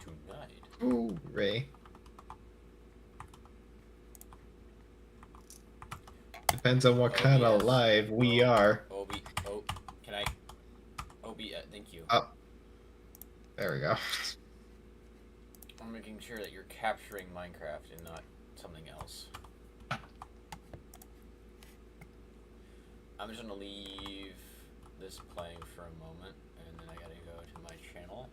tonight. Ooh, Ray. Depends on what kind of OBS. live we are. Can I? Thank you. Oh, there we go. I'm making sure that you're capturing Minecraft and not something else. I'm just gonna leave this playing for a moment, and then I gotta go to my channel.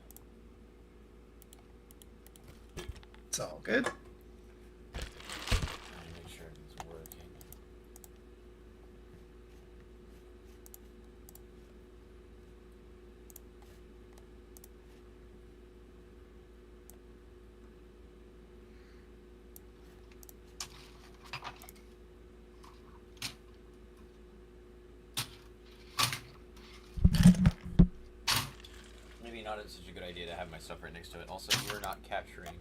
It's all good. And make sure it's working. Maybe not such a good idea to have my stuff right next to it. Also, you're not capturing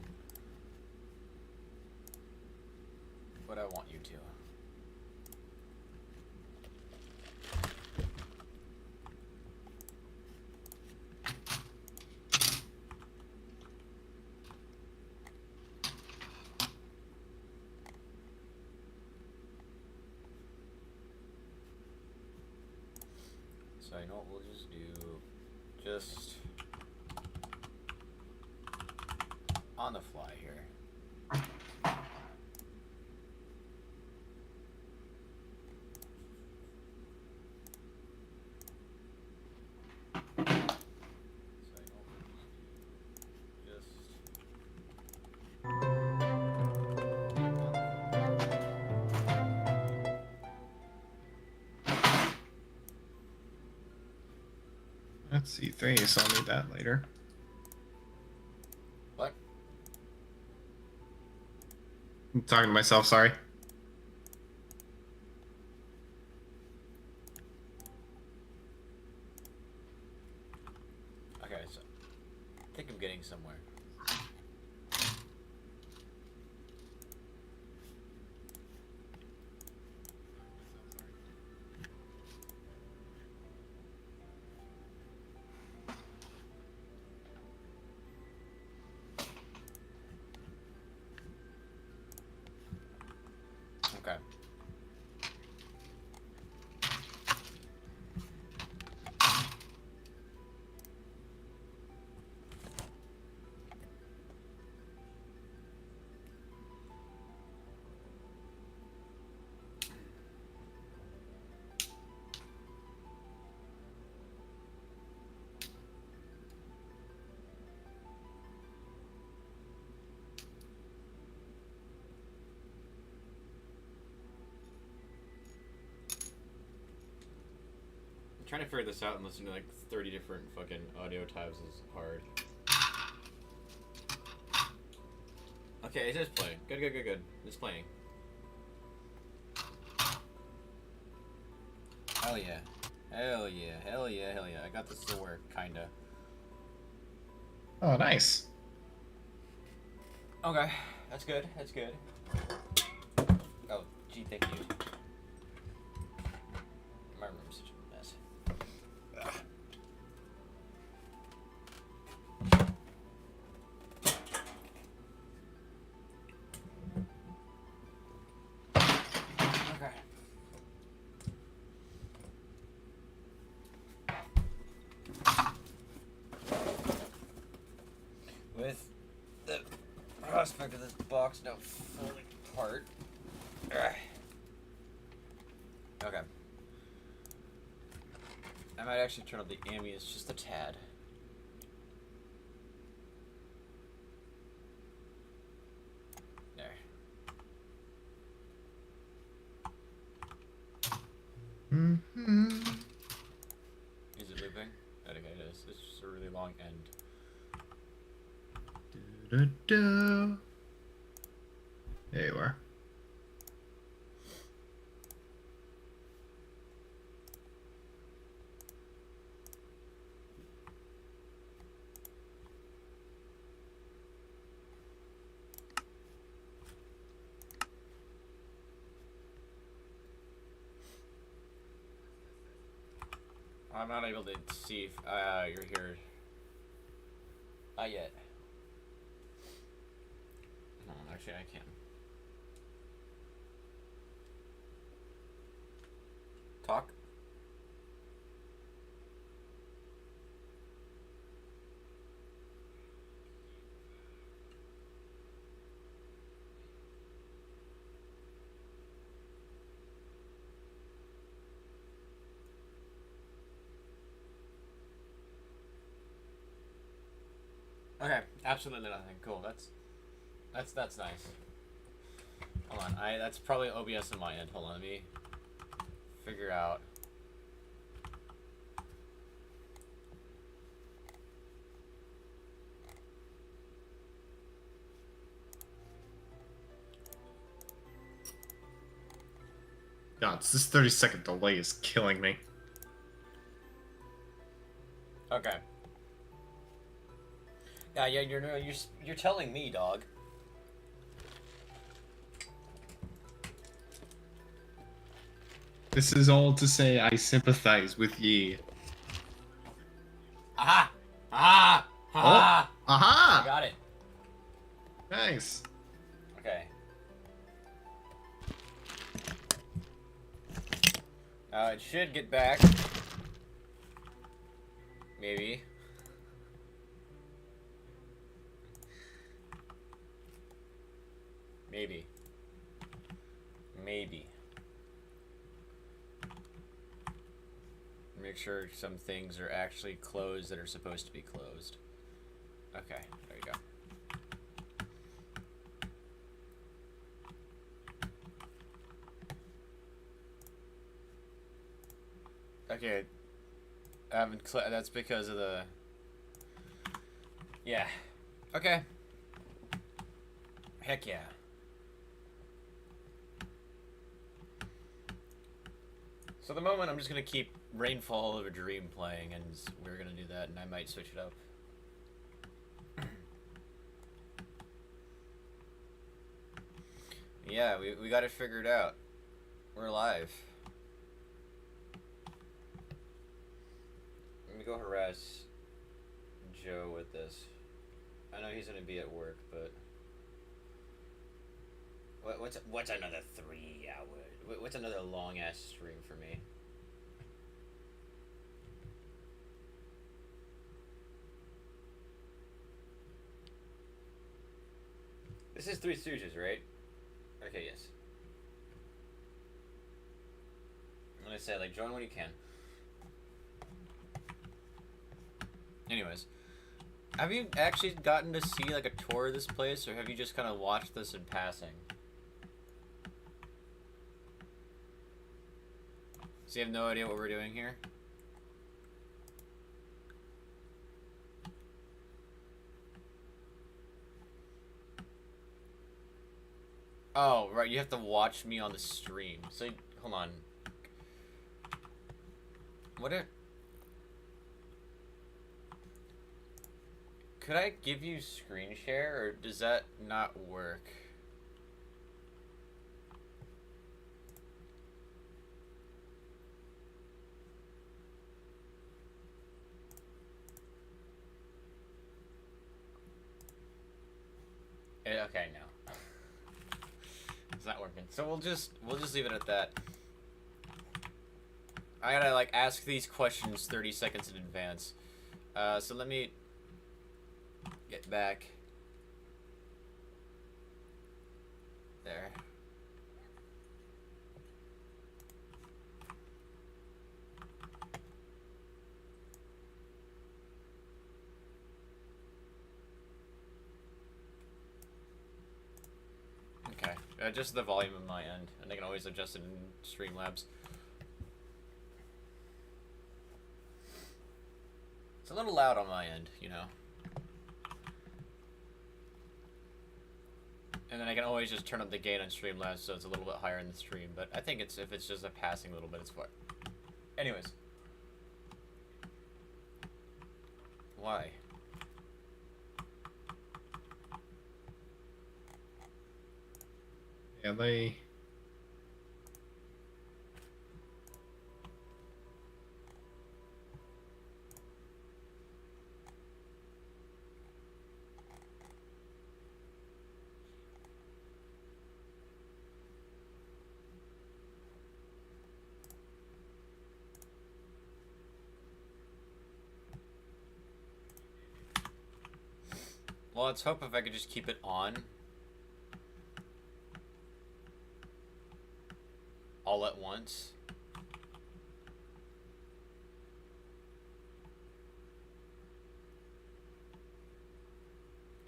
what I want you to. So you know what we'll just do? Just on the fly here. That's C3, so I'll need that later. What? I'm talking to myself, sorry. Okay, so I think I'm getting somewhere. Okay. Trying to figure this out and listen to like 30 different fucking audio tabs is hard. Okay, it is playing. Good. It's playing. Hell yeah. Hell yeah. I got this to work, kinda. Oh, nice. Okay, that's good. Oh, gee, thank you. My room's such a mess. Okay. With the prospect of this box now falling apart. Okay. I might actually turn up the ambience just a tad. There. Mm-hmm. Is it looping? Okay, it is. It's just a really long end. Do-do-do. There you are. I'm not able to see if you're here. Not yet. Actually, I can. Talk. Okay, absolutely nothing. Cool. That's nice. Hold on, that's probably OBS in my end. Hold on, let me figure out. God, this 30-second delay is killing me. Okay. Yeah, you're telling me, dog. This is all to say I sympathize with ye. Aha! Aha! Aha! Oh! Aha! I got it. Nice. Okay. It should get back. Maybe. Maybe. Maybe. Make sure some things are actually closed that are supposed to be closed. Okay, there you go. Okay. I haven't that's because of the... Yeah. Okay. Heck yeah. So the moment I'm just gonna keep Rainfall of a Dream playing, and we're gonna do that, and I might switch it up. Yeah, we got it figured out. We're live. Let me go harass Joe with this. I know he's gonna be at work, but what's another 3 hours? What's another long ass stream for me? This is Three Stooges, right? Okay, yes. I'm gonna say, like, join when you can. Anyways, have you actually gotten to see, like, a tour of this place, or have you just kind of watched this in passing? So you have no idea what we're doing here? Oh, right, you have to watch me on the stream. So, hold on. What are... Could I give you screen share, or does that not work? Okay, no. It's not working. So we'll just leave it at that. I gotta, like, ask these questions 30 seconds in advance. So let me get back. There. Okay, just the volume of my end, and I can always adjust it in Streamlabs. It's a little loud on my end, you know. And then I can always just turn up the gain on Streamlabs so it's a little bit higher in the stream, but I think if it's just a passing little bit, it's fine. Anyways. Why? Yeah, they... Well, let's hope if I could just keep it on all at once.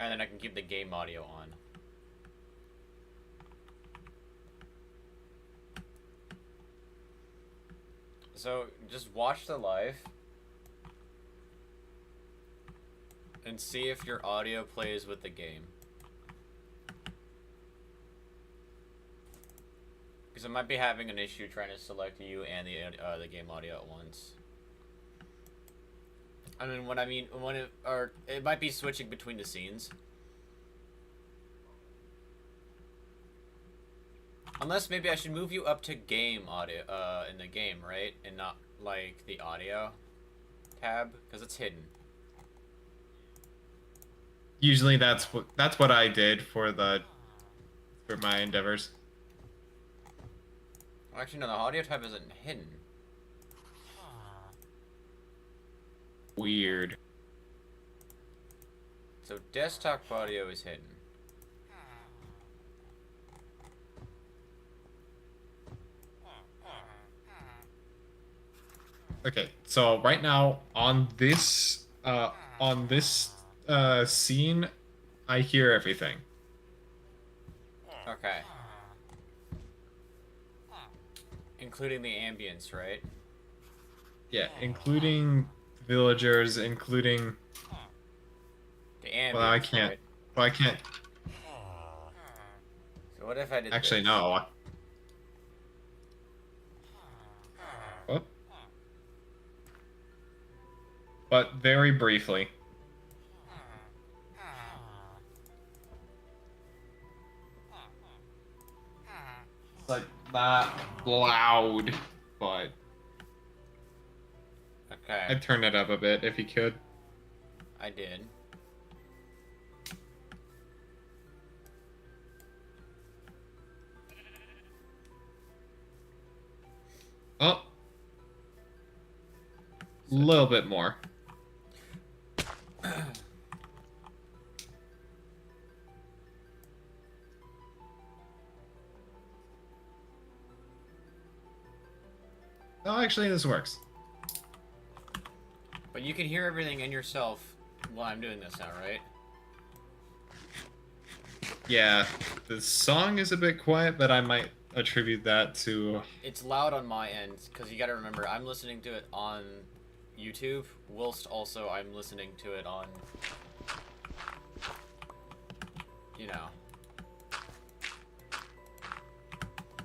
And then I can keep the game audio on. So, just watch the live and see if your audio plays with the game. Because I might be having an issue trying to select you and the game audio at once. I mean, it might be switching between the scenes. Unless maybe I should move you up to game audio, in the game, right? And not, like, the audio tab, because it's hidden. Usually that's what I did for my endeavors. Well, actually, no, the audio tab isn't hidden. Weird. So desktop audio is hidden. Okay, so right now on this scene, I hear everything. Okay. Including the ambience, right? Yeah, including villagers, including. The ambience. Well, I can't. Right? Well, I can't. So what if I did Actually, this? no. What? But very briefly. It's like not loud, but Okay. I'd turn it up a bit if you could. I did. Oh. A little bit more. Oh, actually, this works. But you can hear everything in yourself while I'm doing this now, right? Yeah, the song is a bit quiet, but I might attribute that to... It's loud on my end, because you gotta remember, I'm listening to it on YouTube, whilst also I'm listening to it on, you know.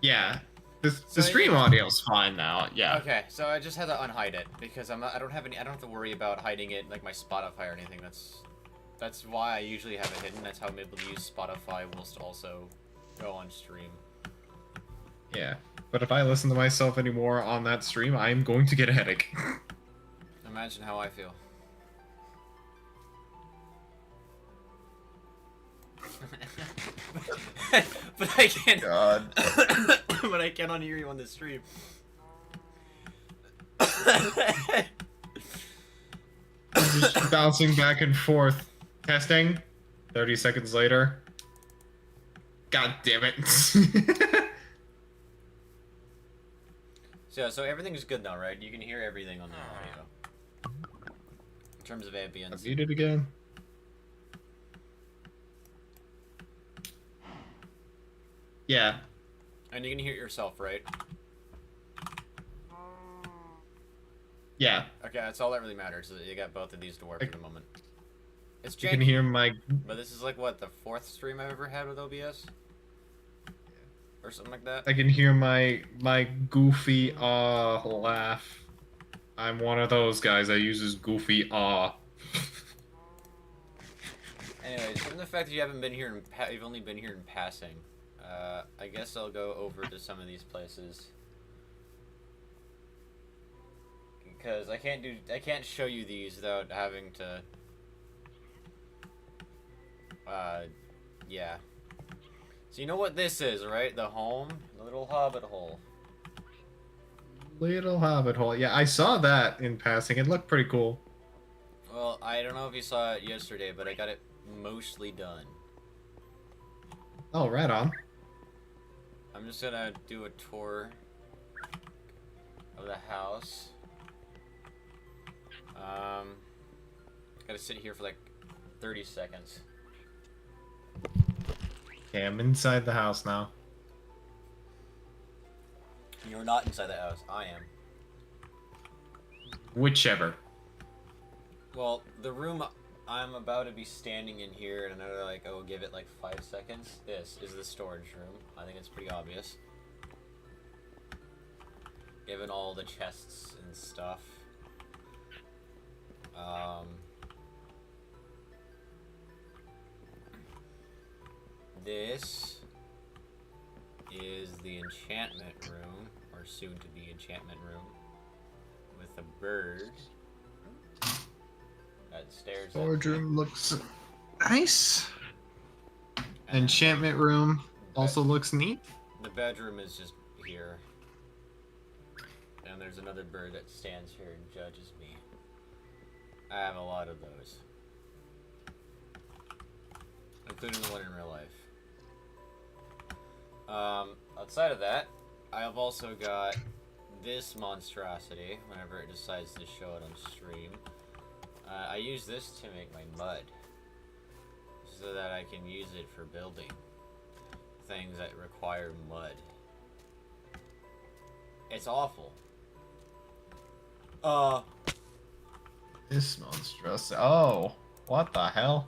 Yeah, the So stream audio's fine now. Yeah. Okay, so I just had to unhide it, because I don't have to worry about hiding it, like my Spotify or anything. That's why I usually have it hidden. That's how I'm able to use Spotify whilst also go on stream. Yeah, but if I listen to myself anymore on that stream, I'm going to get a headache. Imagine how I feel. But I can't. God. But I cannot hear you on the stream. Just bouncing back and forth. Testing. 30 seconds later. God damn it. So everything's good now, right? You can hear everything on the audio. In terms of ambience. I muted again. Yeah. And you can hear it yourself, right? Yeah. Okay, that's all that really matters. Is that you got both of these to work for the moment. It's You can janky, hear my... but this is like, what, the 4th stream I've ever had with OBS? Or something like that? I can hear my goofy laugh. I'm one of those guys that uses goofy Anyways, given the fact that you haven't been here you've only been here in passing, I guess I'll go over to some of these places. Because I can't show you these without having to, yeah. So you know what this is, right? The home, the little hobbit hole. Little hobbit hole. Yeah, I saw that in passing. It looked pretty cool. Well, I don't know if you saw it yesterday, but I got it mostly done. Oh, right on. I'm just gonna do a tour of the house. Gotta sit here for like 30 seconds. Okay, I'm inside the house now. You're not inside the house. I am. Whichever. Well, the room I'm about to be standing in here in another, like, oh, give it like 5 seconds. This is the storage room. I think it's pretty obvious. Given all the chests and stuff. This is the enchantment room, or soon to be enchantment room, with a bird that stares at Storage me. room looks nice. Enchantment room also looks neat. The bedroom is just here. And there's another bird that stands here and judges me. I have a lot of those. Including the one in real life. Outside of that, I have also got this monstrosity whenever it decides to show it on stream. I use this to make my mud. So that I can use it for building things that require mud. It's awful. This monstrous. Oh, what the hell?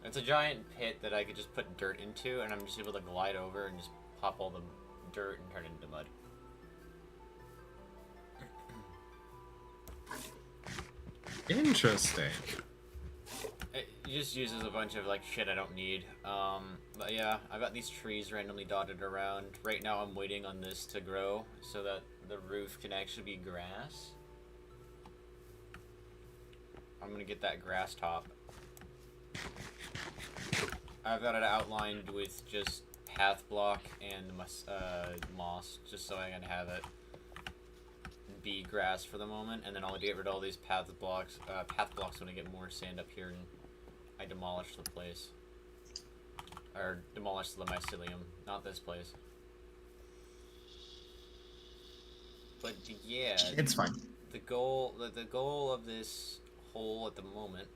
It's a giant pit that I could just put dirt into, and I'm just able to glide over and just pop all the dirt and turn it into mud. Interesting. It just uses a bunch of, like, shit I don't need. But yeah, I've got these trees randomly dotted around. Right now I'm waiting on this to grow so that the roof can actually be grass. I'm gonna get that grass top. I've got it outlined with just path block and moss, just so I can have it be grass for the moment, and then I'll get rid of all these path blocks when I get more sand up here and I demolish the place. Or demolish the mycelium, not this place. But yeah, It's fine. the goal of this hole at the moment,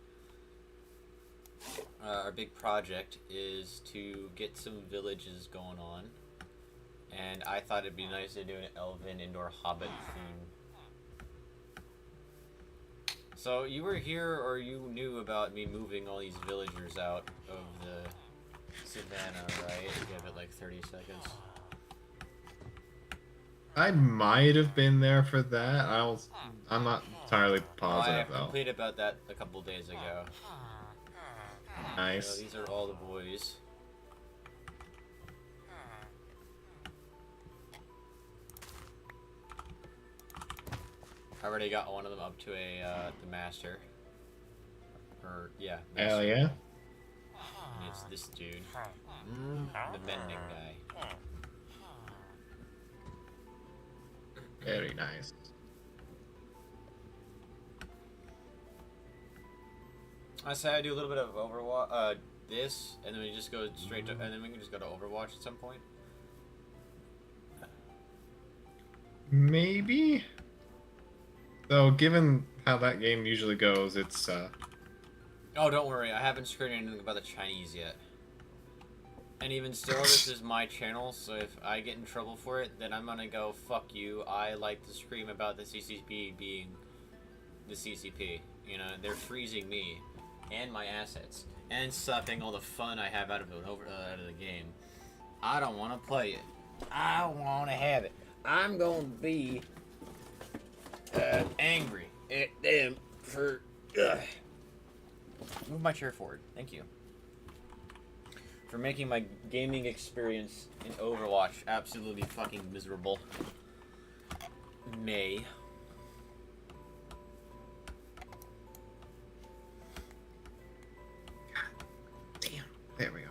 our big project, is to get some villages going on, and I thought it'd be nice to do an elven indoor hobbit theme. So you were here, or you knew about me moving all these villagers out of the savannah, right? Give it like 30 seconds. I might have been there for that. I'm not entirely positive I though. completed about that a couple days ago. Nice. So these are all the boys. I already got one of them up to the master. Or yeah. Hell Master. yeah. And it's this dude, the mending guy. Very nice. I say I do a little bit of Overwatch, this, and then we just go straight to, and then we can just go to Overwatch at some point. Maybe. Though, given how that game usually goes, it's Oh, don't worry, I haven't screwed anything about the Chinese yet. And even still, this is my channel, so if I get in trouble for it, then I'm gonna go, fuck you, I like to scream about the CCP being the CCP. You know, they're freezing me, and my assets, and sucking all the fun I have out of the game. I don't want to play it. I want to have it. I'm gonna be angry at them for... Move my chair forward. Thank you. For making my gaming experience in Overwatch absolutely fucking miserable. May. damn. There we go.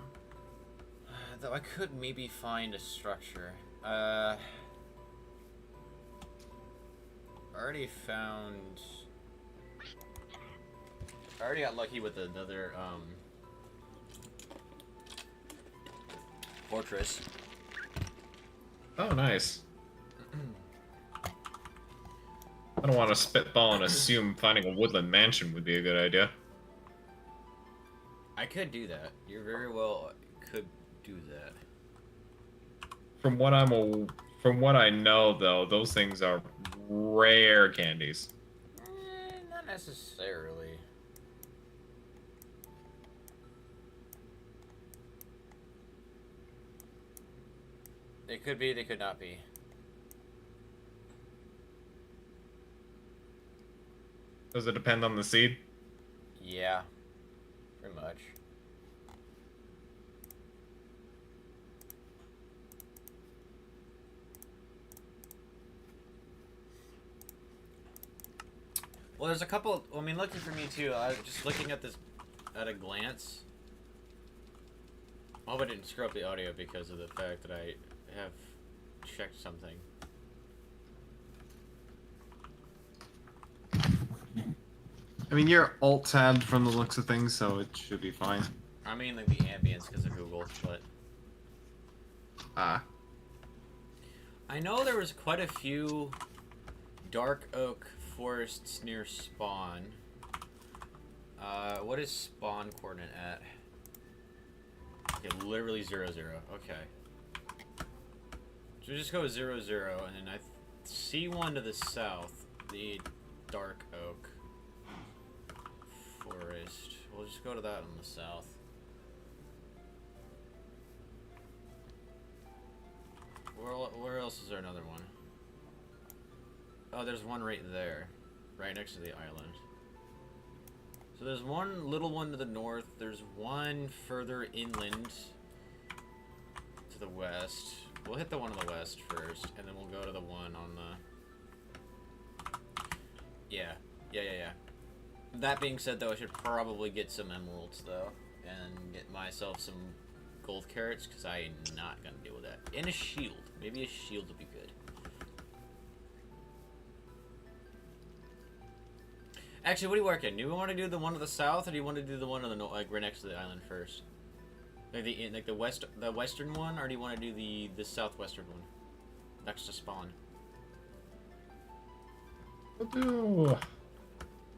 Though I could maybe find a structure. Already found... I already got lucky with another, Fortress. Oh, nice. I don't want to spitball and assume finding a woodland mansion would be a good idea. I could do that. You very well could do that. From what I know, though, those things are rare candies. Not necessarily. They could be, they could not be. Does it depend on the seed? Yeah, pretty much. Well, there's a couple. I mean, looking for me too. I was just looking at this at a glance. I hope I didn't screw up the audio because of the fact that I have checked something. I mean, you're alt-tabbed from the looks of things, so it should be fine. I mean, like the ambience because of Google, but Ah. I know there was quite a few dark oak forests near spawn. What is spawn coordinate at? Okay, literally 0, 0. Okay. So we just go 0, 0, and then I see one to the south, the dark oak forest. We'll just go to that on the south. Where else is there another one? Oh, there's one right there. Right next to the island. So there's one little one to the north. There's one further inland to the west. We'll hit the one on the west first, and then we'll go to the one on the... Yeah. That being said, though, I should probably get some emeralds, though, and get myself some gold carrots, because I am not going to deal with that. And a shield. Maybe a shield would be good. Actually, what do you work in? Do you want to do the one to the south, or do you want to do the one to the north, like right next to the island first? Like the western one, or do you want to do the southwestern one, next to spawn? We'll do...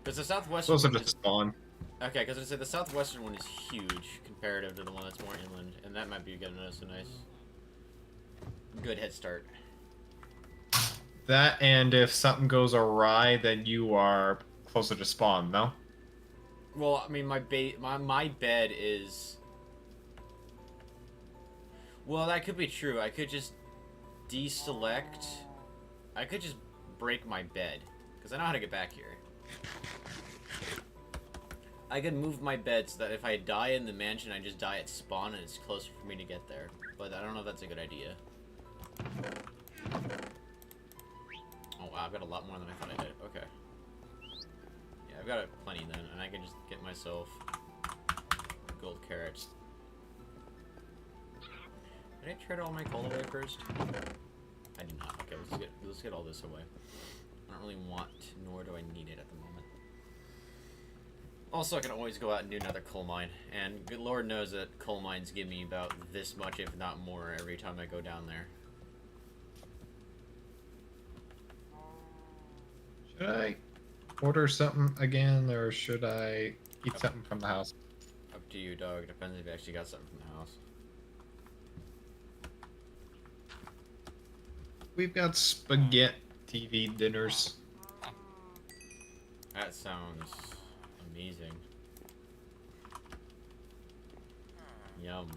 Because the southwestern Closer one to is... spawn. Okay, because I said the southwestern one is huge comparative to the one that's more inland, and that might be getting us a nice, good head start. That, and if something goes awry, then you are closer to spawn, no? Well, I mean, my bed is... Well, that could be true. I could just deselect... I could just break my bed, because I know how to get back here. I could move my bed so that if I die in the mansion, I just die at spawn, and it's closer for me to get there. But I don't know if that's a good idea. Oh wow, I've got a lot more than I thought I did. Okay. Yeah, I've got plenty then, and I can just get myself gold carrots. Did I trade all my coal away first? I did not. Okay, let's get all this away. I don't really want, nor do I need it at the moment. Also, I can always go out and do another coal mine, and good Lord knows that coal mines give me about this much, if not more, every time I go down there. Should I order something again, or should I eat something from the house? Up to you, dog. Depends if you actually got something from the house. We've got spaghetti TV dinners. That sounds amazing. Yum.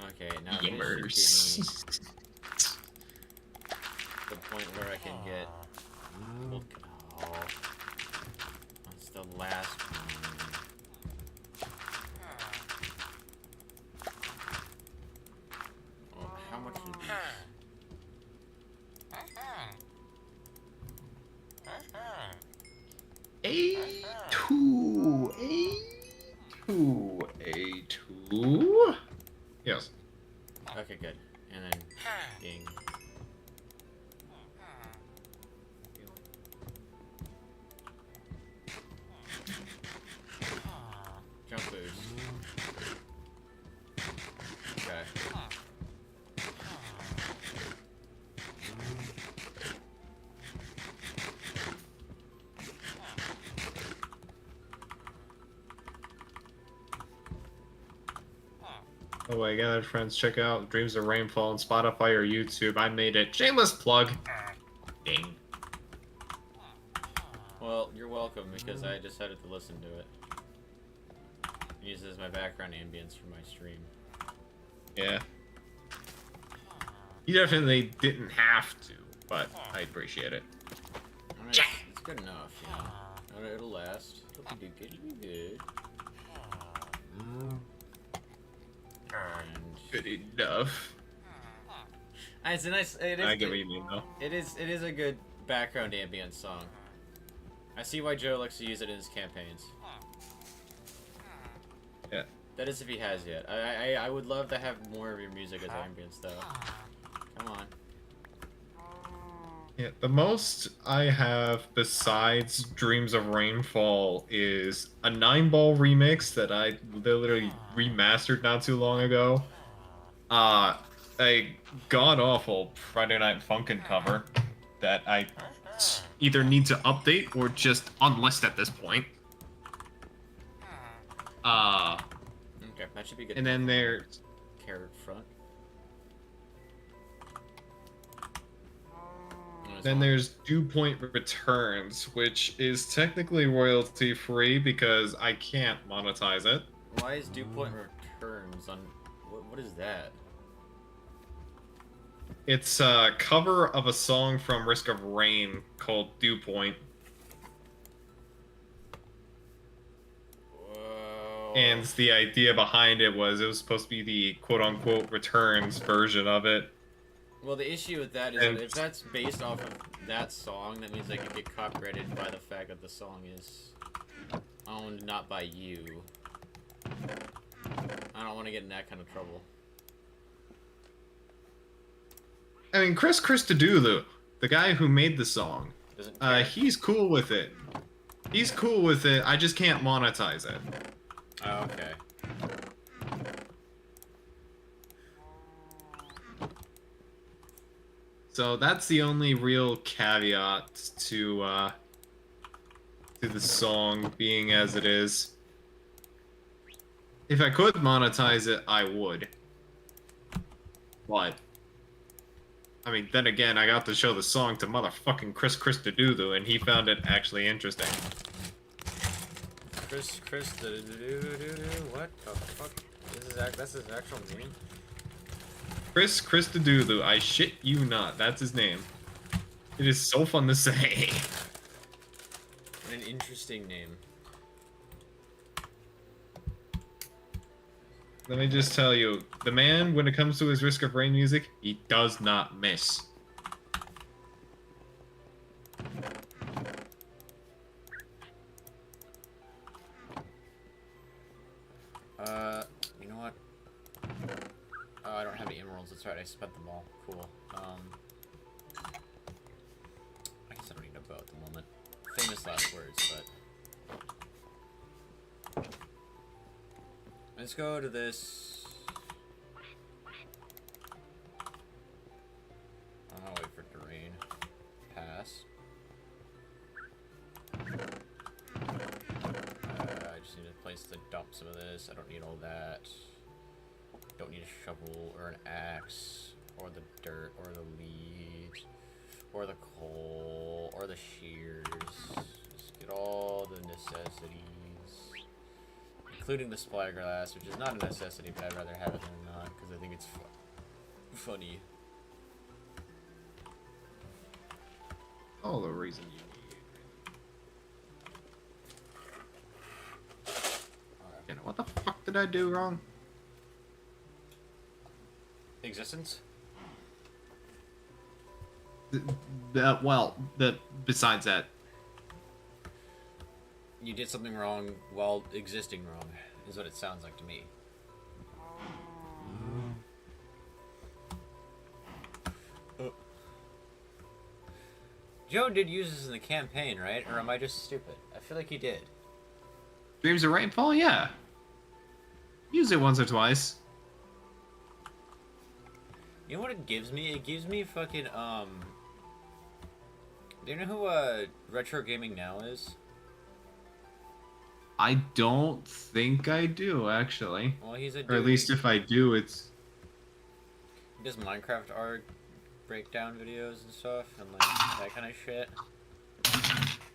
Okay, now this should give me the point where I can get... Oh, that's the last one. Oh, how much is this? A2. Yes. Okay, good. And then ding. Jump boost. Oh my god, friends, check out Dreams of Rainfall on Spotify or YouTube. I made it. Shameless plug. Ding. Well, you're welcome, because I decided to listen to it. Use it as my background ambience for my stream. Yeah. You definitely didn't have to, but I appreciate it. I mean, it's good enough, you know. It'll last. It'll be good. It'll be good. And Good enough. it's a nice. It is. I get what you mean, though. It is a good background ambience song. I see why Joe likes to use it in his campaigns. Yeah. That is if he has yet. I would love to have more of your music as ambience though. Come on. Yeah, the most I have besides Dreams of Rainfall is a 9-ball remix that I literally remastered not too long ago. A god-awful Friday Night Funkin' cover that I either need to update or just unlist at this point. Okay, that should be good. And then there's... Carrot front. Then there's Dew Point Returns, which is technically royalty free because I can't monetize it. Why is Dew Point Returns on? What is that? It's a cover of a song from Risk of Rain called Dew Point. Whoa. And the idea behind it was supposed to be the quote-unquote returns version of it. Well, the issue with that is that if that's based off of that song, that means I could get copyrighted by the fact that the song is owned not by you. I don't want to get in that kind of trouble. I mean, Chris Christodoulou, the guy who made the song, Doesn't care. he's cool with it. He's cool with it, I just can't monetize it. Oh, okay. So that's the only real caveat to the song being as it is. If I could monetize it, I would. But I mean, then again, I got to show the song to motherfucking Chris Christodoulou, and he found it actually interesting. Chris, what the fuck? That's his actual name? Chris Christodoulou, I shit you not, that's his name. It is so fun to say. What an interesting name. Let me just tell you, the man, when it comes to his Risk of Rain music, he does not miss. You know what? Oh, I don't have any emeralds. That's right. I spent them all. Cool. I guess I don't need a bow at the moment. Famous last words, but let's go to this. I'll wait for it to rain. Pass. I just need a place to dump some of this. I don't need all that. Don't need a shovel or an axe or the dirt or the leaves or the coal or the shears. Just get all the necessities, including the spyglass, which is not a necessity, but I'd rather have it than not because I think it's funny. All the reason you need. You know, what the fuck did I do wrong? Existence? Besides that. You did something wrong while existing wrong, is what it sounds like to me. Joe did use this in the campaign, right? Or am I just stupid? I feel like he did. Dreams of Rainfall? Yeah. Use it once or twice. You know what it gives me? It gives me fucking, do you know who, Retro Gaming Now is? I don't think I do, actually. Well, he's a dude. Or at least if I do, it's... He does Minecraft art, breakdown videos and stuff, and like that kind of shit.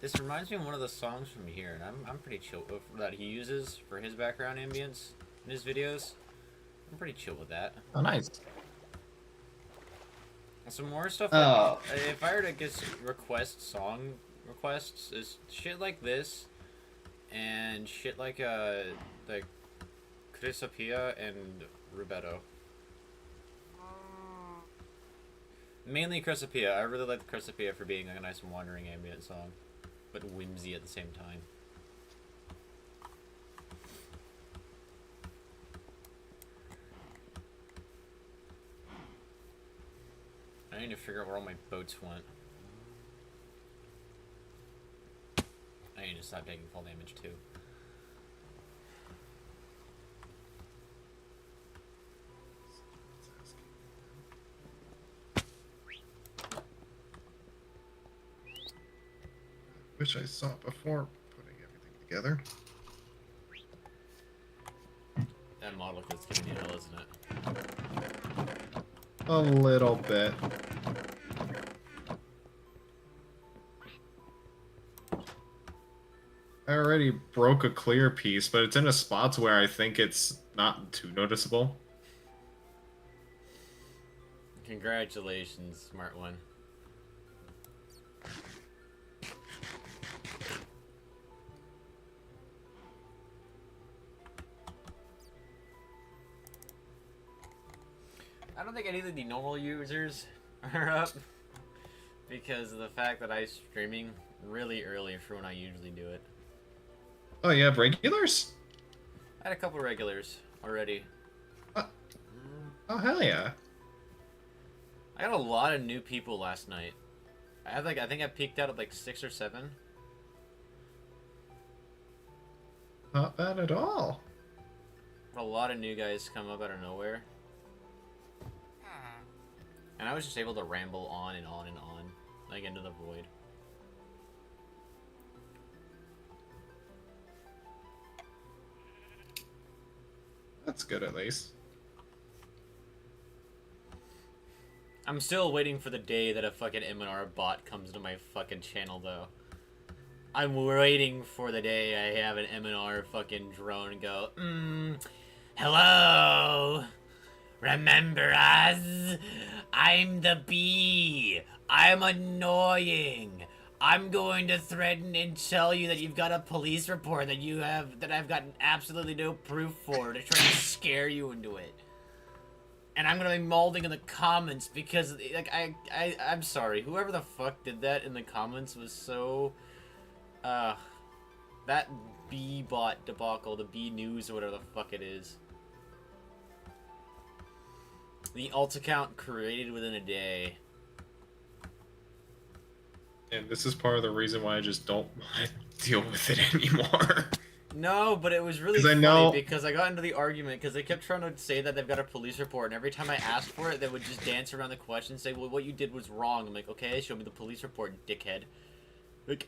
This reminds me of one of the songs from here, and I'm pretty chill that he uses for his background ambience in his videos. I'm pretty chill with that. Oh, nice. And some more stuff like, if I were to get song requests, is shit like this, and shit like Crisapia and Rubetto. Mainly Crisapia. I really like Crisapia for being a nice wandering ambient song, but whimsy at the same time. I need to figure out where all my boats went. I need to stop taking fall damage too. Wish I saw it before putting everything together. That model is giving you hell, isn't it? A little bit. I already broke a clear piece, but it's in a spot where I think it's not too noticeable. Congratulations, smart one. I don't think any of the normal users are up because of the fact that I'm streaming really early for when I usually do it. Oh, you have regulars? I had a couple regulars already. Oh, hell yeah. I got a lot of new people last night. I think I peaked out at like 6 or 7. Not bad at all. A lot of new guys come up out of nowhere. And I was just able to ramble on and on and on, like into the void. That's good at least. I'm still waiting for the day that a fucking M&R bot comes to my fucking channel, though. I'm waiting for the day I have an M&R fucking drone go, hello! Remember us? I'm the bee. I'm annoying. I'm going to threaten and tell you that you've got a police report that I've gotten absolutely no proof for to try to scare you into it. And I'm gonna be molding in the comments because, like, I'm sorry. Whoever the fuck did that in the comments was so, that bee-bot debacle, the bee news or whatever the fuck it is. The alt account created within a day. And this is part of the reason why I just don't want to deal with it anymore. No, but it was really funny because I got into the argument because they kept trying to say that they've got a police report, and every time I asked for it, they would just dance around the question and say, well, what you did was wrong. I'm like, okay, show me the police report, dickhead. Like,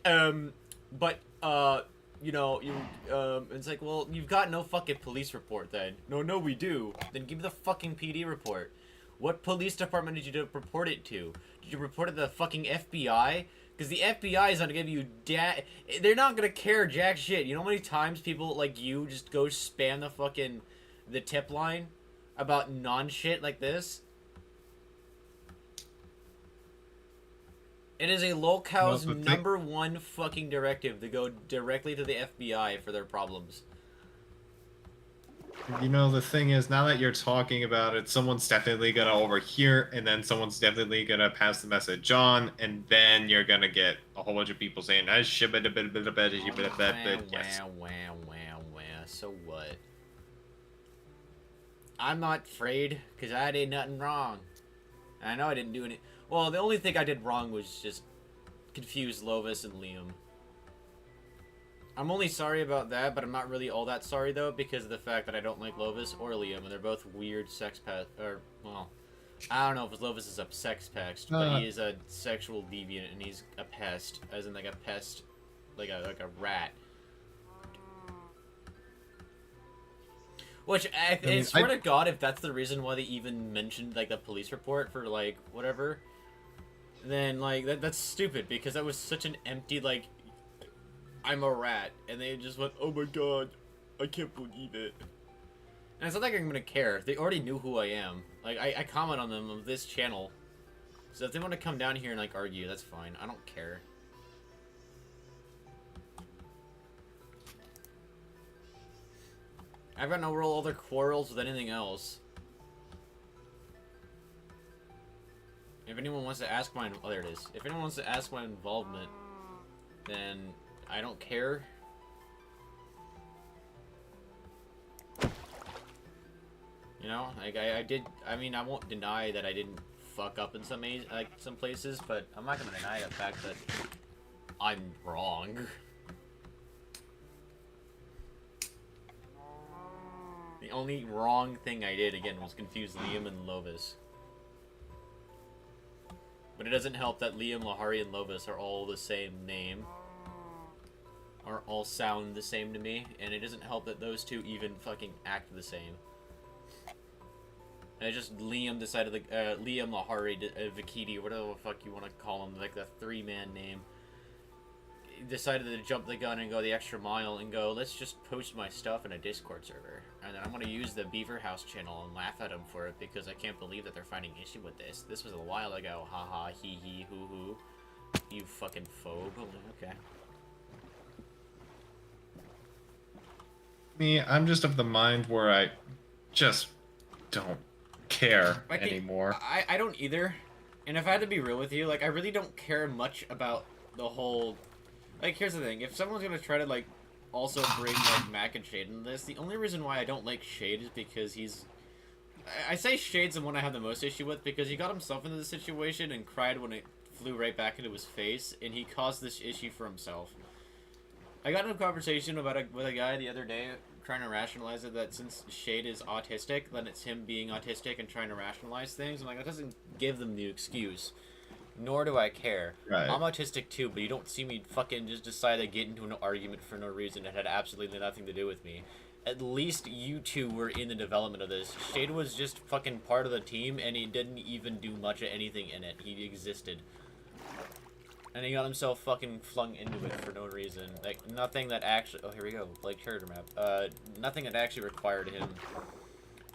you know, it's like, well, you've got no fucking police report then. No, we do. Then give me the fucking PD report. What police department did you report it to? Did you report it to the fucking FBI? Because the FBI is not gonna give you they're not gonna care jack shit. You know how many times people like you just go spam the tip line about non-shit like this? It is a locale's #1 fucking directive to go directly to the FBI for their problems. You know, the thing is, now that you're talking about it, someone's definitely gonna overhear, and then someone's definitely gonna pass the message on, and then you're gonna get a whole bunch of people saying, yes. So what? I'm not afraid, because I did nothing wrong. I know I didn't do any... Well, the only thing I did wrong was just confuse Lovis and Liam. I'm only sorry about that, but I'm not really all that sorry, though, because of the fact that I don't like Lovis or Liam, and they're both weird sex or, well, I don't know if Lovis is a sex pest, but he is a sexual deviant, and he's a pest, as in, like, a pest, like a rat. Which, I mean, swear to God, if that's the reason why they even mentioned, like, the police report for, like, whatever, then, like, that's stupid, because that was such an empty, like, I'm a rat, and they just went, oh my God, I can't believe it. And it's not like I'm gonna care. They already knew who I am. Like, I comment on them on this channel. So if they want to come down here and, like, argue, that's fine. I don't care. I've got no real other quarrels with anything else. If anyone wants to ask my... Oh, there it is. If anyone wants to ask my involvement, then I don't care. You know, like, I did... I mean, I won't deny that I didn't fuck up in some places, but I'm not gonna deny the fact that I'm wrong. The only wrong thing I did, again, was confuse Liam and Lovis. But it doesn't help that Liam, Lahari, and Lovis are all the same name. Or all sound the same to me. And it doesn't help that those two even fucking act the same. And it's just Liam decided, like, Liam, Lahari, Vikiti, whatever the fuck you want to call him, like the three-man name. Decided to jump the gun and go the extra mile and go, let's just post my stuff in a Discord server. And then I'm going to use the Beaver House channel and laugh at them for it because I can't believe that they're finding issue with this. This was a while ago. Haha, hee hee, hoo hoo. You fucking phobe. Okay. Me, I'm just of the mind where I just don't care anymore. I don't either. And if I had to be real with you, like, I really don't care much about the whole... Like, here's the thing. If someone's gonna try to, like, also bring, like, Mac and Shade into this, the only reason why I don't like Shade is because he's... I say Shade's the one I have the most issue with because he got himself into the situation and cried when it flew right back into his face, and he caused this issue for himself. I got in a conversation with a guy the other day trying to rationalize it that since Shade is autistic, then it's him being autistic and trying to rationalize things. I'm like, that doesn't give them the excuse. Nor do I care. Right. I'm autistic too, but you don't see me fucking just decide to get into an argument for no reason that had absolutely nothing to do with me. At least you two were in the development of this. Shade was just fucking part of the team, and he didn't even do much of anything in it. He existed. And he got himself fucking flung into it for no reason. Like, nothing that actually... Oh, here we go. Blake Character Map. Nothing that actually required him.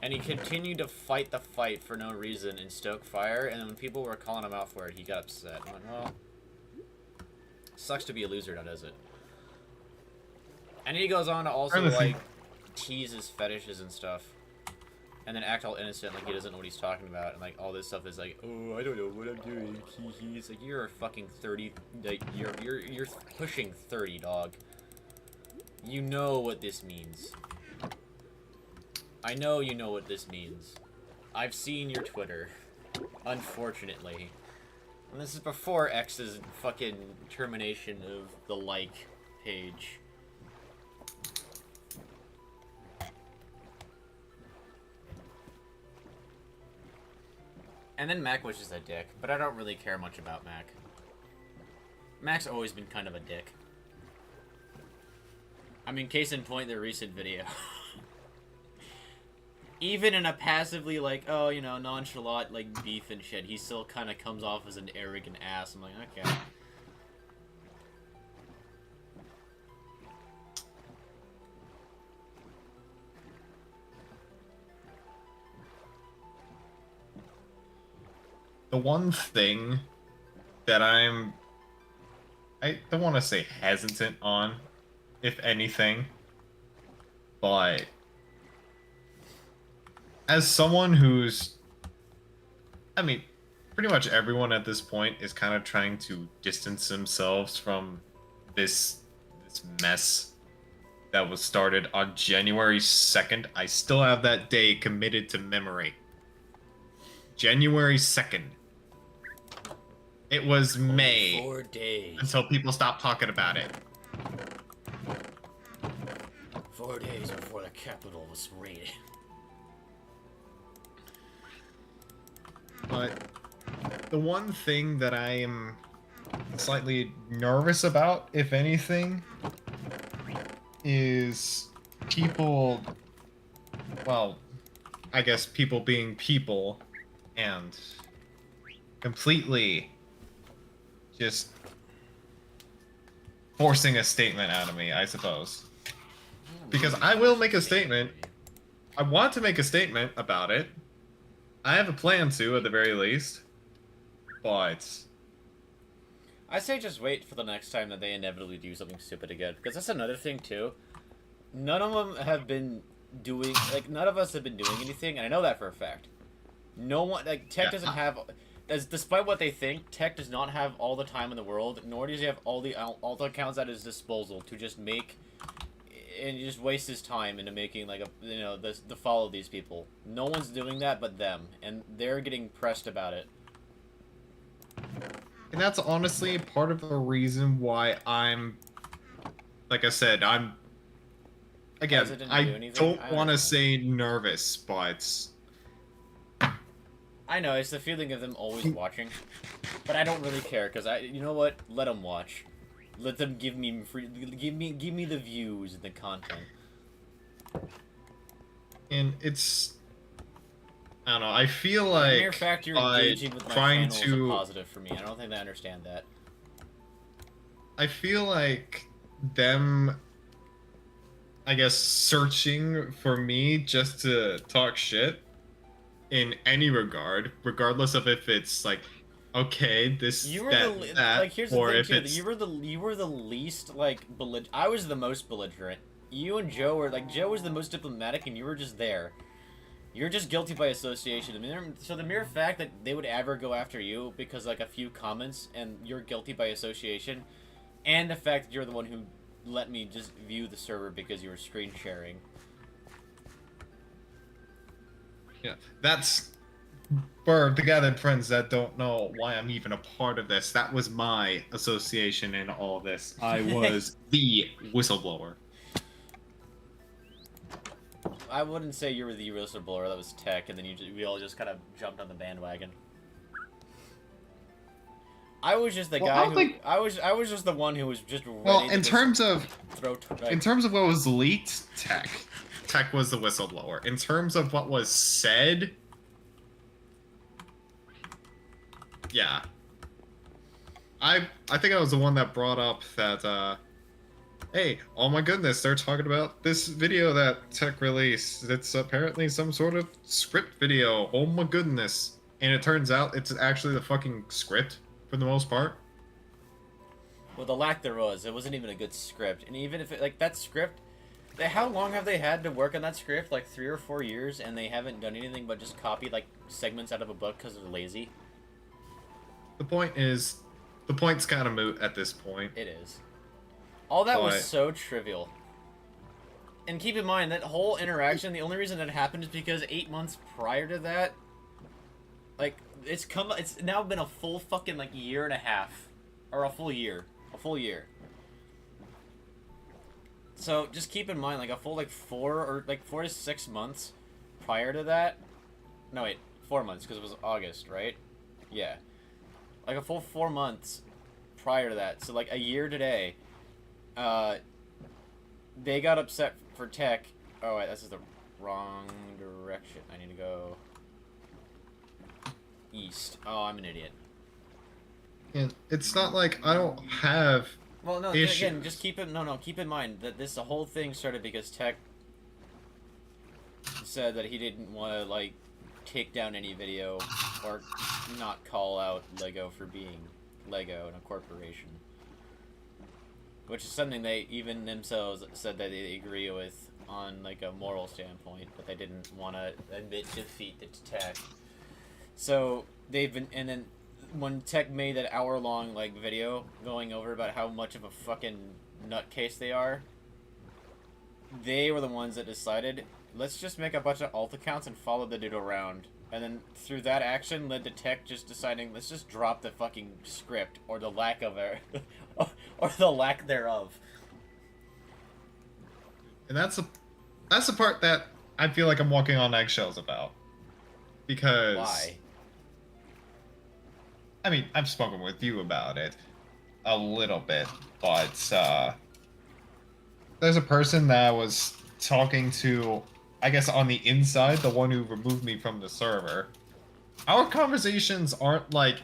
And he continued to fight the fight for no reason in Stokefire, and then when people were calling him out for it, he got upset. I'm like, well... Sucks to be a loser, now does it? And he goes on to also, like, tease his fetishes and stuff. And then act all innocent, like he doesn't know what he's talking about, and, like, all this stuff is like, oh, I don't know what I'm doing, hee. It's like, you're a fucking 30, like, you're pushing 30, dog. You know what this means. I know you know what this means. I've seen your Twitter. Unfortunately. And this is before X's fucking termination of the like page. And then Mac was just a dick, but I don't really care much about Mac. Mac's always been kind of a dick. I mean, case in point, the recent video. Even in a passively, like, oh, you know, nonchalant, like, beef and shit, he still kind of comes off as an arrogant ass. I'm like, okay. The one thing that I don't want to say hesitant on, if anything, but as someone who's, I mean, pretty much everyone at this point is kind of trying to distance themselves from this mess that was started on January 2nd. I still have that day committed to memory. January 2nd. It was May. 4 days. Until people stopped talking about it. 4 days before the Capitol was raided. But the one thing that I am slightly nervous about, if anything, is people well, I guess people being people and completely just forcing a statement out of me, I suppose. Because I will make a statement. I want to make a statement about it. I have a plan to, at the very least. But I say just wait for the next time that they inevitably do something stupid again. Because that's another thing, too. None of them have been doing... Like, none of us have been doing anything, and I know that for a fact. No one... Like, Tech doesn't have... Despite what they think, Tech does not have all the time in the world, nor does he have all the accounts at his disposal to just make... And just waste his time into making, like, the follow these people. No one's doing that but them, and they're getting pressed about it. And that's honestly part of the reason why I'm, like I said, I'm, again, I don't want to say nervous, but... I know, it's the feeling of them always watching. But I don't really care, because you know what? Let them watch. Let them give me give me the views and the content. And it's... I don't know, I feel like... The mere fact you're engaging with my channel is a positive for me. I don't think they understand that. I feel like them, I guess, searching for me just to talk shit in any regard, regardless of if it's like, okay, this, that, like, here's or the if thing, it's... You were the least, like, I was the most belligerent. You and Joe were, like, Joe was the most diplomatic, and you were just there. You're just guilty by association. I mean, so the mere fact that they would ever go after you because, like, a few comments and you're guilty by association, and the fact that you're the one who let me just view the server because you were screen sharing. Yeah, that's... For the gathered friends that don't know why I'm even a part of this, that was my association in all this. I was the whistleblower. I wouldn't say you were the whistleblower, that was Tech, and then we all just kind of jumped on the bandwagon. I was just the guy who... I was just the one who was just ready well, in to terms of... like, in terms of what was leaked, Tech was the whistleblower. In terms of what was said... Yeah. I think I was the one that brought up that, hey, oh my goodness, they're talking about this video that Tech released. It's apparently some sort of script video. Oh my goodness. And it turns out it's actually the fucking script, for the most part. Well, the lack there was, it wasn't even a good script. And even if, like, that script... How long have they had to work on that script? Like, 3 or 4 years, and they haven't done anything but just copy, like, segments out of a book because they're lazy? The point is... The point's kind of moot at this point. It is. All that was so trivial. And keep in mind, that whole interaction, the only reason that happened is because 8 months prior to that, like, it's now been a full fucking, like, year and a half. Or a full year. A full year. So, just keep in mind, like, a full, like, 4 to 6 months prior to that. No, wait, 4 months, because it was August, right? Yeah. Like, a full 4 months prior to that. So, like, a year today, they got upset for Tech. Oh, wait, this is the wrong direction. I need to go east. Oh, I'm an idiot. And it's not like I don't have Well, no, issues. Again, just keep in mind that the whole thing started because Tech said that he didn't want to, like, take down any video or not call out Lego for being Lego and a corporation. Which is something they even themselves said that they agree with on, like, a moral standpoint, but they didn't want to admit defeat to Tech. So they've been, and then when Tech made that hour-long, like, video going over about how much of a fucking nutcase they are, they were the ones that decided, let's just make a bunch of alt accounts and follow the dude around. And then through that action led to Tech just deciding, let's just drop the fucking script, or the lack of it, or the lack thereof. And that's the part that I feel like I'm walking on eggshells about. Because... Why? I mean, I've spoken with you about it a little bit, but, there's a person that I was talking to, I guess on the inside, the one who removed me from the server, our conversations aren't like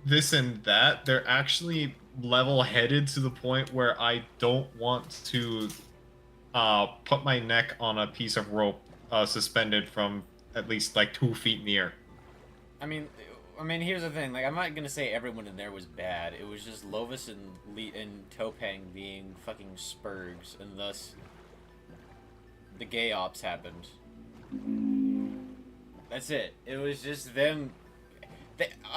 this and that. They're actually level-headed to the point where I don't want to put my neck on a piece of rope suspended from at least like 2 feet in the air. I mean, here's the thing. Like, I'm not gonna say everyone in there was bad. It was just Lovis and Topang being fucking spurgs, and thus the gay ops happened. That's it. It was just them.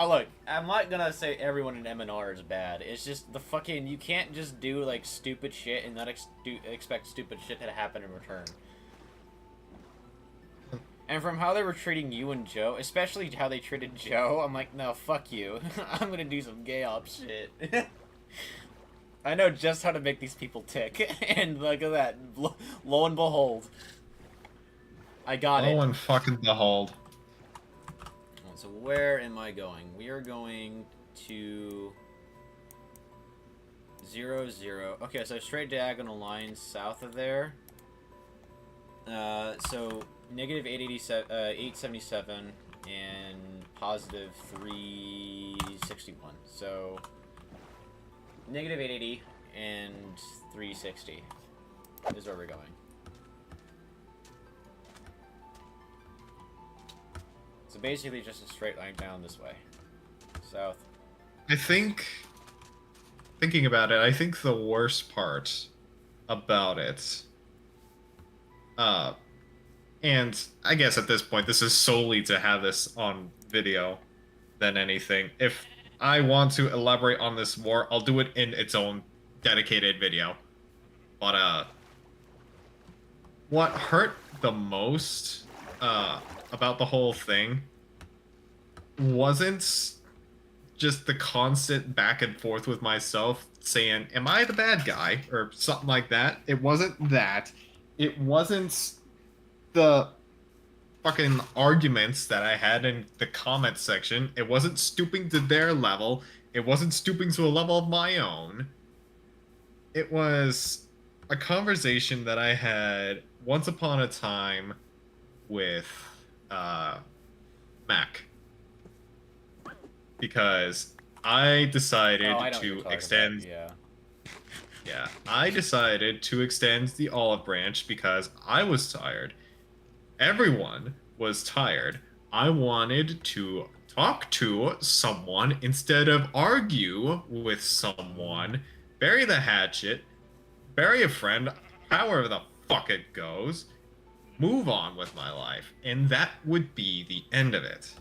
Look, I'm not gonna say everyone in MNR is bad. It's just the fucking, you can't just do like stupid shit and not expect stupid shit to happen in return. And from how they were treating you and Joe, especially how they treated Joe, I'm like, no, fuck you. I'm gonna do some gay op shit. I know just how to make these people tick. And look at that. Lo and behold. I got it. Lo and fucking behold. So where am I going? We are going to 0, 0. Okay, so straight diagonal lines south of there. So negative 877 and positive 361. So negative 880 and 360 is where we're going. So basically just a straight line down this way. South. I think, thinking about it, I think the worst part about it, and I guess at this point, this is solely to have this on video than anything. If I want to elaborate on this more, I'll do it in its own dedicated video. But, what hurt the most, about the whole thing wasn't just the constant back and forth with myself saying, am I the bad guy? Or something like that. It wasn't that. It wasn't the fucking arguments that I had in the comment section. It wasn't stooping to their level. It wasn't stooping to a level of my own. It was a conversation that I had once upon a time with Mac, because I decided to extend. Yeah, I decided to extend the olive branch because I was tired. Everyone was tired. I wanted to talk to someone instead of argue with someone. Bury the hatchet. Bury a friend. However the fuck it goes. Move on with my life, and that would be the end of it.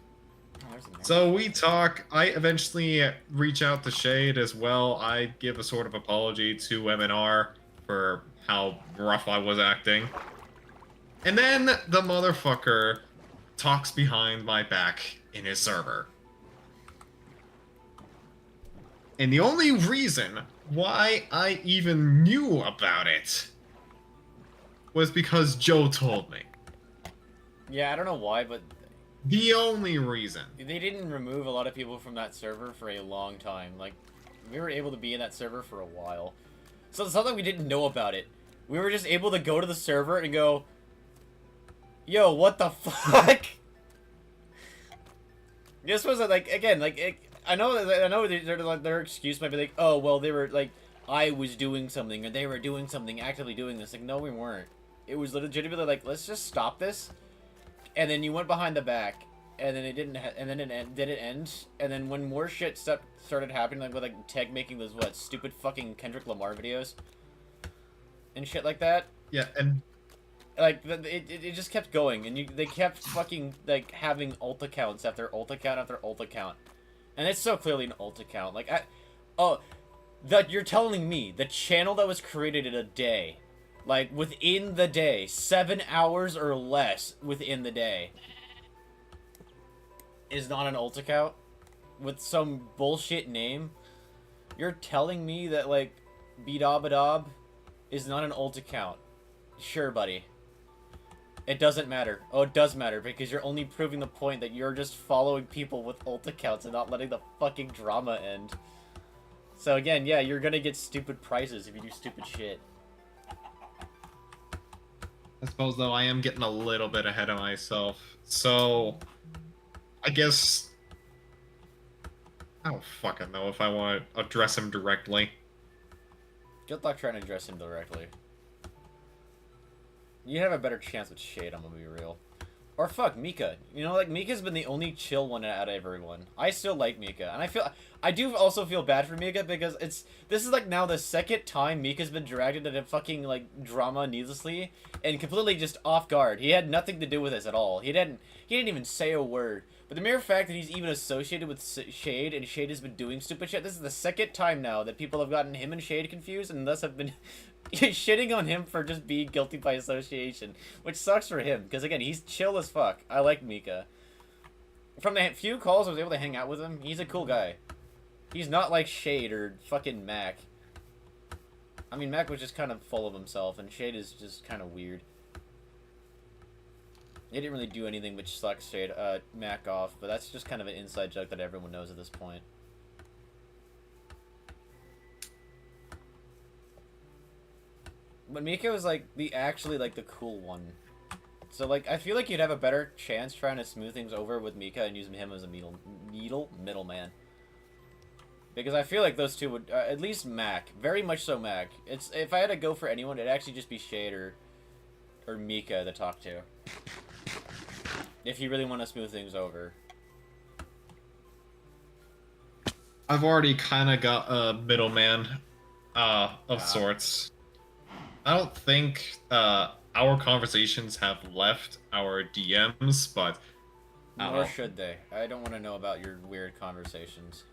So we talk. I eventually reach out to Shade as well. I give a sort of apology to MNR for how rough I was acting. And then the motherfucker talks behind my back in his server. And the only reason why I even knew about it was because Joe told me. Yeah, I don't know why, but the only reason. They didn't remove a lot of people from that server for a long time. Like, we were able to be in that server for a while. So it's not like we didn't know about it. We were just able to go to the server and go, yo, what the fuck? This was like, again, like, I know their excuse might be like, oh, well, they were like, I was doing something, or they were doing something, actively doing this. Like, no, we weren't. It was legitimately like, let's just stop this. And then you went behind the back, and then it didn't, and then it didn't end. And then when more shit started happening, like with like Teg making those stupid fucking Kendrick Lamar videos and shit like that. Yeah, and like it just kept going, and they kept fucking like having ult accounts after ult account after ult account, and it's so clearly an ult account. Like that you're telling me the channel that was created in a day. Like, within the day. 7 hours or less within the day. Is not an ult account? With some bullshit name? You're telling me that, like, Bedabadob is not an ult account? Sure, buddy. It doesn't matter. Oh, it does matter, because you're only proving the point that you're just following people with ult accounts and not letting the fucking drama end. So again, yeah, you're gonna get stupid prizes if you do stupid shit. I suppose, though, I am getting a little bit ahead of myself. So, I guess I don't fucking know if I want to address him directly. Good luck trying to address him directly. You have a better chance with Shade, I'm gonna be real. Or fuck, Mika. You know, like, Mika's been the only chill one out of everyone. I still like Mika. And I do also feel bad for Mika because this is, like, now the second time Mika's been dragged into fucking, like, drama needlessly and completely just off guard. He had nothing to do with this at all. He didn't even say a word. But the mere fact that he's even associated with Shade and Shade has been doing stupid shit, this is the second time now that people have gotten him and Shade confused and thus have been shitting on him for just being guilty by association, which sucks for him, because again, he's chill as fuck. I like Mika. From the few calls I was able to hang out with him, he's a cool guy. He's not like Shade or fucking Mac. I mean, Mac was just kind of full of himself, and Shade is just kind of weird. He didn't really do anything which sucks Mac off, but that's just kind of an inside joke that everyone knows at this point. But Mika was like the cool one. So like I feel like you'd have a better chance trying to smooth things over with Mika and using him as a middleman. Because I feel like those two would at least Mac, very much so Mac. It's if I had to go for anyone, it'd actually just be Shade or Mika to talk to. If you really want to smooth things over. I've already kind of got a middleman of sorts. I don't think our conversations have left our DMs, but nor should they. I don't want to know about your weird conversations.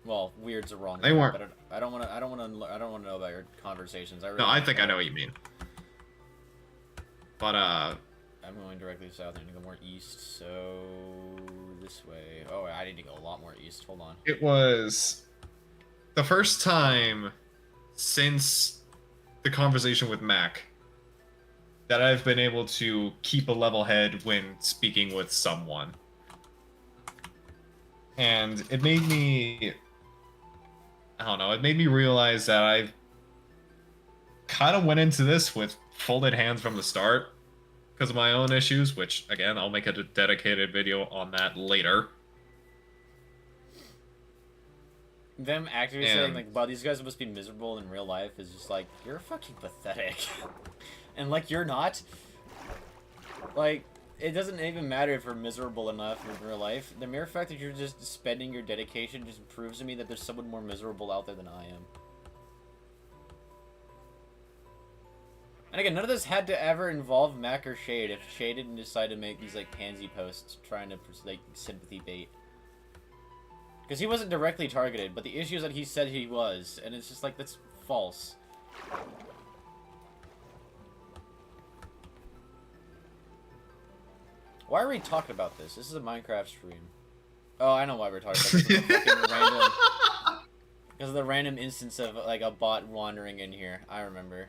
Well, weird's a wrong word. They weren't. But I don't want to know about your conversations. No, I think I know what you mean. But I'm going directly south. I need to go more east, so this way. Oh, I need to go a lot more east. Hold on. It was the first time since the conversation with Mac that I've been able to keep a level head when speaking with someone. And it made me, I don't know, it made me realize that I kind of went into this with folded hands from the start because of my own issues, which, again, I'll make a dedicated video on that later. Them actively saying, like, wow, these guys must be miserable in real life is just like, you're fucking pathetic. And, like, you're not. Like, it doesn't even matter if you're miserable enough in real life. The mere fact that you're just spending your dedication just proves to me that there's someone more miserable out there than I am. And again, none of this had to ever involve Mac or Shade if Shade didn't decide to make these, like, pansy posts trying to, like, sympathy bait. Because he wasn't directly targeted, but the issue is that he said he was, and it's just like, that's false. Why are we talking about this? This is a Minecraft stream. Oh, I know why we're talking about this. Because of the random instance of, like, a bot wandering in here. I remember.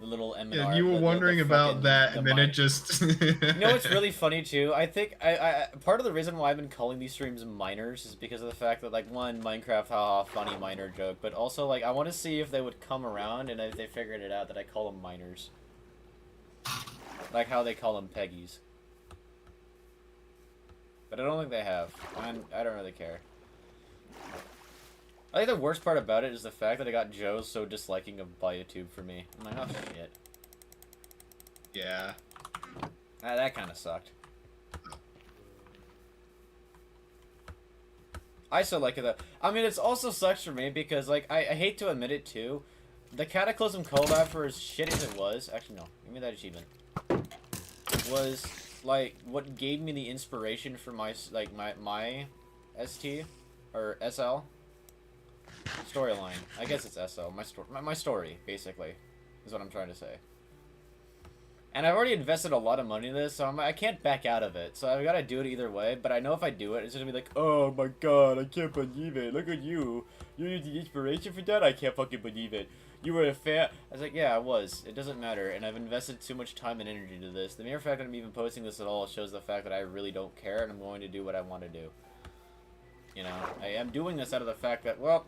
The little M&R. Yeah, you were wondering about that, and then it just... You know what's really funny, too? I think, part of the reason why I've been calling these streams miners is because of the fact that, like, one, Minecraft, haha, funny miner joke, but also, like, I want to see if they would come around, and if they figured it out that I call them miners. Like how they call them Peggies. But I don't think they have. I don't really care. I think the worst part about it is the fact that I got Joe so disliking of Biotube for me. I'm like, oh shit. Yeah. That kind of sucked. I still like it though. I mean, it also sucks for me because, like, I hate to admit it too. The Cataclysm collab, for as shit as it was, actually no, give me that achievement, was, like, what gave me the inspiration for my, like, my ST, or SL, storyline. I guess it's SL, my story, basically, is what I'm trying to say. And I've already invested a lot of money in this, so I can't back out of it, so I've got to do it either way, but I know if I do it, it's going to be like, oh my god, I can't believe it, look at you. You need the inspiration for that? I can't fucking believe it. You were a fan. I was like, yeah, I was. It doesn't matter, and I've invested too much time and energy into this. The mere fact that I'm even posting this at all shows the fact that I really don't care, and I'm going to do what I want to do. You know, I am doing this out of the fact that, well,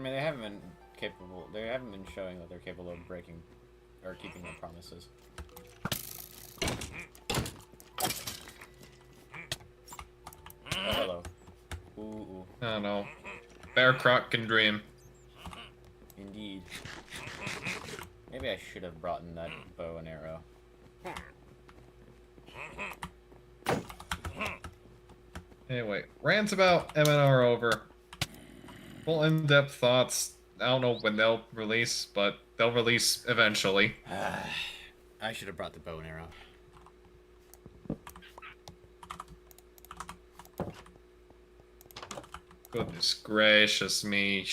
mean, they haven't been capable. They haven't been showing that they're capable of breaking or keeping their promises. Oh, hello. Ooh. I don't know. Bear Croc can dream. Indeed. Maybe I should have brought in that bow and arrow. Anyway, rants about MNR over. Full in-depth thoughts. I don't know when they'll release, but they'll release eventually. I should have brought the bow and arrow. Goodness gracious me.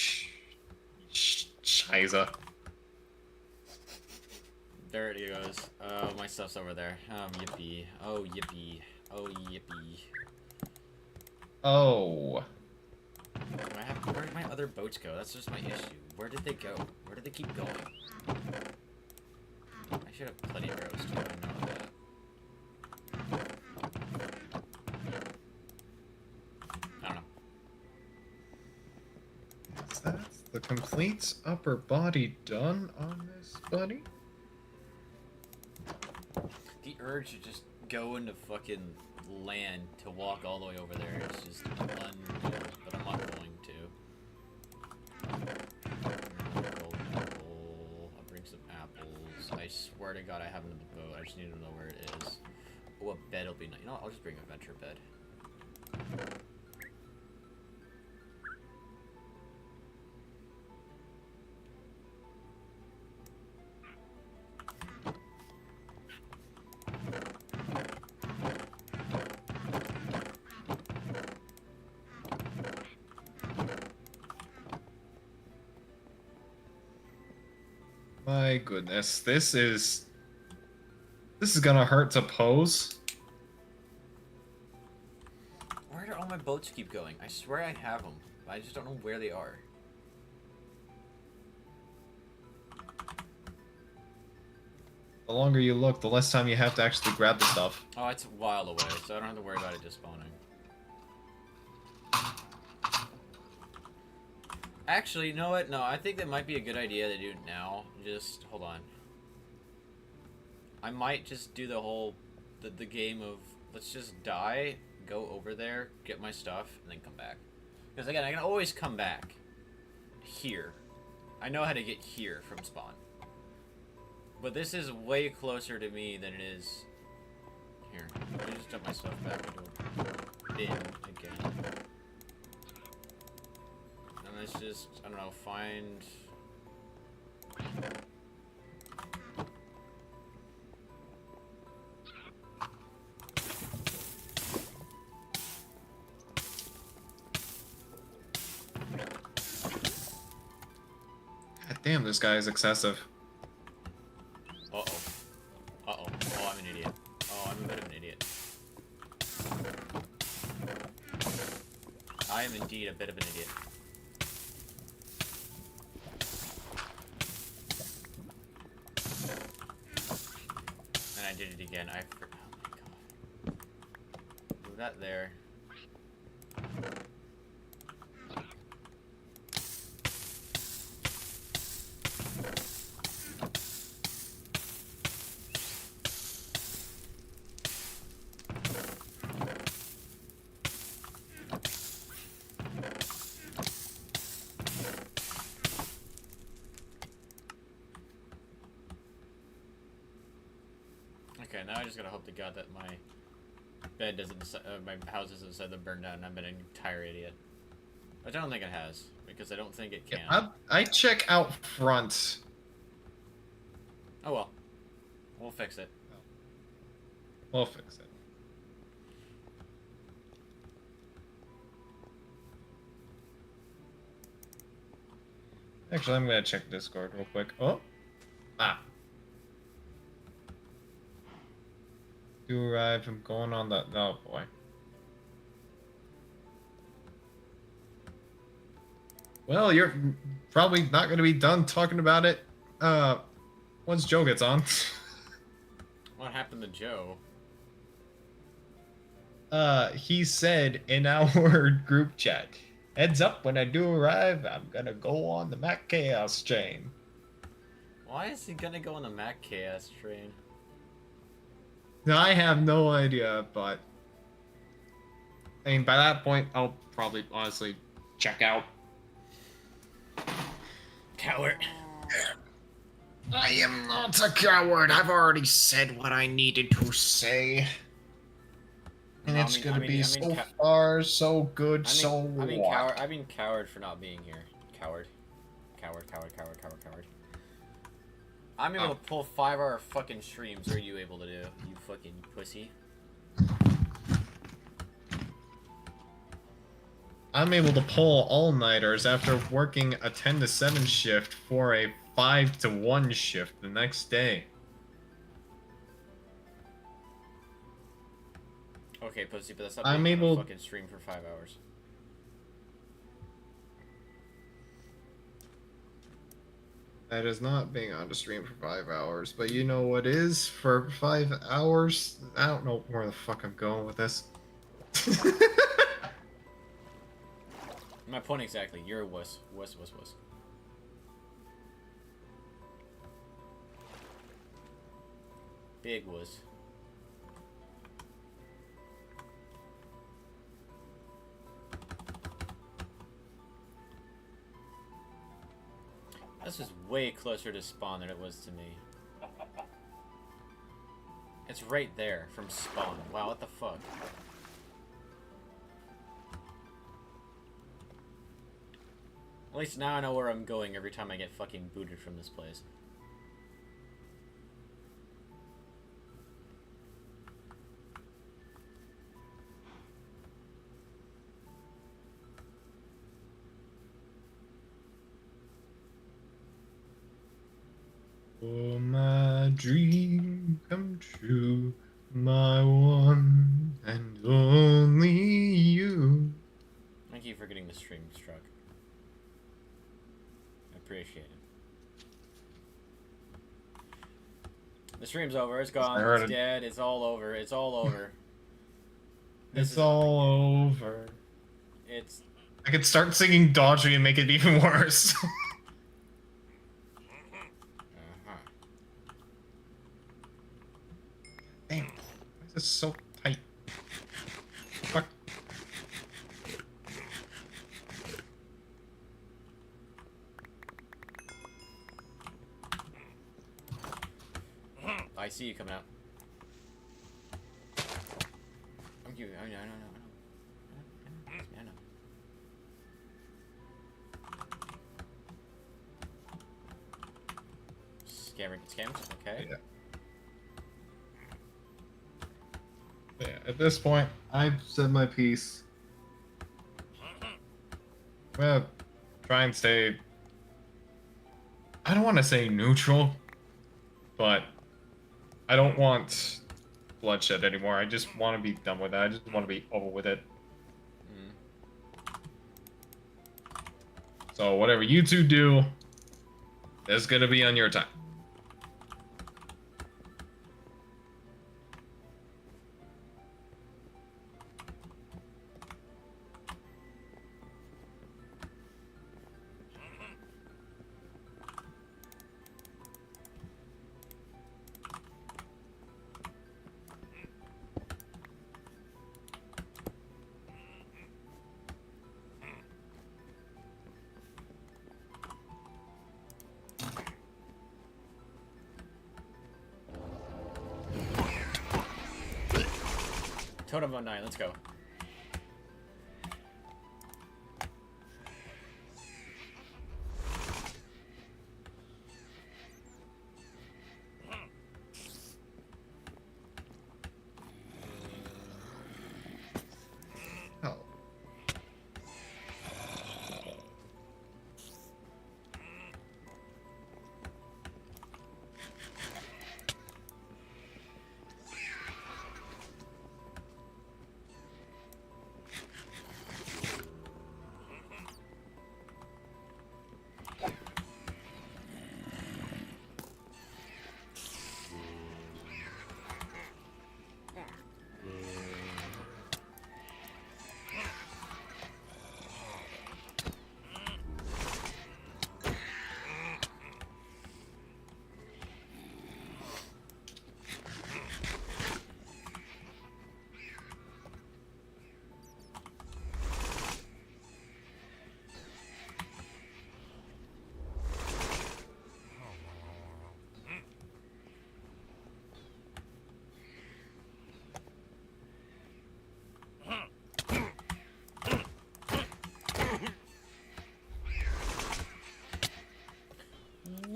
Scheiße. There it goes. Oh, my stuff's over there. Yippee. Oh, yippee. Oh, yippee. Oh. Where did my other boats go? That's just my issue. Where did they go? Where did they keep going? I should have plenty of arrows too. I know that. I don't know. Is that the complete upper body done on this, buddy? The urge to just go into fucking land to walk all the way over there is just unreal, but I'm not going to. Golden apple. I'll bring some apples. I swear to God I have another boat. I just need to know where it is. Oh, a bed will be nice. You know what? I'll just bring a venture bed. My goodness, this is gonna hurt to pose. Where do all my boats keep going? I swear I have them, but I just don't know where they are. The longer you look, the less time you have to actually grab the stuff. Oh, it's a while away, so I don't have to worry about it just spawning. Actually, you know what? No, I think that might be a good idea to do it now. Just, hold on. I might just do the whole, the game of, let's just die, go over there, get my stuff, and then come back. Because again, I can always come back. Here. I know how to get here from spawn. But this is way closer to me than it is here. Let me just dump my stuff back into a bin again. And let's just, I don't know, find... God damn, this guy is excessive. Uh-oh. Uh-oh. Oh, I'm an idiot. Oh, I'm a bit of an idiot. I am indeed a bit of an idiot. And I did it again. Oh my god. Move that there. Okay, now I just gotta hope to God that my bed doesn't, my house doesn't decide to burn down and I've been an entire idiot. Which I don't think it has, because I don't think it can. Yeah, I check out front. Oh well. We'll fix it. We'll fix it. Actually, I'm gonna check Discord real quick. Oh! Ah. You arrived from going on the... Oh, boy. Well, you're probably not going to be done talking about it once Joe gets on. What happened to Joe? He said in our group chat Heads up, when I do arrive, I'm gonna go on the Mac Chaos chain. Why is he gonna go on the Mac Chaos train? Now, I have no idea, but I mean, by that point, I'll probably honestly check out. Coward. I am not a coward. I've already said what I needed to say. And No, it's gonna be so far so good, so what? I mean coward for not being here. Coward. Coward. I'm able to pull 5-hour fucking streams. What are you able to do? You fucking pussy. I'm able to pull all-nighters after working a 10 to 7 shift for a 5 to 1 shift the next day. Okay, pussy, but that's not I'm being on able a fucking stream for 5 hours. That is not being on the stream for 5 hours, but you know what is for 5 hours? I don't know where the fuck I'm going with this. My point exactly. You're a wuss. Wuss. Big wuss. This is way closer to spawn than it was to me. It's right there from spawn. Wow, what the fuck? At least now I know where I'm going every time I get fucking booted from this place. Oh, my dream come true, my one and only you. Thank you for getting the stream struck. I appreciate it. The stream's over. It's gone. It's dead. It's all over. It's all over. It's all over. It's... I could start singing Dodgy and make it even worse. Damn, why is this so tight? Fuck. I see you coming out. I know. Scams? Okay. Yeah, at this point, I've said my piece. I'm gonna try and stay... I don't want to say neutral, but I don't want bloodshed anymore. I just want to be done with it. I just want to be over with it. So whatever you two do, it's gonna be on your time. Totem of 9, let's go. Oh.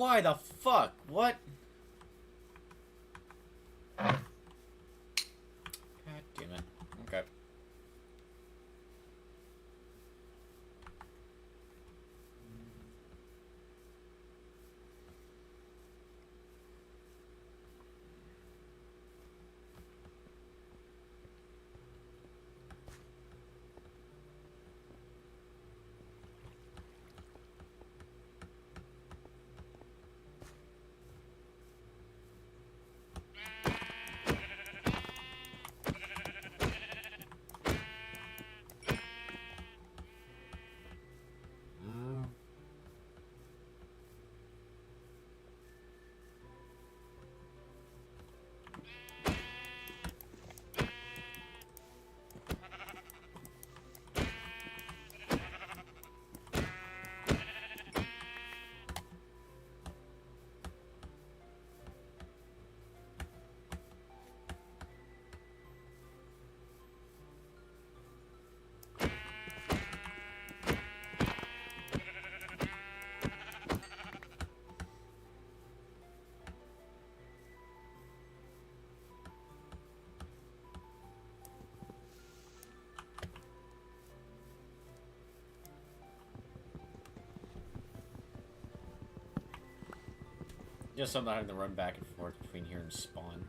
Why the fuck? What? God damn it. Okay. Just something having to run back and forth between here and spawn.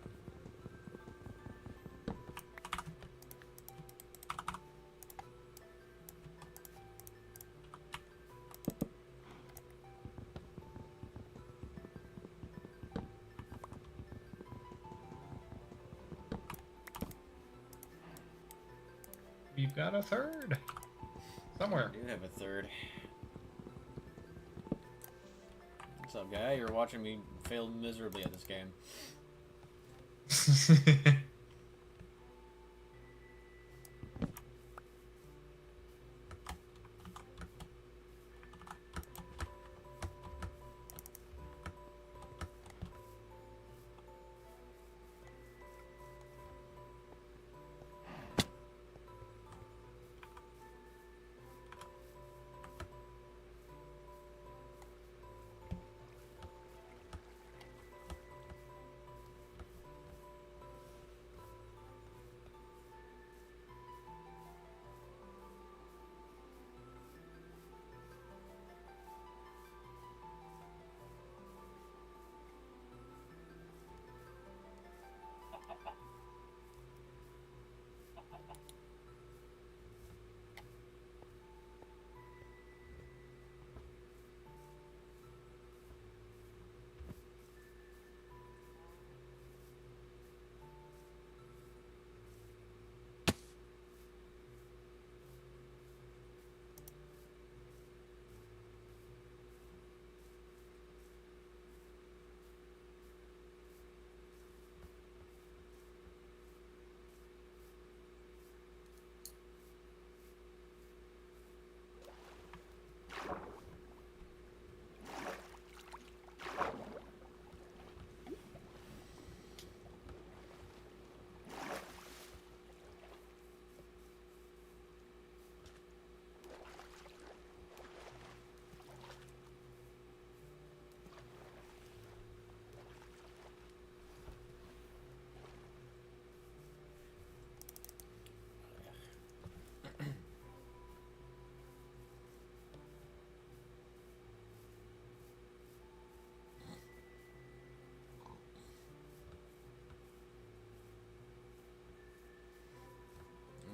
We've got a third. Somewhere. I do have a third. What's up, guy? You're watching me fail miserably at this game.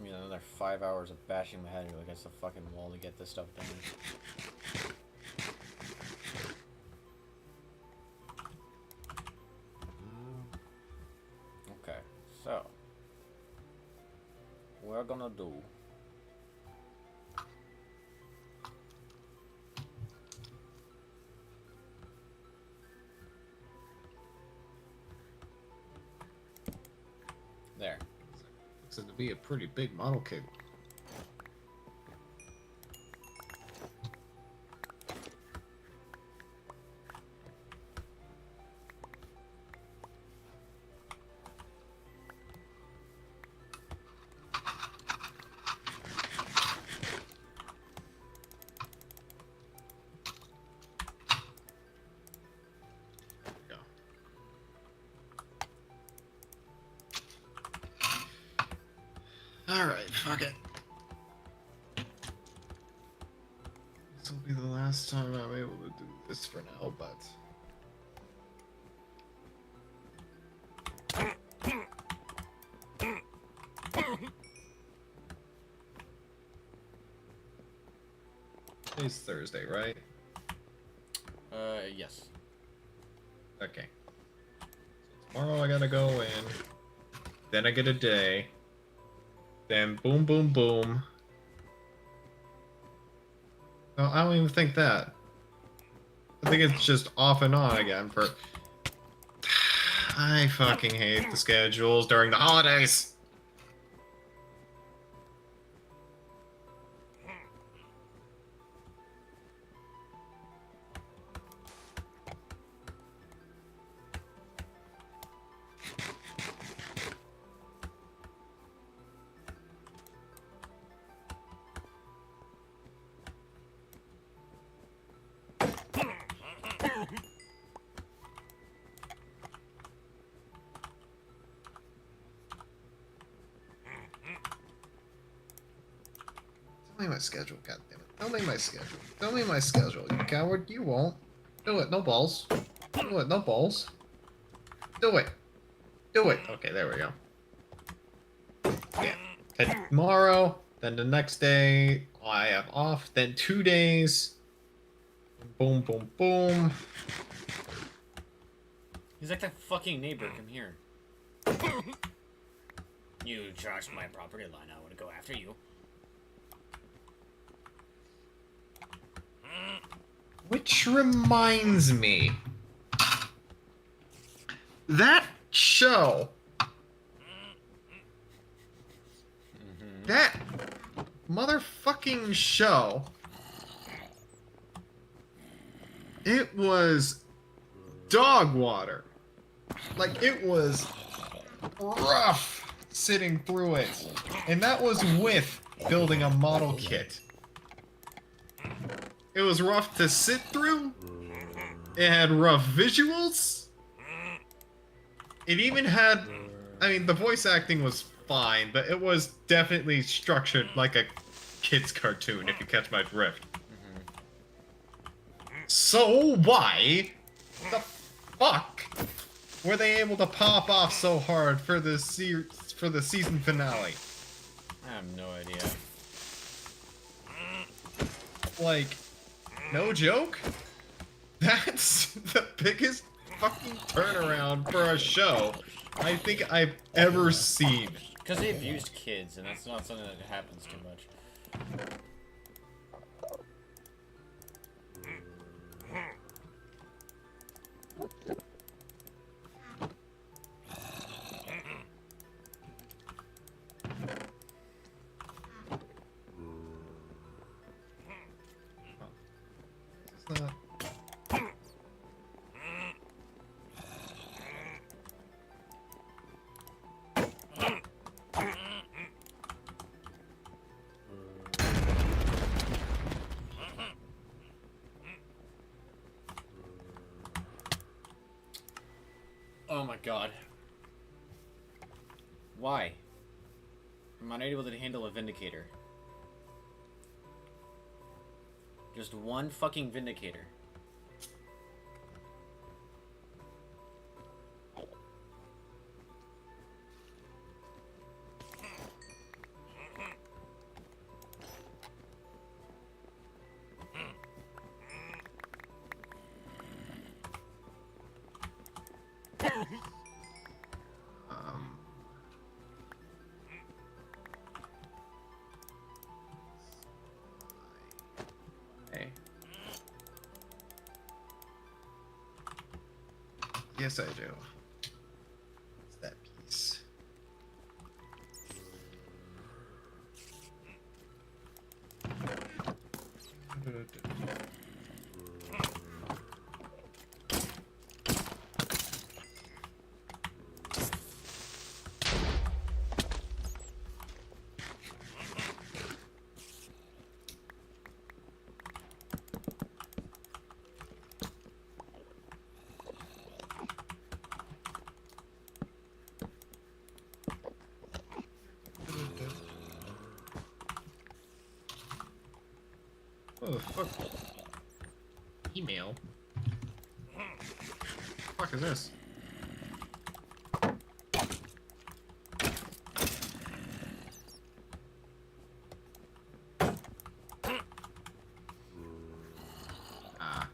You know, another 5 hours of bashing my head against the fucking wall to get this stuff done. Okay, so we're gonna do there. Looks to be a pretty big model kit. Alright, fuck it. This will be the last time I'm able to do this for now, but... Today's Thursday, right? Yes. Okay. So tomorrow I gotta go in. Then I get a day. Then boom, boom, boom. No, I don't even think that. I think it's just off and on again for... I fucking hate the schedules during the holidays. Tell me my schedule, goddammit. Tell me my schedule. Tell me my schedule, you coward. You won't. Do it, no balls. Do it, no balls. Do it. Do it. Okay, there we go. Yeah. Then tomorrow, then the next day, I have off, then 2 days. Boom, boom, boom. He's like that fucking neighbor. Come here. You crossed my property line. I want to go after you. Which reminds me, that show, that motherfucking show, it was dog water. Like, it was rough sitting through it. And that was with building a model kit. It was rough to sit through. It had rough visuals. It even had... I mean, the voice acting was fine, but it was definitely structured like a kid's cartoon, if you catch my drift. So why the fuck were they able to pop off so hard for the season finale? I have no idea. Like, no joke? That's the biggest fucking turnaround for a show I think I've ever seen. Because they abused kids, and that's not something that happens too much. It's not... Oh my god. Why? I'm unable to handle a Vindicator. Just one fucking Vindicator. Hey. Yes, I do. It's that piece. Oh, the fuck? Email? What the fuck is this? Ah.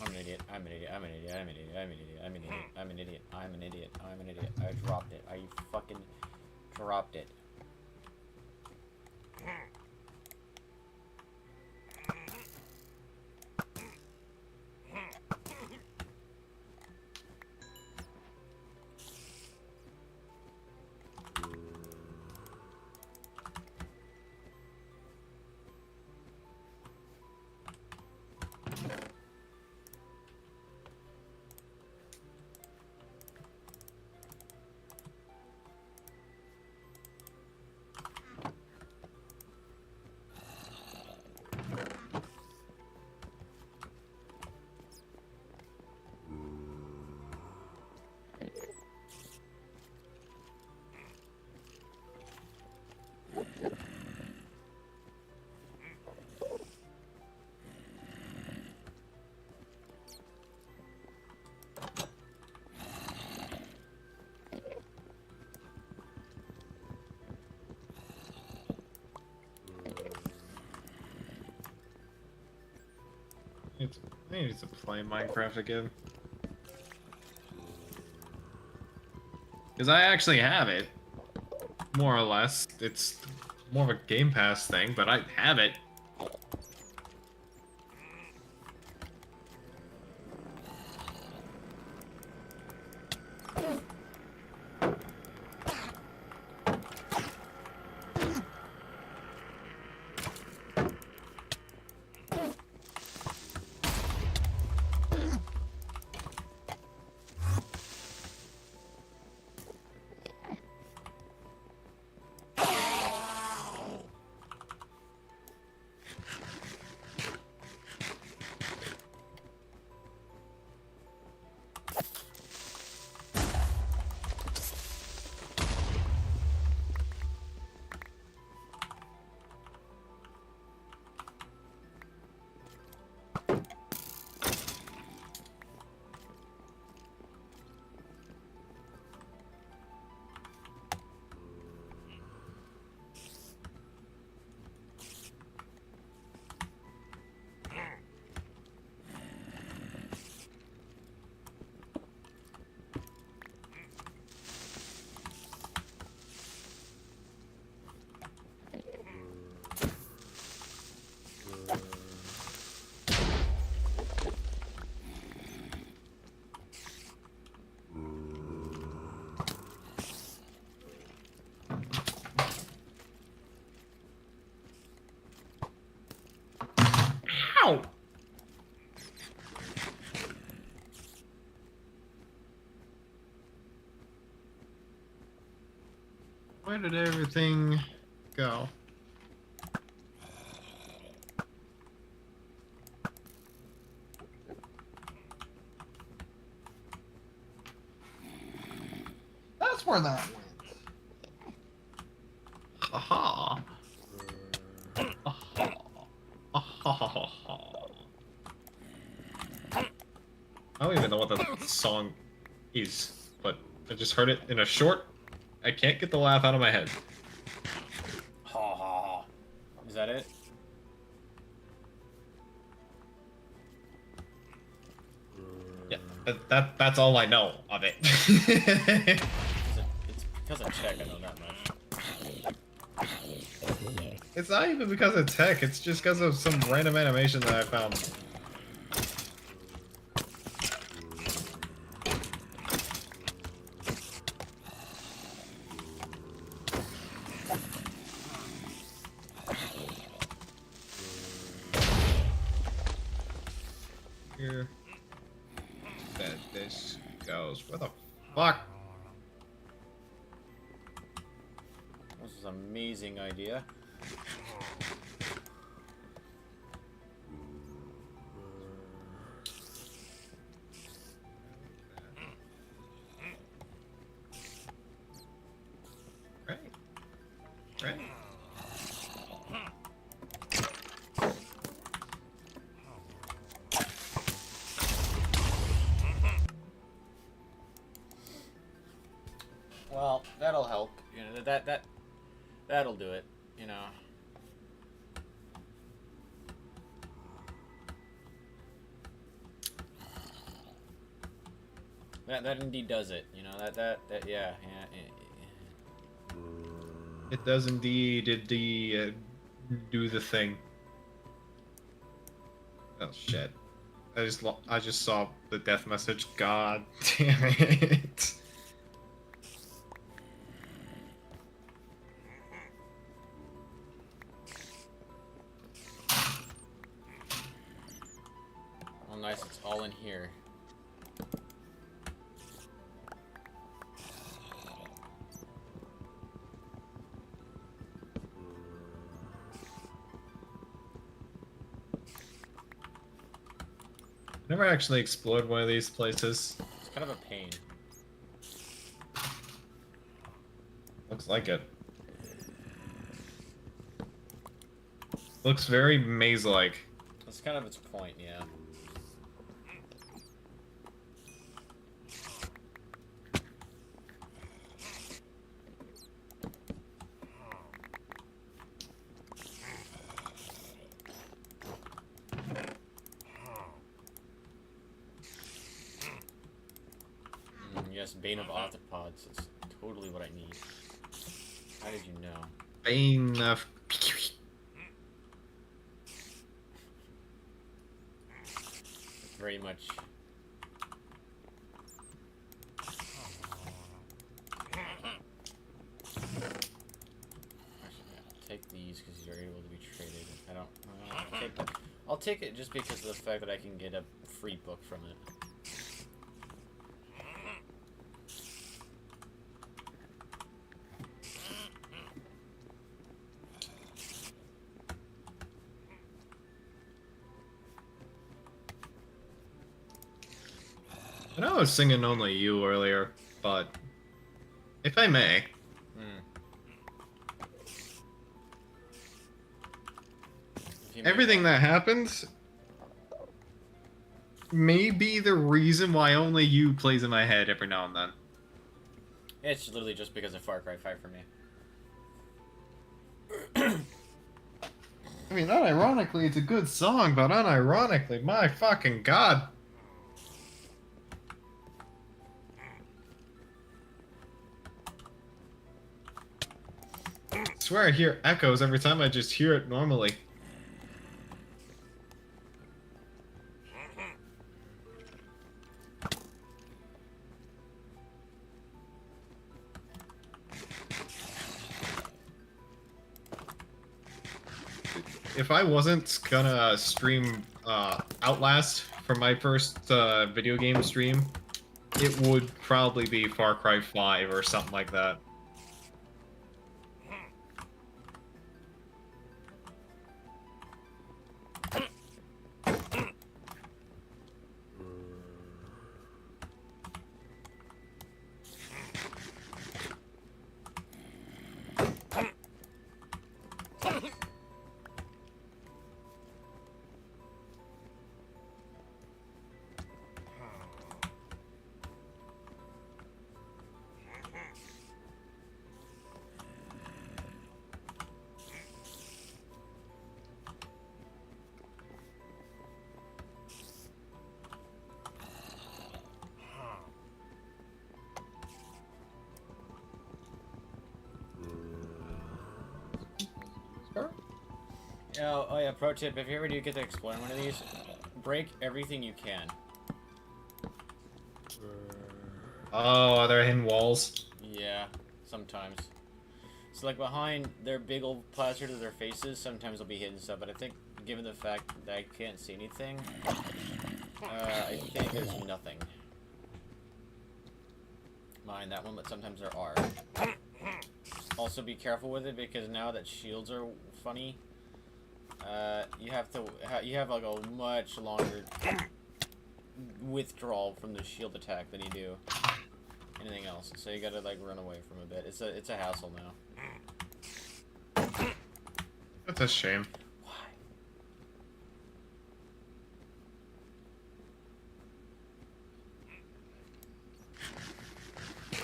I'm an idiot. I'm an idiot. I'm an idiot. I'm an idiot. I'm an idiot. I'm an idiot. I'm an idiot. I'm an idiot. I'm an idiot. I dropped it. I fucking dropped it. I need to play Minecraft again. Because I actually have it. More or less. It's more of a Game Pass thing, but I have it. Ow! Where did everything go? That's where that went. Aha! Aha! Aha! I don't even know what the song is, but I just heard it in a short. I can't get the laugh out of my head. Ha ha ha. Is that it? Yeah, that's all I know of it. It's because of tech, I know that much. It's not even because of tech, it's just because of some random animation that I found. Here. That this goes. Where the fuck? This is an amazing idea. Right. Right. that'll do it. You know. That indeed does it. You know that yeah. It does indeed do the thing. Oh shit! I just saw the death message. God damn it! Oh, nice. It's all in here. Never actually explored one of these places. It's kind of a pain. Looks like it. Looks very maze-like. That's kind of its point, yeah. Yes, Bane of Arthropods. It's totally what I need. How did you know? Bane of... Very much. Actually, I'll take these because you're able to be traded. I don't. I'll take it just because of the fact that I can get a free book from it. I know I was singing Only You earlier, but if I may, everything that happens may be the reason why Only You plays in my head every now and then. It's literally just because of Far Cry 5 for me. I mean, unironically, it's a good song, but unironically, my fucking god. I swear I hear echoes every time I just hear it normally. If I wasn't gonna stream Outlast for my first video game stream, it would probably be Far Cry 5 or something like that. Oh yeah, pro tip, if you ever do get to explore one of these, break everything you can. Oh, are there hidden walls? Yeah, sometimes. So like behind their big old plastered to their faces, sometimes there'll be hidden stuff, but I think given the fact that I can't see anything, I think there's nothing. Mind that one, but sometimes there are. Also be careful with it because now that shields are funny, you have like a much longer withdrawal from the shield attack than you do anything else. So you gotta like run away from a bit. It's a hassle now. That's a shame. Why?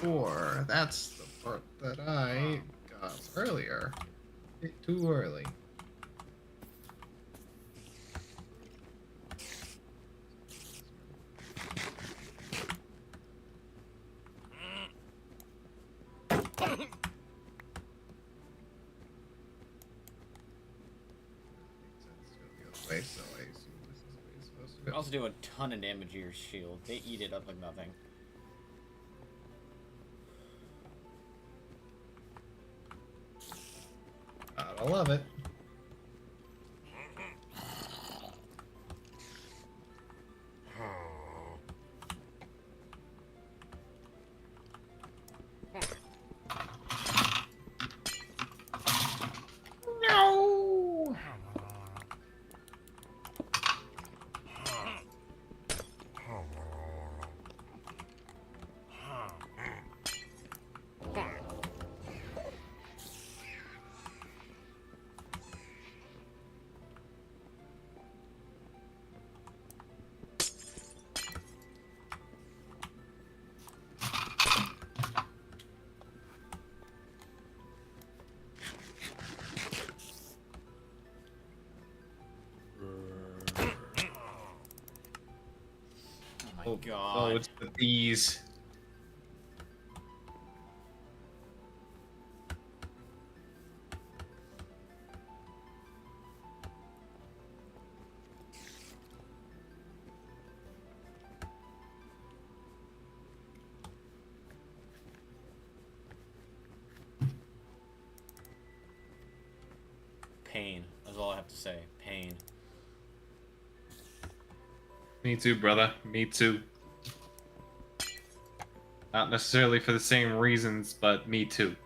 Or that's the part that I It's earlier. Too early. Way, so I assume this is where it's supposed to They go. also do a ton of damage to your shield. They eat it up like nothing. I love it. No. Oh my Oh, god. it's the bees. Pain. That's all I have to say. Pain. Me too, brother. Me too. Not necessarily for the same reasons, but me too.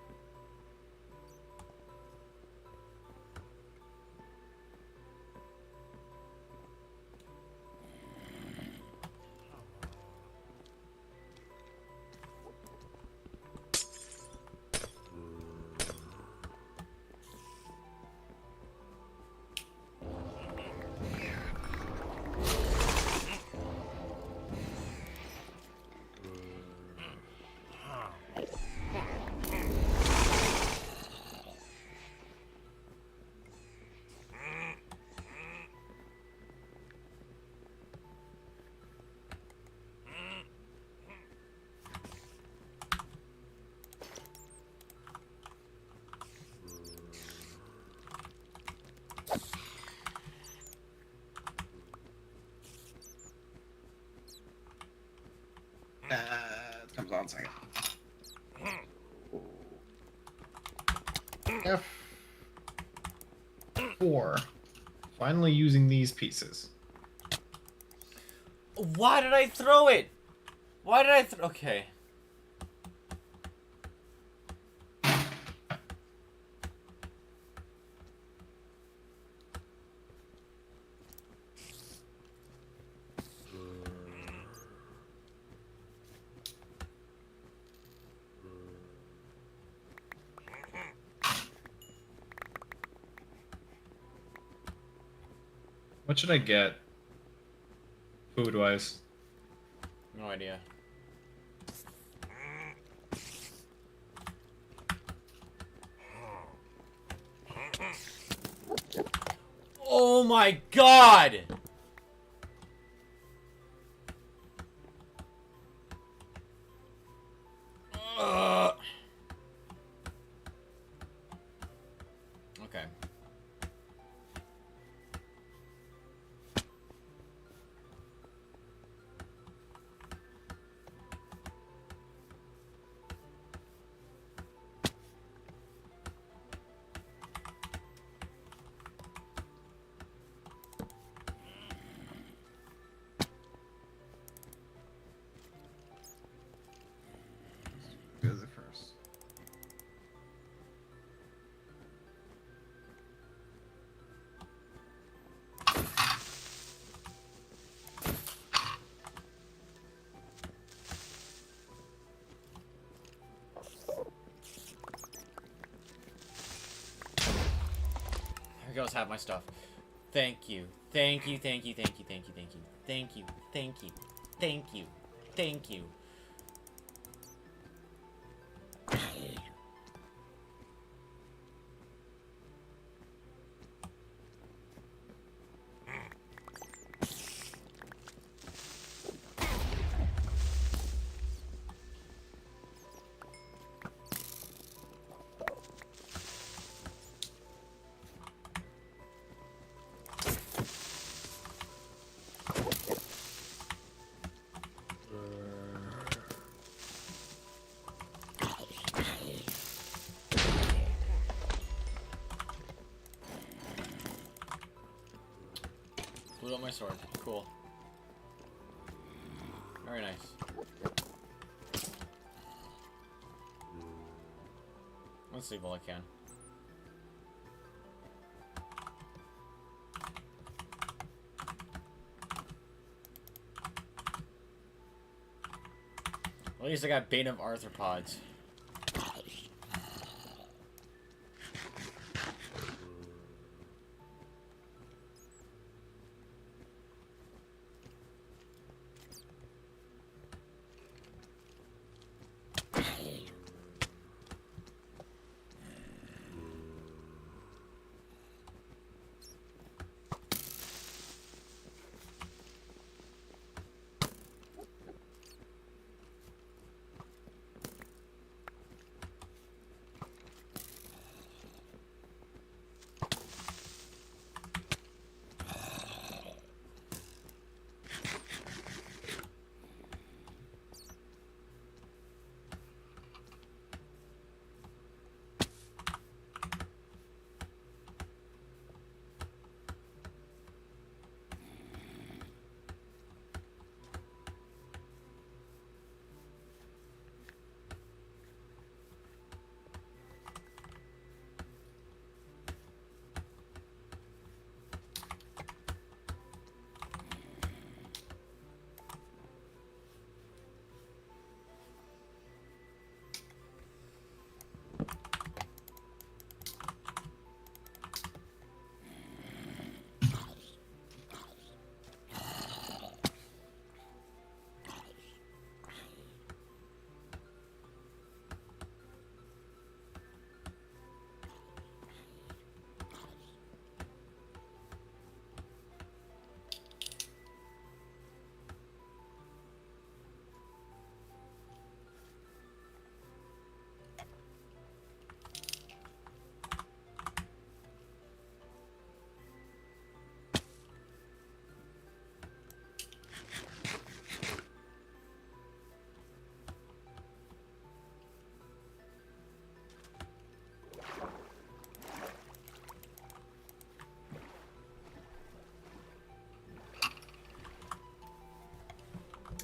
Comes on second. F4. Finally using these pieces. Why did I throw it? Why did I okay. What should I get? Food-wise. No idea. Oh my god! Okay. Goes it first. Here goes half my stuff. Thank you. Thank you, thank you, thank you, thank you, thank you. Thank you, thank you, thank you, thank you. my sword. Cool. Very nice. Let's see while I can. At least I got Bane of Arthropods.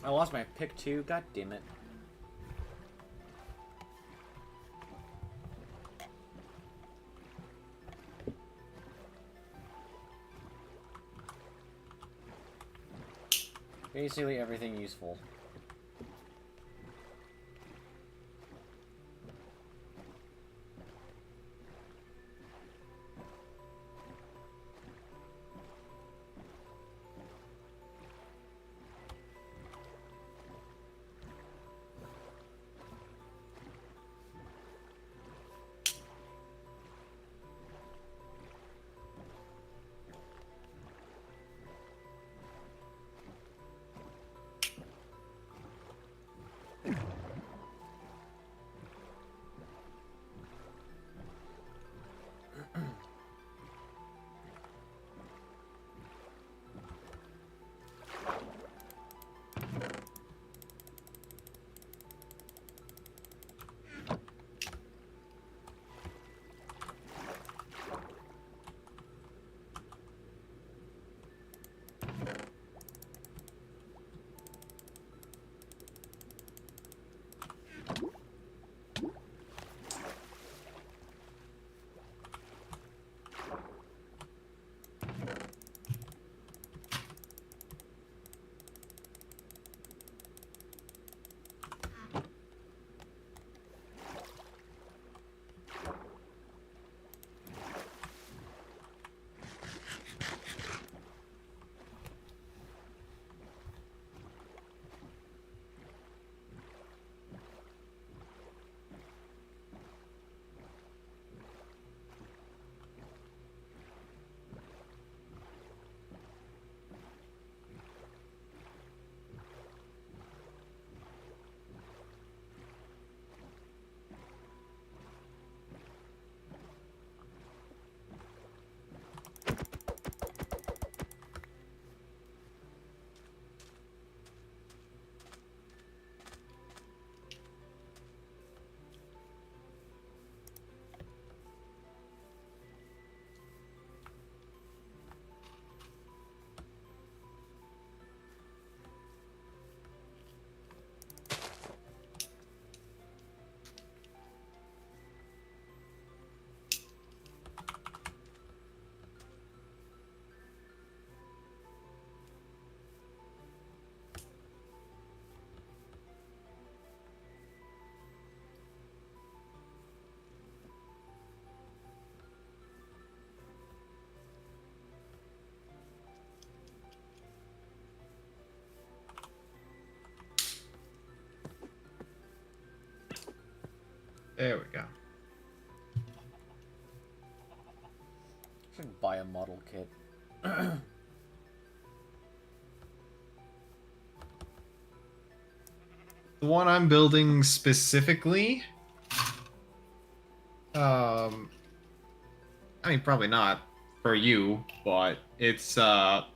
I lost my pick too. God damn it. Basically everything useful. There we go. Should buy a model kit. The one I'm building specifically, I mean, probably not for you, but it's a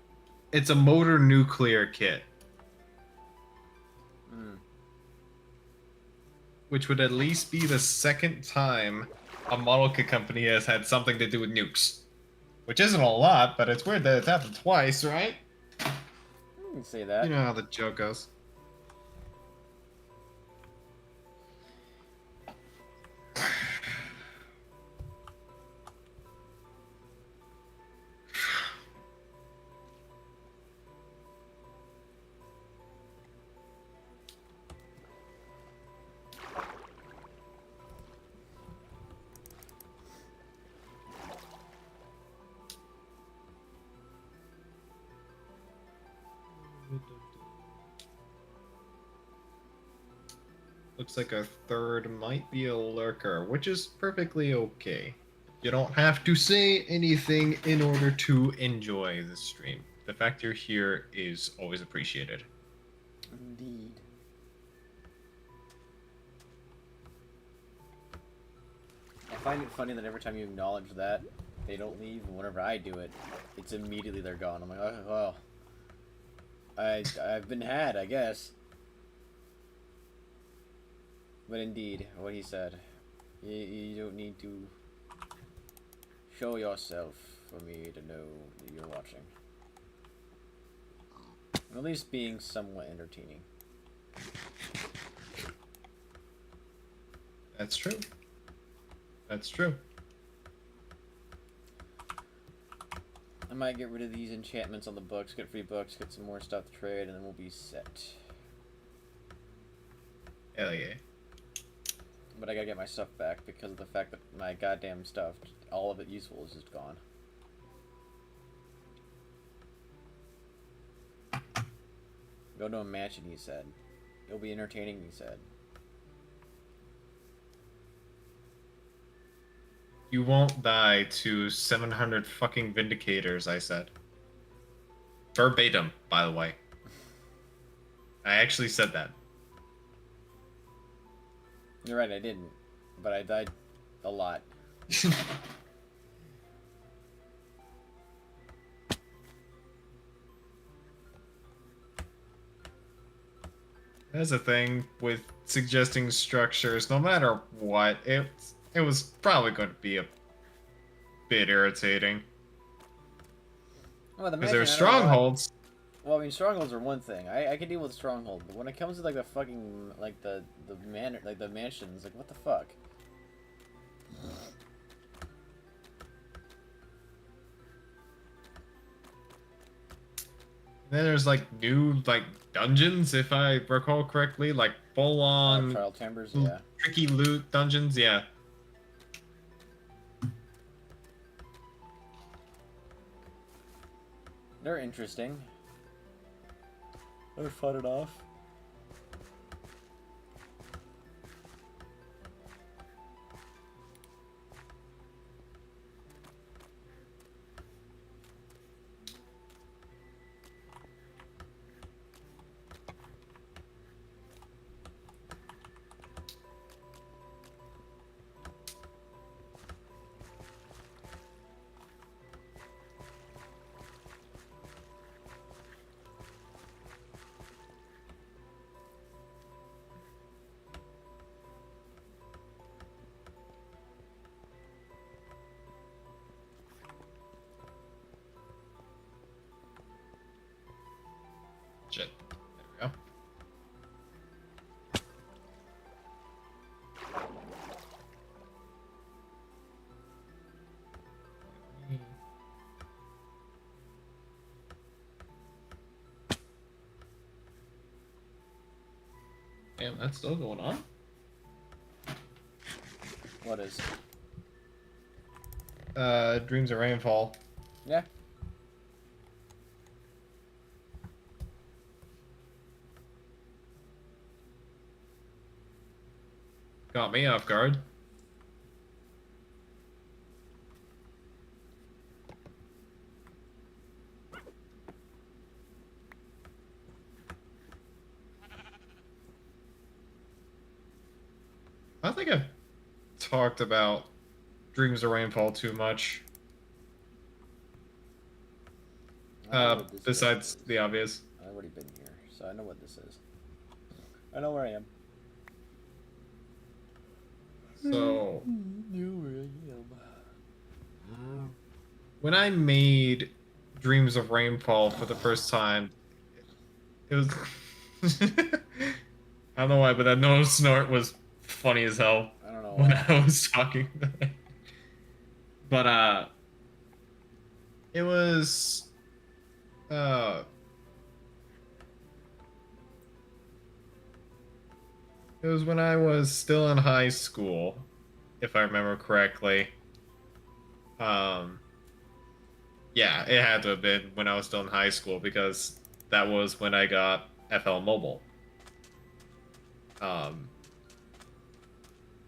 motor nuclear kit, which would at least be the second time a model kit company has had something to do with nukes. Which isn't a lot, but it's weird that it's happened twice, right? You can say that. You know how the joke goes. Looks like a third might be a lurker, which is perfectly okay. You don't have to say anything in order to enjoy the stream. The fact you're here is always appreciated. Indeed. I find it funny that every time you acknowledge that, they don't leave, and whenever I do it, it's immediately they're gone. I'm like, oh, well, I've been had, I guess. But indeed, what he said, you don't need to show yourself for me to know that you're watching. At least being somewhat entertaining. That's true. That's true. I might get rid of these enchantments on the books, get free books, get some more stuff to trade, and then we'll be set. Hell yeah. But I gotta get my stuff back because of the fact that my goddamn stuff, all of it useful, is just gone. Go to a mansion, he said. It'll be entertaining, he said. You won't die to 700 fucking Vindicators, I said. Verbatim, by the way. I actually said that. You're right, I didn't. But I died a lot. That's a thing with suggesting structures. No matter what, it was probably going to be a bit irritating. Well, the Because there are mansion, I don't know why- strongholds. Well, I mean, strongholds are one thing. I can deal with stronghold, but when it comes to like the fucking like the mansions, like what the fuck? Then there's like new like dungeons, if I recall correctly, like full on Trial chambers, yeah. tricky loot dungeons. Yeah. They're interesting. They're fun enough. Shit. There we go. Damn, that's still going on? What is? Dreams of Rainfall. Yeah. Got me off guard. I don't think I've talked about Dreams of Rainfall too much. I know what this Besides is. the obvious. I've already been here, so I know what this is. I know where I am. So Know where I am. when I made Dreams of Rainfall for the first time, it was I don't know why, but that no snort was funny as hell I don't know when why. I was talking. But it was uh it was when I was still in high school, if I remember correctly. Yeah, it had to have been when I was still in high school because that was when I got FL Mobile.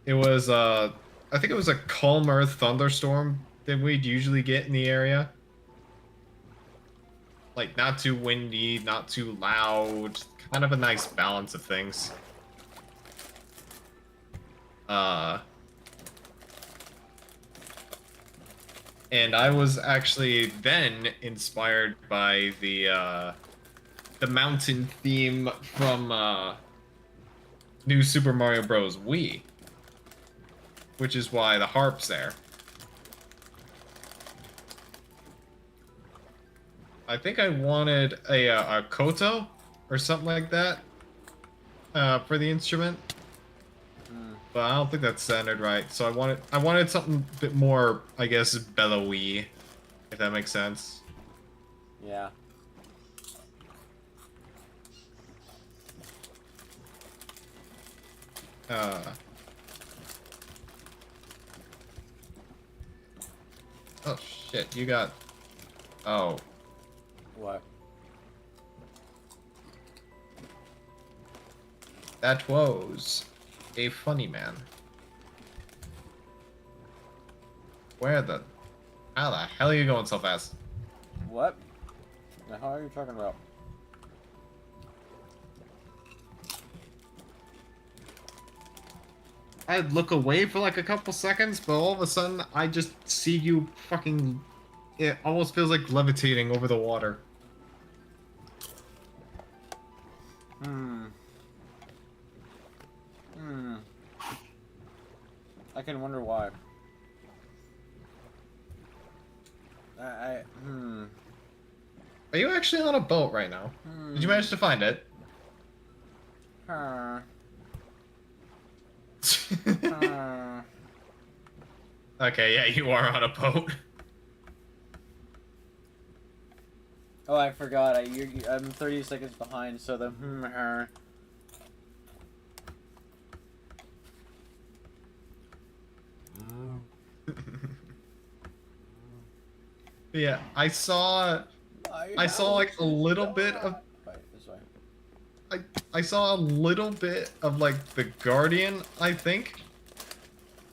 It was I think it was a calmer thunderstorm than we'd usually get in the area. Like not too windy, not too loud, kind of a nice balance of things. And I was actually then inspired by the mountain theme from New Super Mario Bros. Wii, which is why the harp's there. I think I wanted a koto or something like that for the instrument, but I don't think that's sounded right. So I wanted something a bit more, I guess, bellowy, if that makes sense. Yeah. Oh shit, you got. Oh, What? that was a funny man. Where the. How the hell are you going so fast? What? The hell are you talking about? I'd look away for like a couple seconds, but all of a sudden I just see you fucking. It almost feels like levitating over the water. I can wonder why. Are you actually on a boat right now? Did you manage to find it? Okay, yeah, you are on a boat. Oh, I forgot. I'm 30 seconds behind, so the Yeah, I saw like a little bit of Right, this way. I saw a little bit of like the Guardian, I think.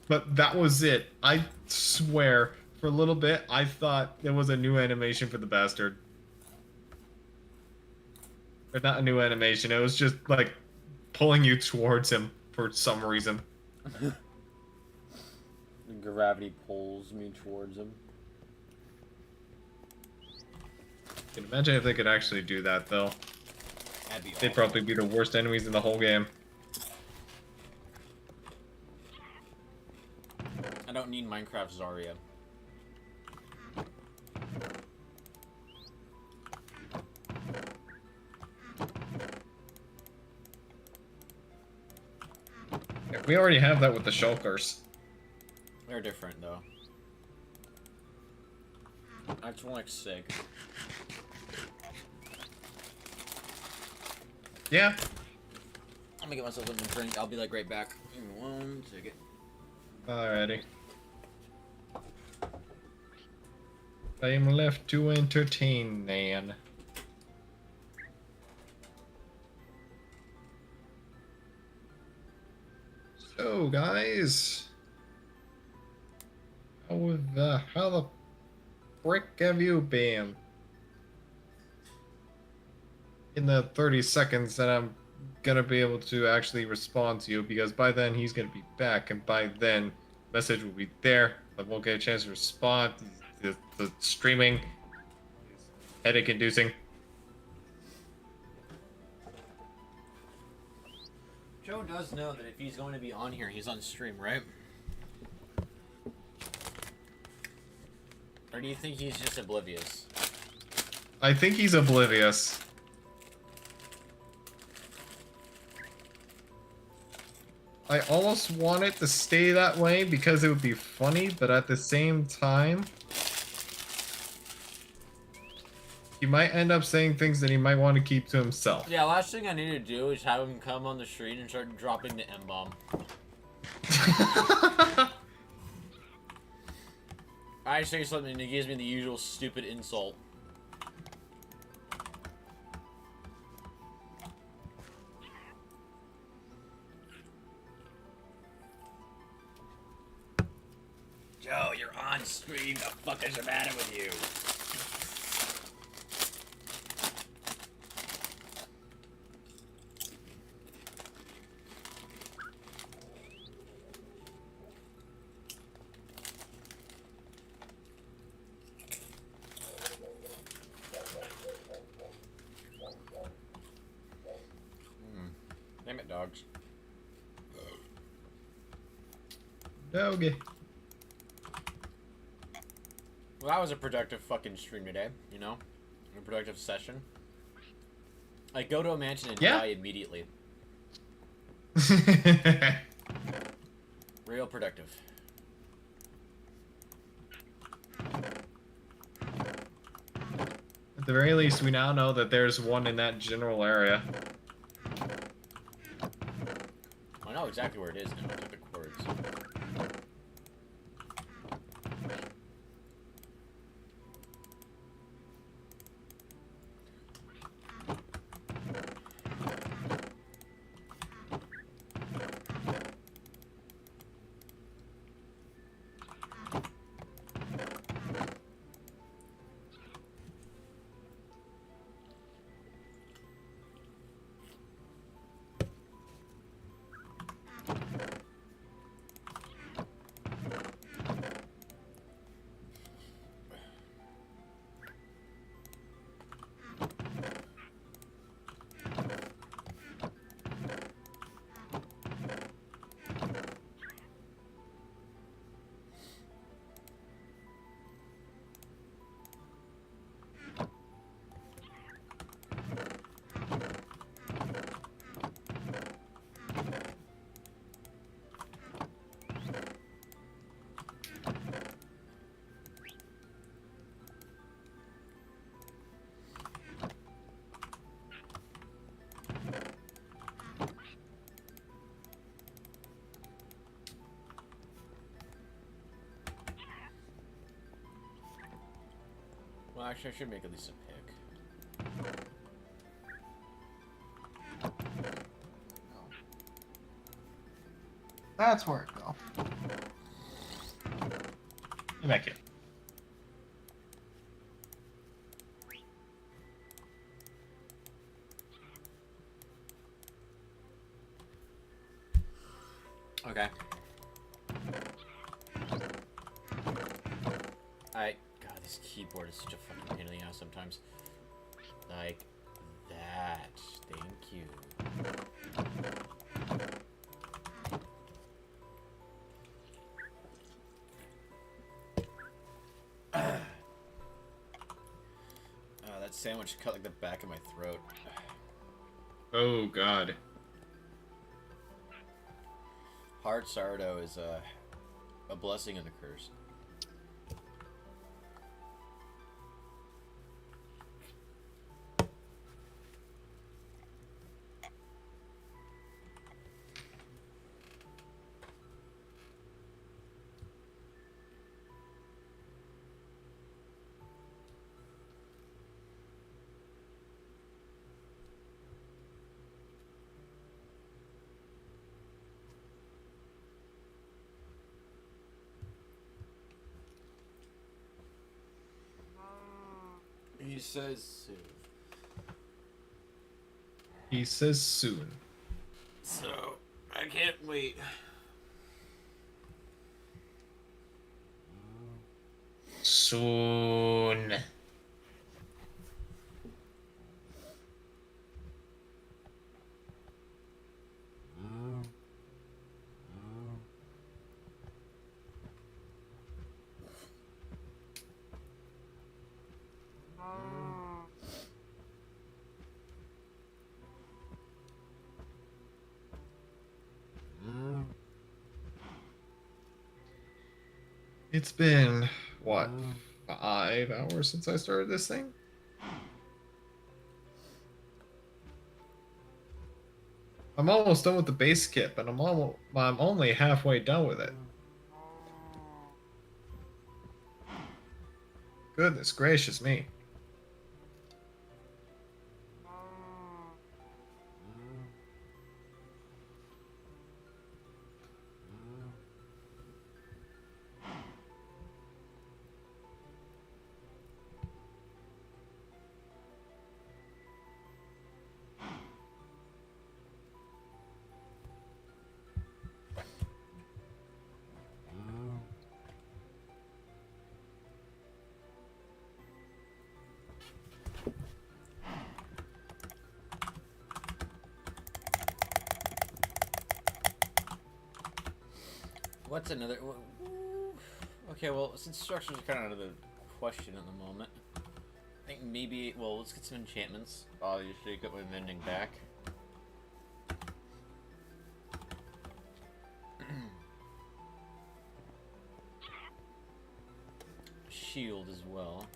But that was it. I swear, for a little bit I thought there was a new animation for the bastard. Or not a new animation, it was just like pulling you towards him for some reason. The gravity pulls me towards him. Can imagine if they could actually do that though. That'd be They'd awful. probably be the worst enemies in the whole game. I don't need Minecraft Zarya. Yeah, we already have that with the shulkers. They're different though. I just want like sick. Yeah. I'll make myself a drink. I'll be like right back. Give me one second. Alrighty. I am left to entertain, Nan. So, guys, how the frick have you been? In the 30 seconds that I'm gonna be able to actually respond to you because by then he's gonna be back, and by then message will be there. I won't get a chance to respond. The streaming is headache inducing. Joe does know that if he's going to be on here, he's on stream, right? Or do you think he's just oblivious? I think he's oblivious. I almost want it to stay that way because it would be funny, but at the same time, he might end up saying things that he might want to keep to himself. Yeah, last thing I need to do is have him come on the street and start dropping the M-bomb. I say something and he gives me the usual stupid insult. Joe, you're on stream. The fuck is the matter with you? Damn it, dogs. Okay. Well, that was a productive fucking stream today, you know? A productive session. Like, go to a mansion and die immediately. Real productive. At the very least, we now know that there's one in that general area. I know exactly where it is now. I took the chords. Well, actually, I should make at least a pick. That's where it go. Come back here. Okay. God, this keyboard is such a fucking pain in the ass sometimes. Like that. Thank you. That sandwich cut like the back of my throat. Oh god. Hard sourdough is a blessing and a curse. He says He says soon. So, I can't wait. Soon. It's been, what, 5 hours since I started this thing? I'm almost done with the base kit, but I'm only halfway done with it. Goodness gracious me. What's another... Okay, well, since structures are kind of out of the question at the moment, I think maybe... Well, let's get some enchantments. Obviously, get my mending back. Shield as well.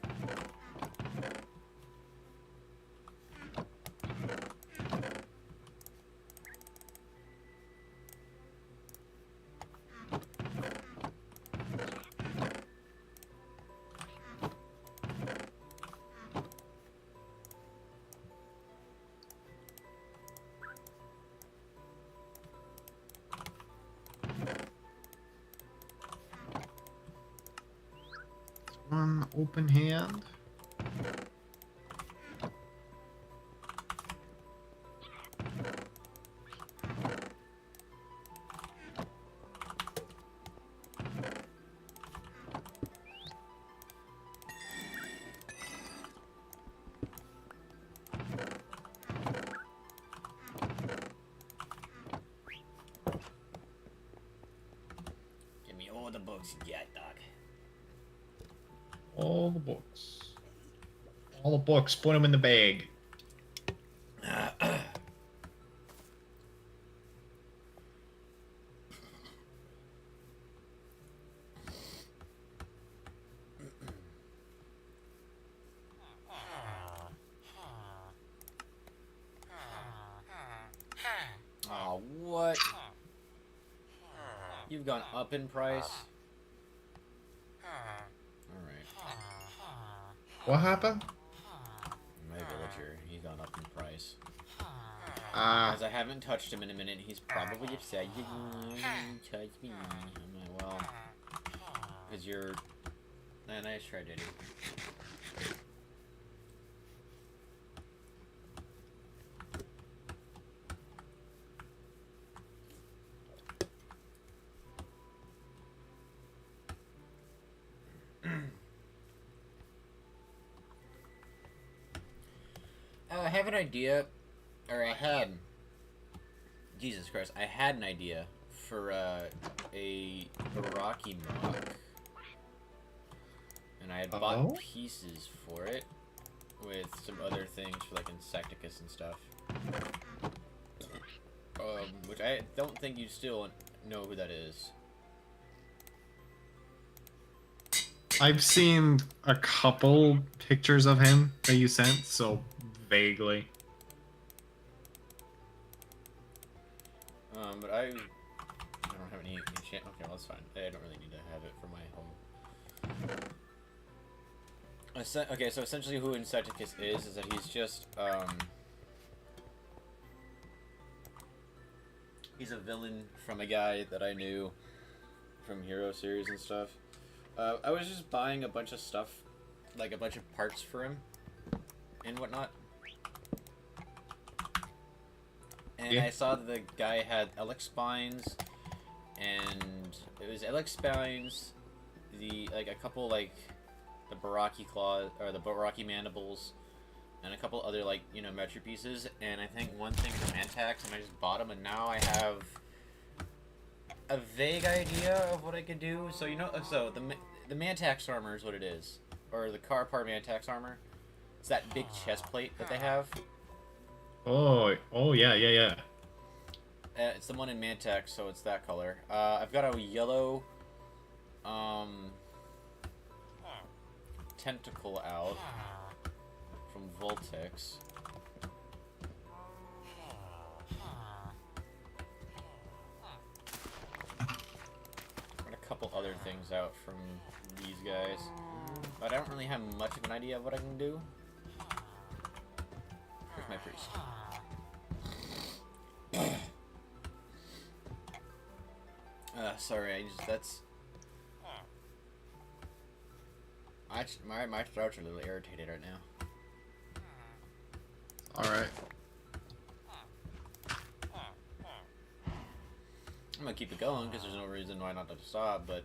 One open hand. Give me all the books you got, Doc. All the books. All the books, put them in the bag. Oh, what? You've gone up in price? Alright. What happened? My villager, he's gone up in price. Ah, As I haven't touched him in a minute, he's probably upset. You didn't touch me. I'm like, well, because you're... Nice try, Diddy. I have an idea, or I had, Jesus Christ, I had an idea for a Baraki mock, and I had bought pieces for it with some other things for like Insecticus and stuff, which I don't think you still know who that is. I've seen a couple pictures of him that you sent, so vaguely. But I don't have any enchant. Okay, well, that's fine. I don't really need to have it for my home. Okay, so essentially who Insecticus is that he's just, he's a villain from a guy that I knew from Hero series and stuff. I was just buying a bunch of stuff, like a bunch of parts for him and whatnot. And Yeah. I saw that the guy had Elex spines, and it was Elex spines, a couple the Baraki claws or the Baraki mandibles, and a couple other metri pieces, and I think one thing for Mantax, and I just bought them, and now I have a vague idea of what I could do. So the Mantax armor is what it is, or the Carpar Mantax armor. It's that big chest plate that they have. Oh, yeah. It's the one in Mantax, so it's that color. I've got a yellow tentacle out from Voltex. And a couple other things out from these guys. But I don't really have much of an idea of what I can do. Here's my priest. Sorry, my throat's a little irritated right now. Alright. I'm gonna keep it going because there's no reason why not to stop, but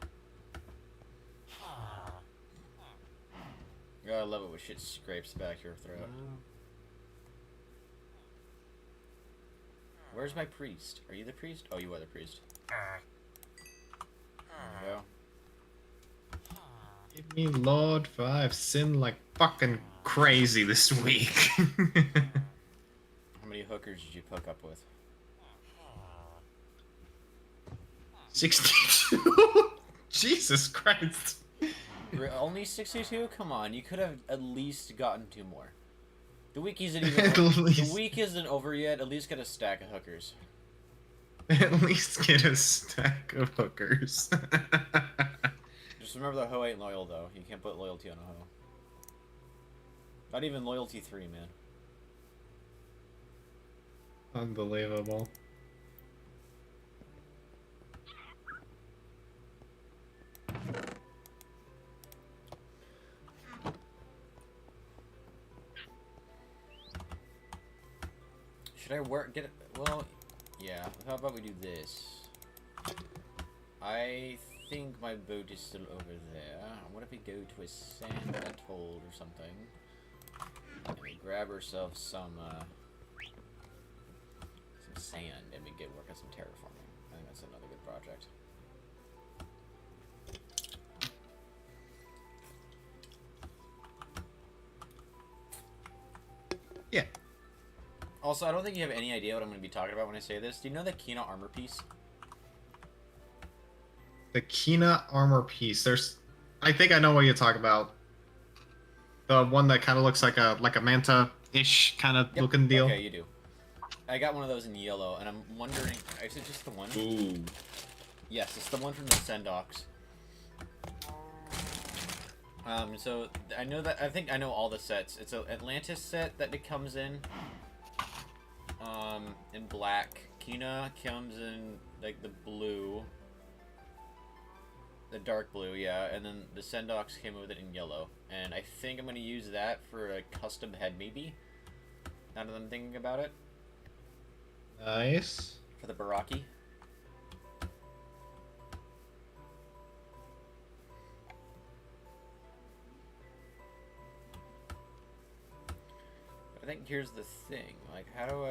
you gotta love it when shit scrapes the back of your throat. Where's my priest? Are you the priest? Oh, you are the priest. There you go. Give me Lord, for I've sinned like fucking crazy this week. How many hookers did you hook up with? 62? Jesus Christ. Only 62? Come on, you could have at least gotten 2 more. The week isn't even At over. least. The week isn't over yet. At least get a stack of hookers. At least get a stack of hookers. Just remember the hoe ain't loyal though. You can't put loyalty on a hoe. Not even loyalty 3, man. Unbelievable. Should I get it? Well, yeah. How about we do this? I think my boat is still over there. What if we go to a sand atoll or something? And we grab ourselves some sand and we get work on some terraforming. I think that's another good project. Yeah. Also, I don't think you have any idea what I'm going to be talking about when I say this. Do you know the Kina armor piece? The Kina armor piece. I think I know what you're talking about. The one that kind of looks like a manta-ish kind of looking deal. Okay, you do. I got one of those in yellow, and I'm wondering, is it just the one? Ooh. Yes, it's the one from the Sendocs. So I think I know all the sets. It's an Atlantis set that it comes in black. Kina comes in like the blue. The dark blue, yeah, and then the Sendocs came with it in yellow. And I think I'm gonna use that for a custom head maybe. Now that I'm thinking about it. Nice. For the Baraki. I think here's the thing, like how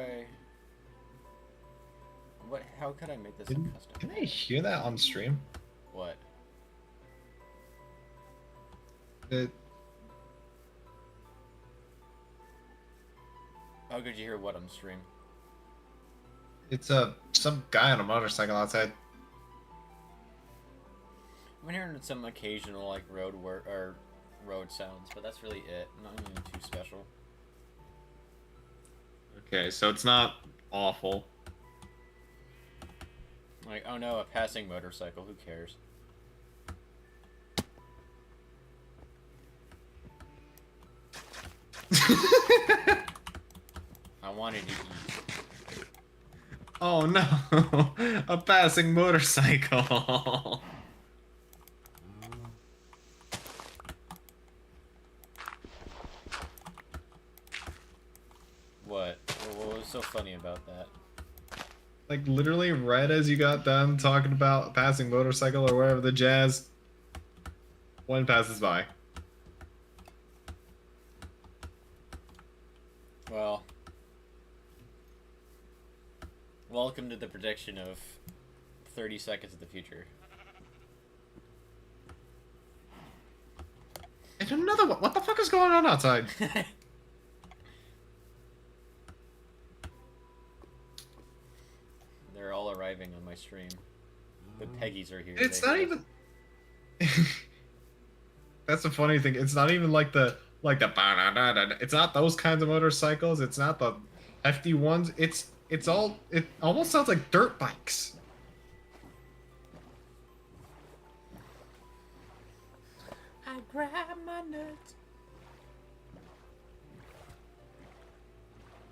could I make this a custom? Can I hear that on stream? What? How could you hear what on stream? It's some guy on a motorcycle outside. I've been hearing some occasional like road work or road sounds, but that's really it. Not even too special. Okay, so it's not awful. Like, oh no, a passing motorcycle. Who cares? I wanted to eat. Oh no, a passing motorcycle. What? What was so funny about that? Like literally right as you got done talking about passing motorcycle or whatever the jazz, one passes by. Well, welcome to the prediction of 30 seconds of the future. And another one. What the fuck is going on outside? They're all arriving on my stream. The Peggies are here. It's They not heard us. even. That's the funny thing. It's not even like the ba-da-da-da-da. It's not those kinds of motorcycles. It's not the hefty ones. It's all. It almost sounds like dirt bikes. I grab my nuts.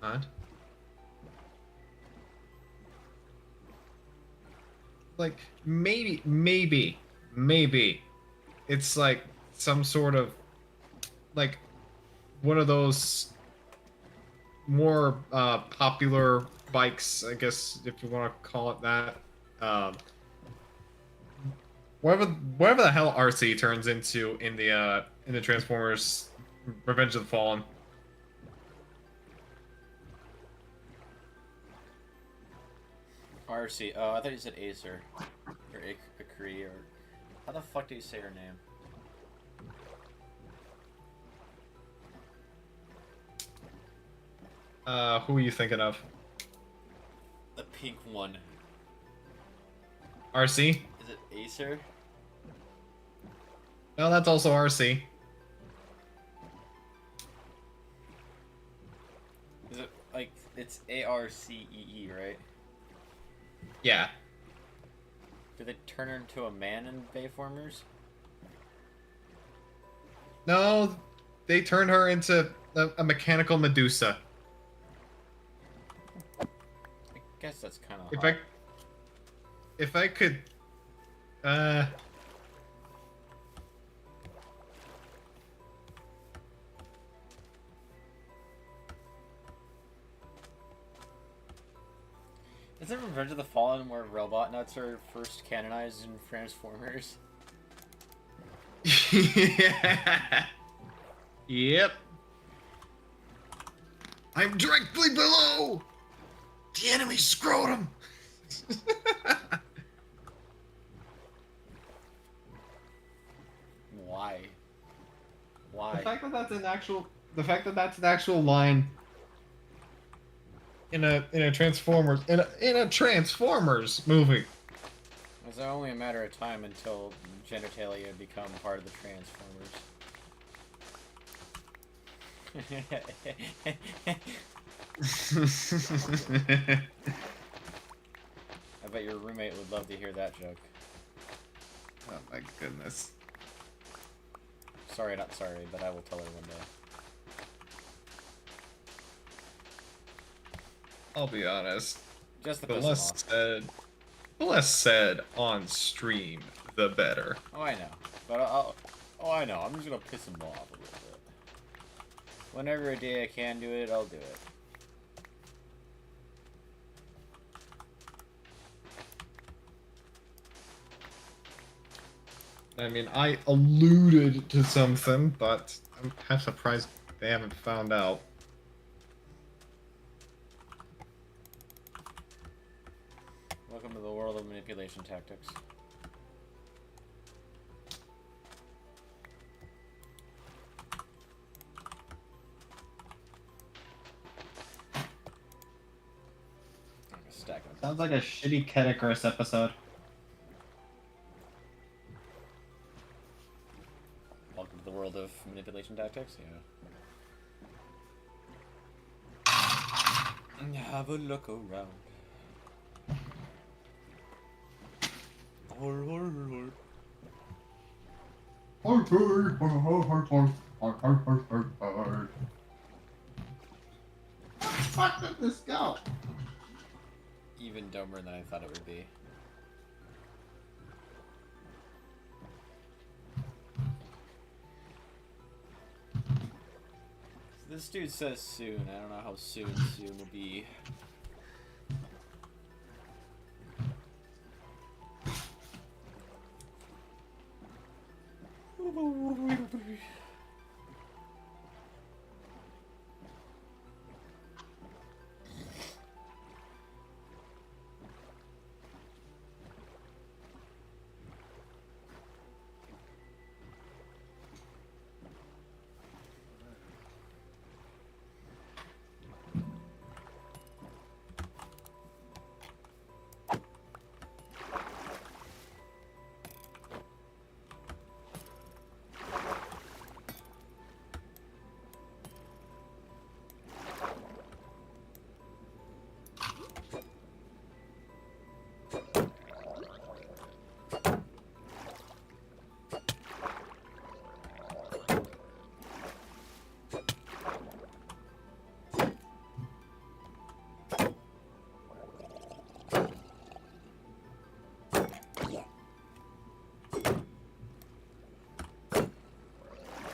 Odd. Like maybe it's like some sort of like one of those more popular bikes, I guess, if you want to call it that. Whatever the hell RC turns into in the Transformers Revenge of the Fallen. RC. Oh, I thought you said Acer. Or Akri, or... How the fuck do you say her name? Who are you thinking of? The pink one. RC? Is it Acer? No, that's also RC. Is it, like, it's ARCEE, right? Yeah. Do they turn her into a man in Bayformers? No, they turned her into a mechanical Medusa. I guess that's kind of If I could, Is it Revenge of the Fallen where robot nuts are first canonized in Transformers? yeah. Yep. I'm directly below the enemy scrotum. Why? The Why? fact that that's an actual line in a Transformers in a Transformers movie. It's only a matter of time until genitalia become part of the Transformers. I bet your roommate would love to hear that joke. Oh my goodness. Sorry, not sorry, but I will tell her one day. I'll be honest. Just the The piss him off. less said on stream, the better. Oh, I know. But I'll... Oh, I know. I'm just gonna piss him off a little bit. Whenever a day I can do it, I'll do it. I mean, I alluded to something, but I'm half surprised they haven't found out. Welcome to the world of manipulation tactics. I'm gonna stack them. Sounds like a shitty Kedicarus episode. Welcome to the world of manipulation tactics, yeah. Have a look around. Fuck did this go? Even dumber than I thought it would be. This dude says soon. I don't know how soon will be.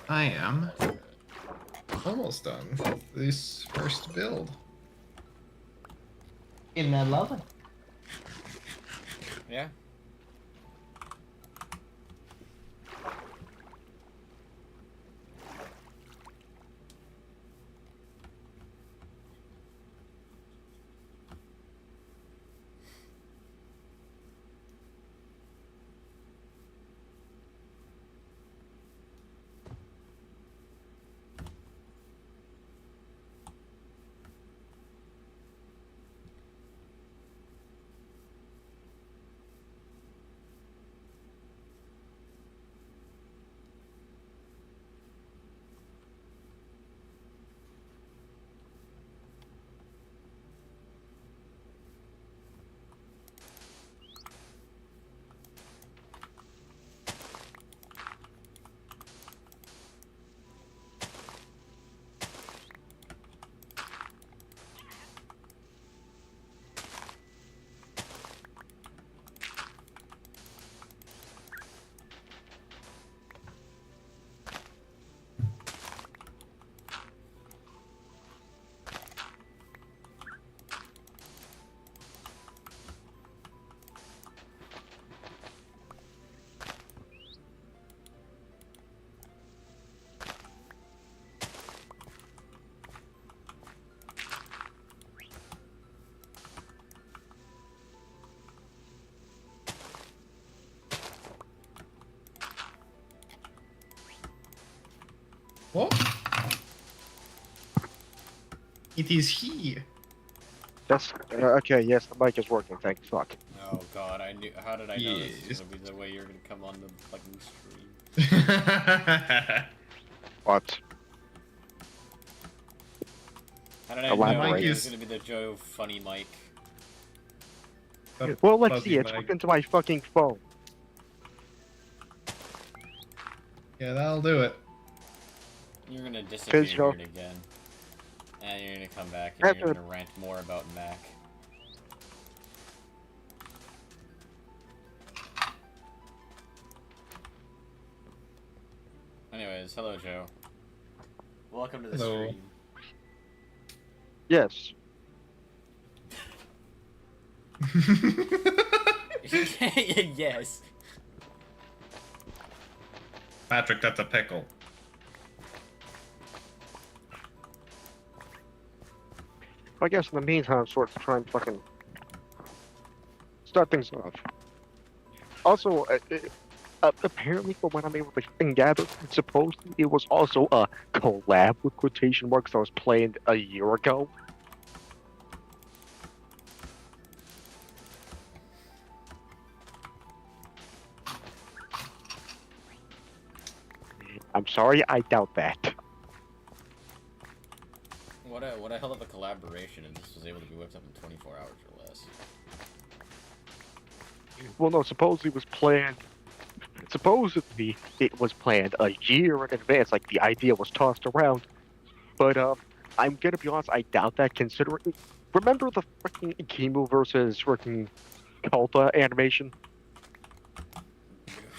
I am almost done with this first build. Isn't that lovely? Yeah. What? It is he. That's okay. Yes, the mic is working. Thank fuck. Oh god, I knew. How did I know this Yes. was gonna be the way you're gonna come on the fucking stream? What? How did I know Elaborate. it was gonna be the Joe funny mic? Well, let's Fuzzy see. It's mic. hooked into my fucking phone. Yeah, that'll do it. You're gonna disappear Joe. here again. And you're gonna come back and you're After- gonna rant more about Mac. Anyways, hello Joe. Welcome to the Hello. stream. Yes. Yes. Patrick, that's a pickle. I guess in the meantime, I'm sort of trying to fucking start things off. Also, apparently, from what I'm able to fucking gather, supposedly it was also a collab with quotation marks that was playing a year ago. I'm sorry, I doubt that. What a hell of a collaboration if this was able to be whipped up in 24 hours or less. Well, no, supposedly it was planned. Supposedly it was planned a year in advance. Like the idea was tossed around, but I'm gonna be honest. I doubt that. Considering, remember the freaking Kimu versus freaking Kulta animation?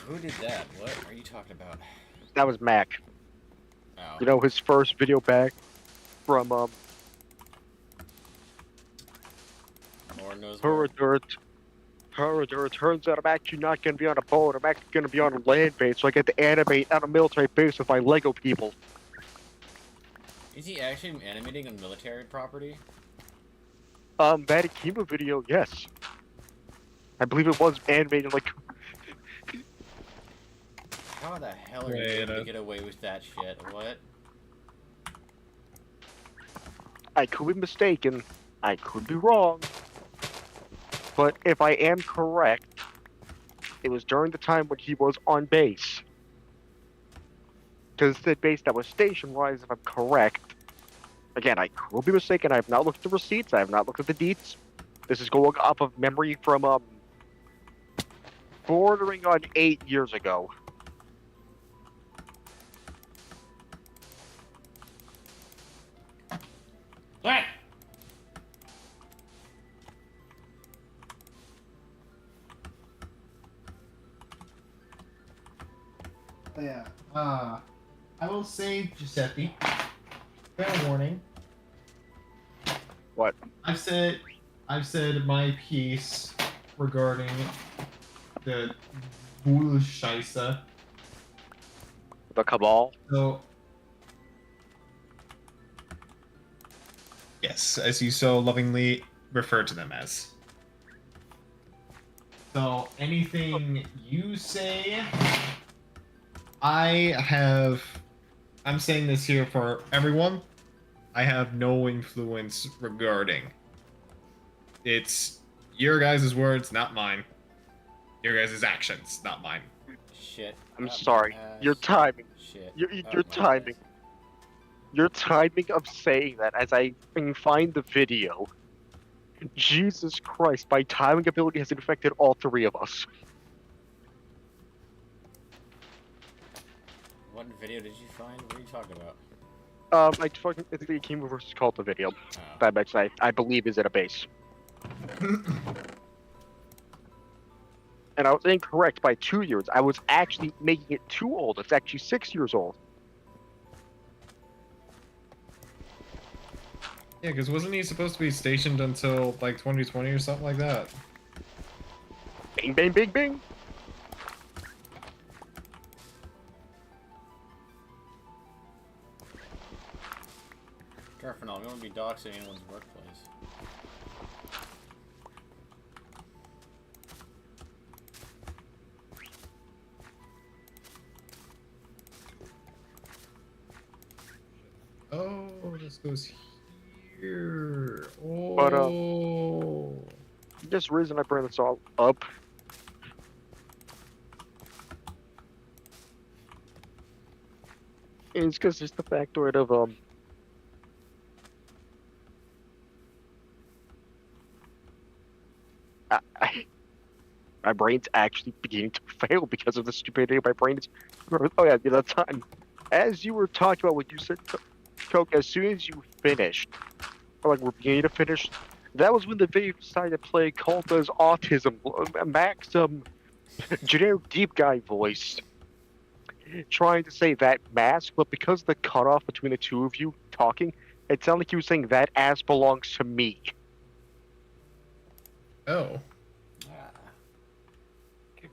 Who did that? What are you talking about? That was Mac. Oh. You know, his first video back from Lord knows Her where. Dirt It turns out I'm actually not gonna be on a boat. I'm actually gonna be on a land base, so I get to animate on a military base with my Lego people. Is he actually animating a military property? That Akima video, yes. I believe it was animated like. How the hell are you able to get away with that shit? What? I could be mistaken. I could be wrong. But if I am correct, it was during the time when he was on base. Because it's the base that was station-wise, if I'm correct. Again, I could be mistaken. I have not looked at the receipts. I have not looked at the deets. This is going off of memory from, bordering on 8 years ago. What? Yeah. I will say, Giuseppe. Fair warning. What? I've said my piece regarding the Bullscheiße. The Cabal? So, yes, as you so lovingly refer to them as. So, anything you say, I'm saying this here for everyone, I have no influence regarding. It's your guys' words, not mine. Your guys' actions, not mine. Shit. I'm up my sorry. ass. Your timing. Shit. Your up my timing. ass. Your timing of saying that as I find the video. Jesus Christ, my timing ability has infected all three of us. What video did you find? What are you talking about? I think the Akima versus Cult video. Oh. That match I believe is at a base. And I was incorrect by 2 years. I was actually making it too old. It's actually 6 years old. Yeah, because wasn't he supposed to be stationed until like 2020 or something like that? Bing, bing, bing, bing. Careful now, we won't be doxing anyone's workplace. Oh, this goes here. Oh. But, this reason I bring this all up is because it's the factoid of my brain's actually beginning to fail because of the stupidity. My brain is. Oh yeah, that time. As you were talking about what you said, Coke, as soon as you finished, or like we're beginning to finish, that was when the video decided to play Colta's autism, Max, generic deep guy voice, trying to say that mask, but because of the cutoff between the two of you talking, it sounded like he was saying that ass belongs to me. Oh.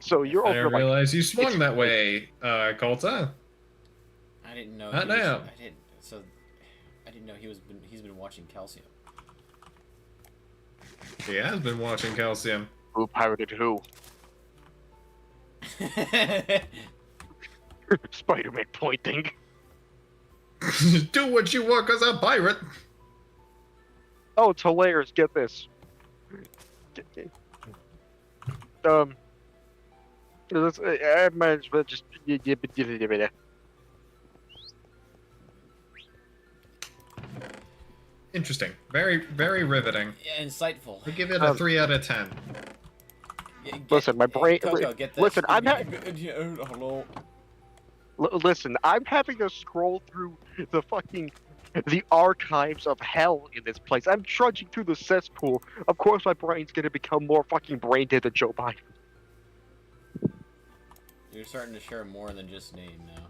So you're I over didn't like, realize you swung that way, Colta. I didn't know. Not he was, now. I didn't. So I didn't know he's been watching Calcium. He has been watching Calcium. who pirated who? Spider-Man pointing. Do what you want as a pirate. Oh, it's hilarious. Get this. I might as well just. Interesting. Very, very riveting. Yeah, insightful. I give it a 3 out of 10. Listen, my brain. Coco, get this. Listen, I'm not. Hello. Listen, I'm having to scroll through the archives of hell in this place. I'm trudging through the cesspool. Of course, my brain's gonna become more fucking brain dead than Joe Biden. You're starting to share more than just name now.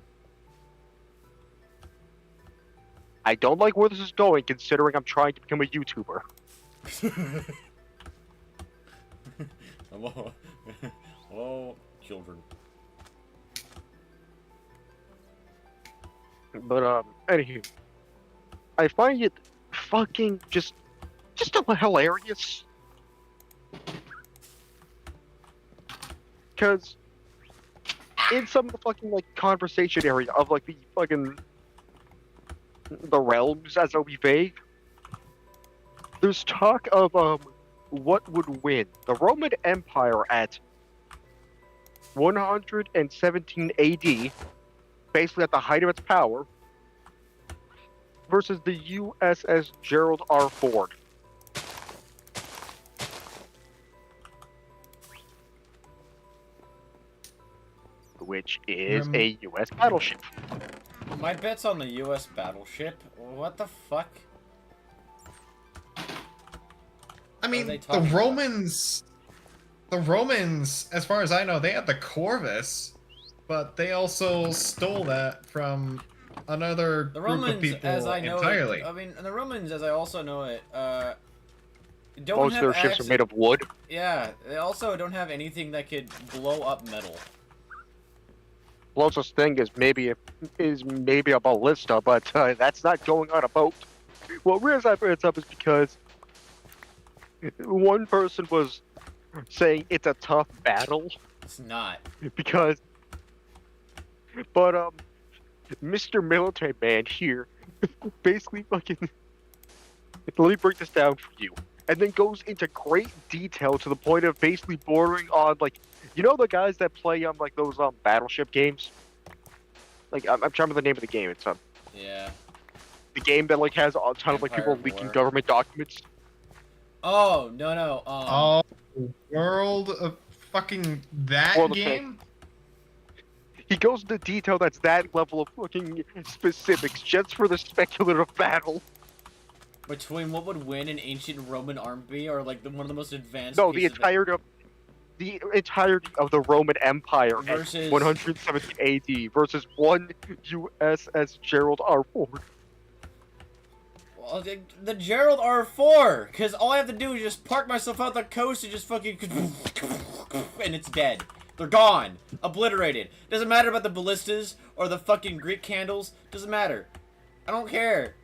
I don't like where this is going, considering I'm trying to become a YouTuber. Oh, children. But anywho, I find it fucking just hilarious. Because in some of the fucking like conversation area of like the realms, as it'll be vague, there's talk of what would win: the Roman Empire at 117 AD, basically at the height of its power, versus the USS Gerald R. Ford. Which is a US battleship. My bet's on the U.S. battleship. What the fuck? I mean, are they the talking about? Romans, as far as I know, they had the Corvus, but they also stole that from another The group Romans, of people as I know entirely. it, I mean, the Romans, as I also know it, don't Most of have their ships are made of wood. Yeah, they also don't have anything that could blow up metal. Closest thing is maybe a ballista, but that's not going on a boat. Well, the reason I bring it up is because one person was saying it's a tough battle It's not. because, but Mr. Military Man here basically fucking let me break this down for you, and then goes into great detail to the point of basically bordering on like, you know, the guys that play like those battleship games. Like I'm trying to remember the name of the game. It's Yeah. the game that like has a ton of like people Empire leaking War. government documents. Oh, no. Oh, World of fucking that World of game? He goes into detail that's that level of fucking specifics just for the speculative battle. Between what would win an ancient Roman army or like one of the most advanced No, the pieces entirety of the Roman Empire Versus- at 117 AD versus one USS Gerald R. Ford. Well, the Gerald R4, because all I have to do is just park myself out the coast and just fucking and it's dead. They're gone. Obliterated. Doesn't matter about the ballistas or the fucking Greek candles. Doesn't matter. I don't care.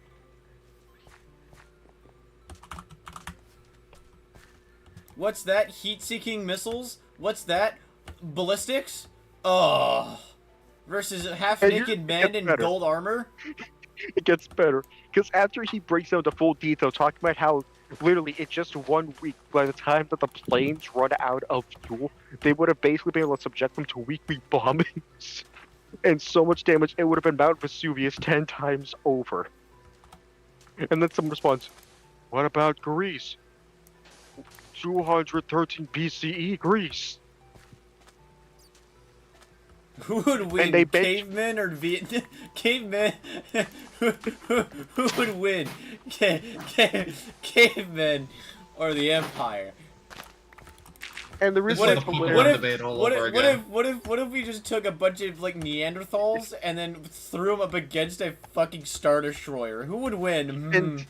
What's that? Heat-seeking missiles? What's that? Ballistics? Oh. Versus half-naked men in better. gold armor? It gets better because after he breaks down the full detail, talking about how literally in just 1 week, by the time that the planes run out of fuel, they would have basically been able to subject them to weekly bombings and so much damage. It would have been Mount Vesuvius 10 times over. And then some response, "What about Greece? 213 BCE Greece." Who would win, they cavemen or Vietnam? Cavemen? who would win, cavemen or the Empire? And the reason What it's if, people hilarious- what, if, debate all what, over if, what, again. what if we just took a bunch of like Neanderthals and then threw them up against a fucking Star Destroyer? Who would win? And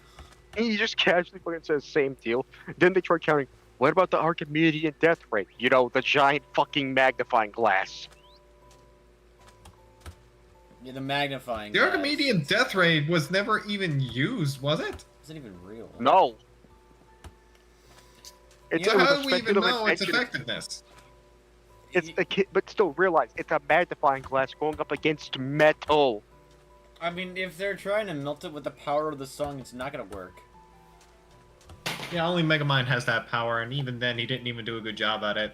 he just casually fucking says same deal. Then they try counting, what about the Archimedean death rate? You know, the giant fucking magnifying glass. Yeah, the magnifying The glass. Archimedean death ray was never even used, was it? Isn't even real. No. You So it was how a do we even speculative know its invention. effectiveness? It's a but still realize it's a magnifying glass going up against metal. I mean, if they're trying to melt it with the power of the sun, it's not gonna work. Yeah, only Megamind has that power, and even then, he didn't even do a good job at it.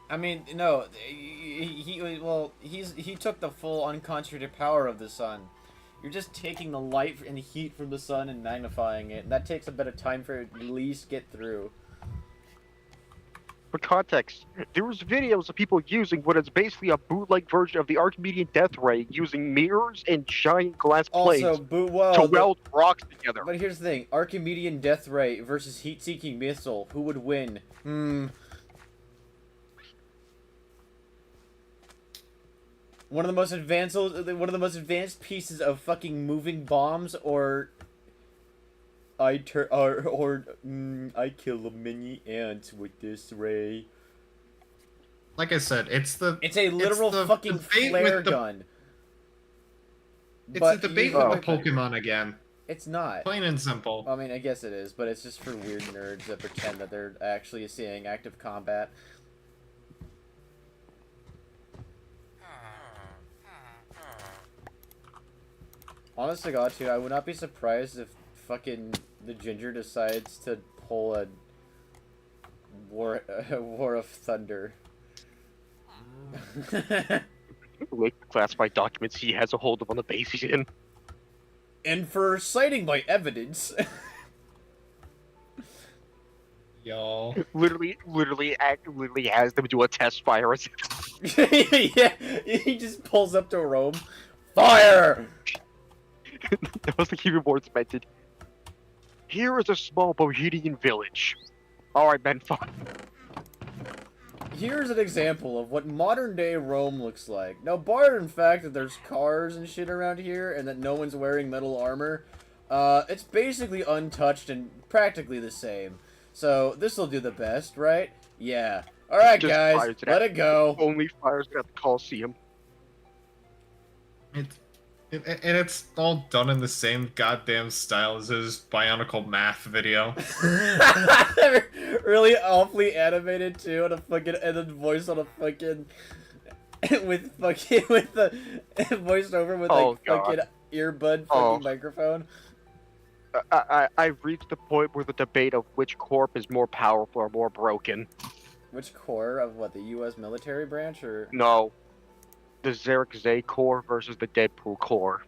I mean, no, he took the full unconcentrated power of the sun. You're just taking the light and heat from the sun and magnifying it. And that takes a bit of time for it to at least get through. For context, there was videos of people using what is basically a bootleg version of the Archimedean death ray using mirrors and giant glass plates Also, to weld rocks together. but here's the thing: Archimedean death ray versus heat-seeking missile. Who would win? One of the most advanced pieces of fucking moving bombs, or I kill a mini ant with this ray. Like I said, it's the It's a literal the fucking debate flare with the- gun. It's But a debate you- with the Pokemon again. It's not. Plain and simple. I mean, I guess it is, but it's just for weird nerds that pretend that they're actually seeing active combat. Honest to God, too, I would not be surprised if fucking the Ginger decides to pull a War of Thunder. Like classified documents he has a hold of on the base he's in. And for citing my evidence. Y'all. Literally has them do a test fire. Yeah, he just pulls up to Rome. Fire! That was the keyboard's mentioned. Here is a small Bohemian village. Alright, men, fine. Here's an example of what modern day Rome looks like. Now, barring the fact that there's cars and shit around here and that no one's wearing metal armor, it's basically untouched and practically the same. So, this'll do the best, right? Yeah. Alright, Just guys, fires it let at- it go. Only fires at the Coliseum. And it's all done in the same goddamn style as his Bionicle Math video. Really awfully animated too, and a fucking and then voice on a fucking with the voiced over with Oh, like God. fucking earbud fucking Oh. microphone. I've reached the point where the debate of which corp is more powerful or more broken. Which core of what, the U.S. military branch or? No. The Zarek Zay core versus the Deadpool core.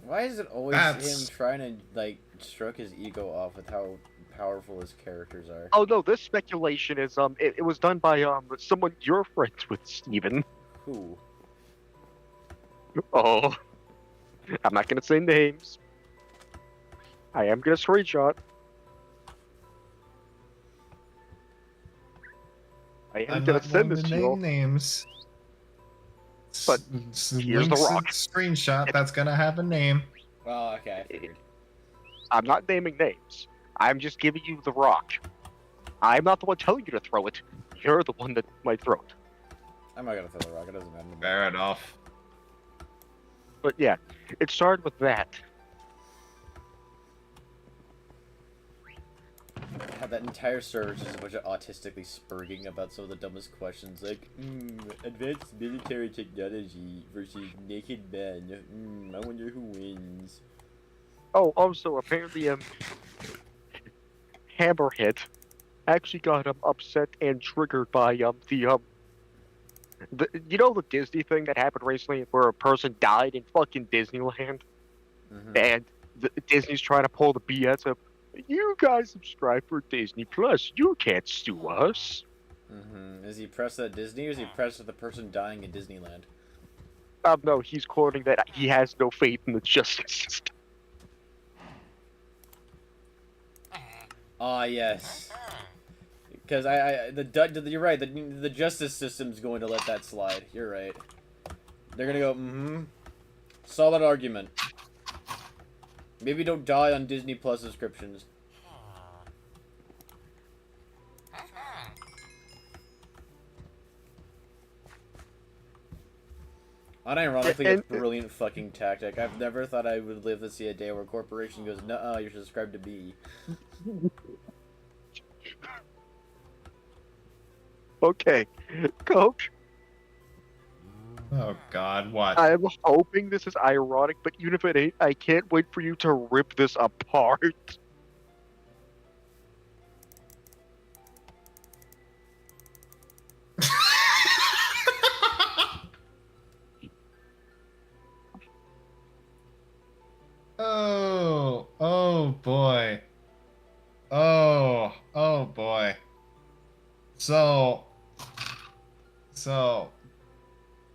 Why is it always That's- him trying to like stroke his ego off with how powerful his characters are? Oh no, this speculation is it was done by someone you're friends with, Steven. Who? Oh. I'm not gonna say names. I am gonna screenshot. I am I'm gonna not send going this to to name you. names. But here's the links in rock. Screenshot that's gonna have a name. Oh, okay, I figured. I'm not naming names. I'm just giving you the rock. I'm not the one telling you to throw it. You're the one that might throw it. I'm not gonna throw the rock. It doesn't matter. Fair enough. But yeah, it started with that. God, that entire server is just a bunch of autistically spurging about some of the dumbest questions, like, advanced military technology versus naked men. I wonder who wins. Oh, also, apparently, Hammerhead actually got upset and triggered by the you know the Disney thing that happened recently where a person died in fucking Disneyland and Disney's trying to pull the BS of you guys subscribe for Disney Plus, you can't sue us. Is he pressed at Disney or is he pressed at the person dying in Disneyland? No, he's quoting that he has no faith in the justice system. Ah, yes. Because you're right. The justice system's going to let that slide. You're right. They're gonna go. Solid argument. Maybe don't die on Disney Plus subscriptions. Unironically, a brilliant fucking tactic. I've never thought I would live to see a day where a corporation goes, "Nuh-uh, you're subscribed to me." Okay, Coach, Oh God, what? I'm hoping this is ironic, but even if it ain't, I can't wait for you to rip this apart. Oh boy. Oh boy. So,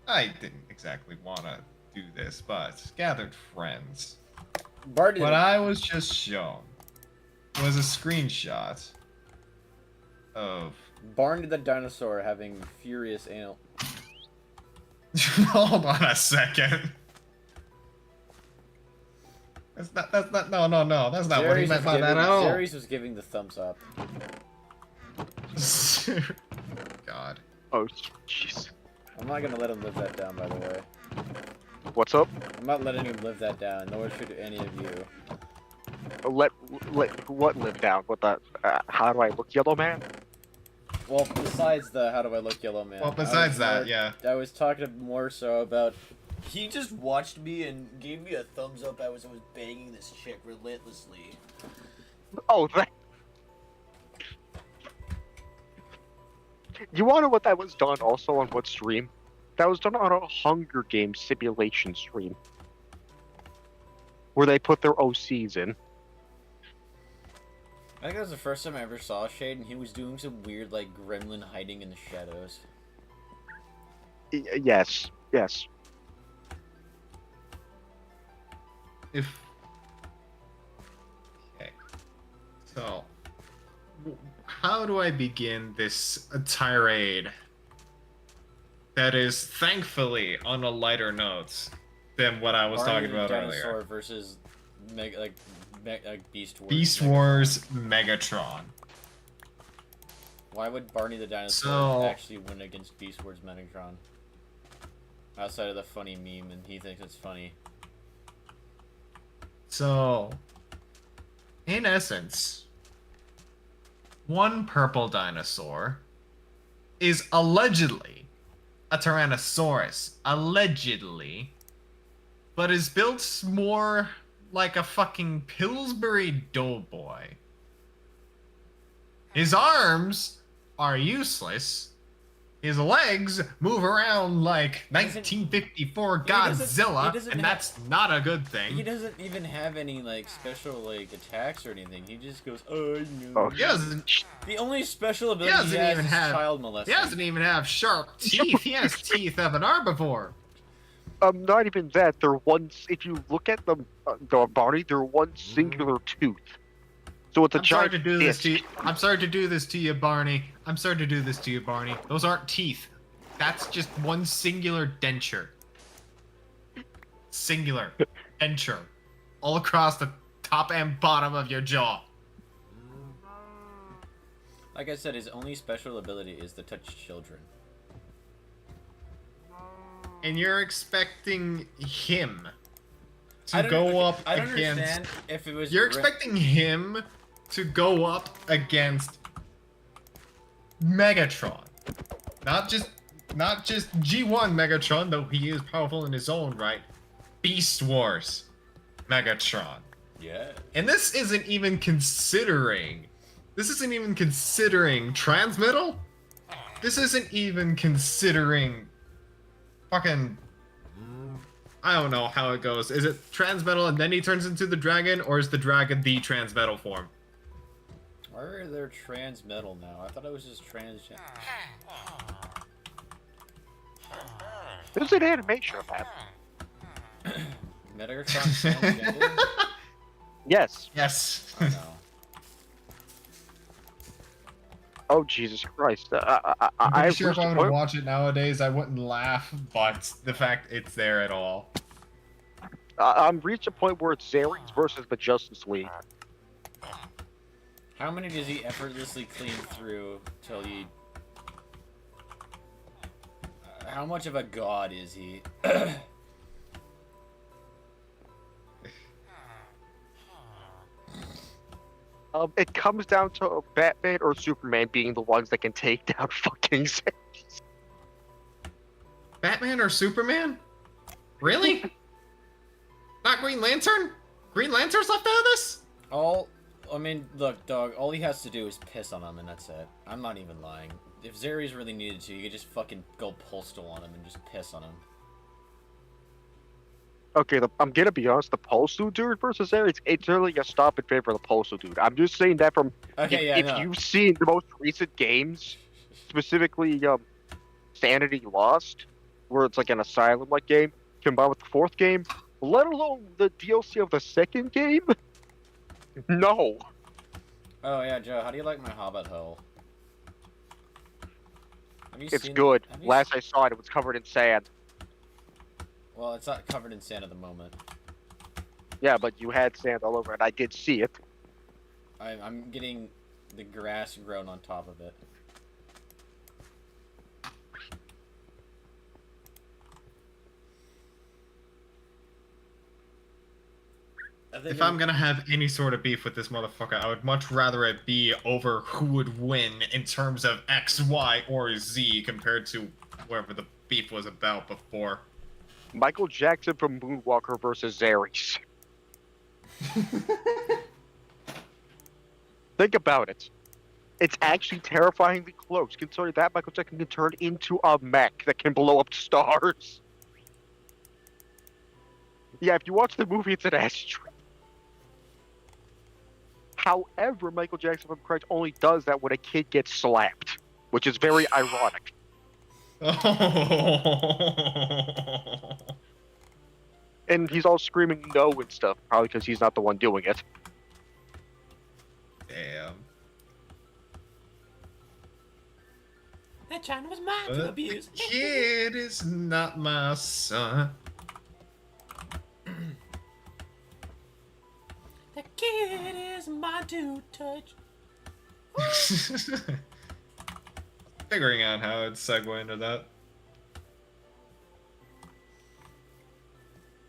I didn't exactly want to do this, but gathered friends. Bart did What it. I was just shown was a screenshot of. Barney the dinosaur having furious anal. Hold on a second. That's not. No, no, no. That's not what he meant by that at all. Zeres was giving the thumbs up. God. Oh, jeez. I'm not gonna let him live that down, by the way. What's up? I'm not letting him live that down, nor should any of you. Let what live down? What the? How do I look, Yellow Man? Well, besides the how do I look, Yellow Man. Well, besides that, yeah. I was talking more so about. He just watched me and gave me a thumbs up. I was banging this chick relentlessly. Oh, that. You wanna know what that was done also on what stream? That was done on a Hunger Games simulation stream. Where they put their OCs in. I think that was the first time I ever saw Shade, and he was doing some weird, like, gremlin hiding in the shadows. Yes, yes. If. Okay. So. How do I begin this tirade that is thankfully on a lighter note than what I was Barney talking the about Dinosaur earlier? versus Beast Wars. Beast Wars Megatron. Why would Barney the Dinosaur So- actually win against Beast Wars Megatron? Outside of the funny meme, and he thinks it's funny. So, in essence, one purple dinosaur is allegedly a Tyrannosaurus. Allegedly. But is built more like a fucking Pillsbury Doughboy. His arms are useless. His legs move around like doesn't- 1954 he doesn't Godzilla, have- and that's not a good thing. He doesn't even have any, like, special, like, attacks or anything. He just goes, Oh, no. He doesn't. The only special ability doesn't he has even is have- child He molesting. doesn't even have sharp teeth. He has teeth of an herbivore. Not even that. They're one. If you look at them, the Barney, they're one singular tooth. So it's a I'm sorry giant to do this to disc. you. I'm sorry to do this to you, Barney. I'm sorry to do this to you, Barney. Those aren't teeth. That's just one singular denture. Singular denture. All across the top and bottom of your jaw. Like I said, his only special ability is to touch children. And you're expecting him I to don't- go okay, up I don't against... understand if it was. You're Rick- expecting him to go up against Megatron. Not just G1 Megatron, though he is powerful in his own right. Beast Wars Megatron. Yeah. And this isn't even considering Transmetal. This isn't even considering fucking, I don't know how it goes. Is it Transmetal and then he turns into the dragon, or is the dragon the Transmetal form? Why are there trans metal now? I thought it was just transgender. There's an animation of that. Megatron transgender? Yes. Yes. Oh, no. Oh Jesus Christ! I'm I pretty sure if reached I a were to point- watch it nowadays, I wouldn't laugh, but the fact it's there at all. I'm reached a point where it's Zares versus the Justice League. How many does he effortlessly clean through till he... how much of a god is he? It comes down to Batman or Superman being the ones that can take down fucking Zares. Batman or Superman? Really? Not Green Lantern? Green Lantern's left out of this? I mean, look, dog, all he has to do is piss on him and that's it. I'm not even lying. If Zares really needed to, you could just fucking go postal on him and just piss on him. Okay, I'm gonna be honest. The Postal dude versus Zares, it's really a stop in favor of the Postal dude. I'm just saying that from Okay, yeah, if no. you've seen the most recent games, specifically Sanity Lost, where it's like an asylum-like game, combined with the fourth game, let alone the DLC of the second game. No. Oh yeah, Joe, how do you like my Hobbit hole? Have you It's seen- good. have you Last I saw it, it was covered in sand. Well, it's not covered in sand at the moment. Yeah, but you had sand all over it. I did see it. I'm getting the grass grown on top of it. If I'm gonna have any sort of beef with this motherfucker, I would much rather it be over who would win in terms of X, Y, or Z compared to whatever the beef was about before. Michael Jackson from Moonwalker versus Ares. Think about it. It's actually terrifyingly close, considering that Michael Jackson can turn into a mech that can blow up stars. Yeah, if you watch the movie, it's an ass trip. However, Michael Jackson, if I'm correct, only does that when a kid gets slapped, which is very ironic. Oh. And he's all screaming no and stuff, probably because he's not the one doing it. Damn. That child was mine to But abuse. the kid is not my son. The kid is mine to touch. Figuring out how I'd segue into that.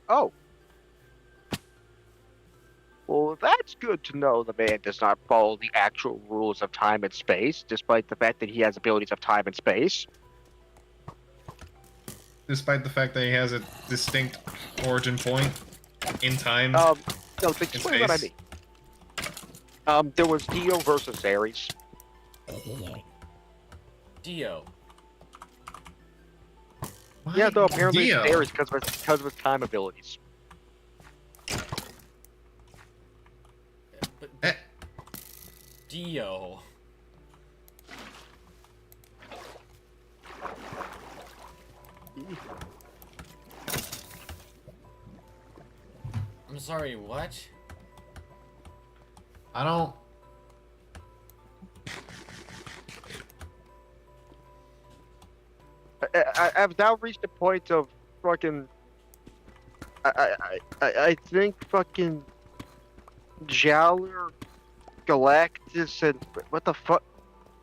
Oh. Well, that's good to know the man does not follow the actual rules of time and space, despite the fact that he has abilities of time and space. Despite the fact that he has a distinct origin point in time. No, to explain what I space. mean. There was Dio versus Ares. Dio. Why Yeah, though apparently Dio? it's Ares because of his time abilities. But Eh, Dio. I'm sorry, what? I don't. I've now reached the point of fucking. I think fucking Jowler, Galactus, and what the fuck?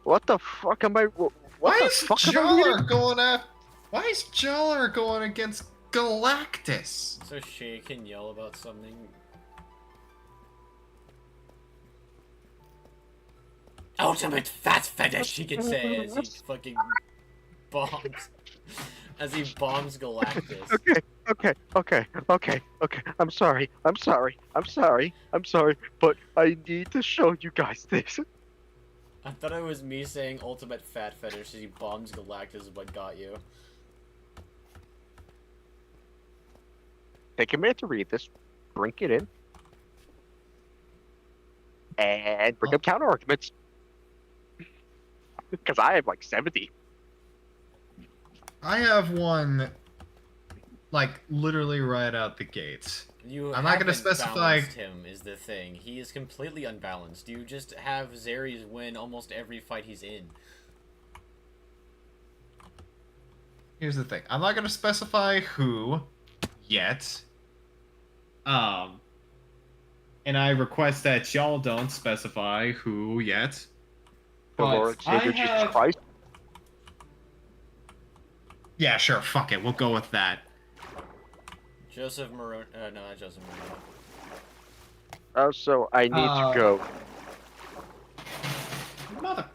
What the fuck am I? What Why the is fuck am I reading? Jowler going at? Why is Jowler going against Galactus? So Shay can yell about something. Ultimate fat fetish, he can say as he fucking bombs. As he bombs Galactus. Okay. I'm sorry. But I need to show you guys this. I thought it was me saying ultimate fat fetish as he bombs Galactus is what got you. Take a minute to read this. Drink it in. And bring up counter arguments. Because I have like 70. I have one, like literally right out the gates. You I'm not gonna haven't specify- balanced him is the thing. He is completely unbalanced. You just have Zares win almost every fight he's in. Here's the thing. I'm not gonna specify who yet. And I request that y'all don't specify who yet. The But Lord I Savior Jesus have- Christ. Yeah, sure. Fuck it. We'll go with that. Joseph Maron. No, not Joseph Maron. Oh, so I need to go. Mother.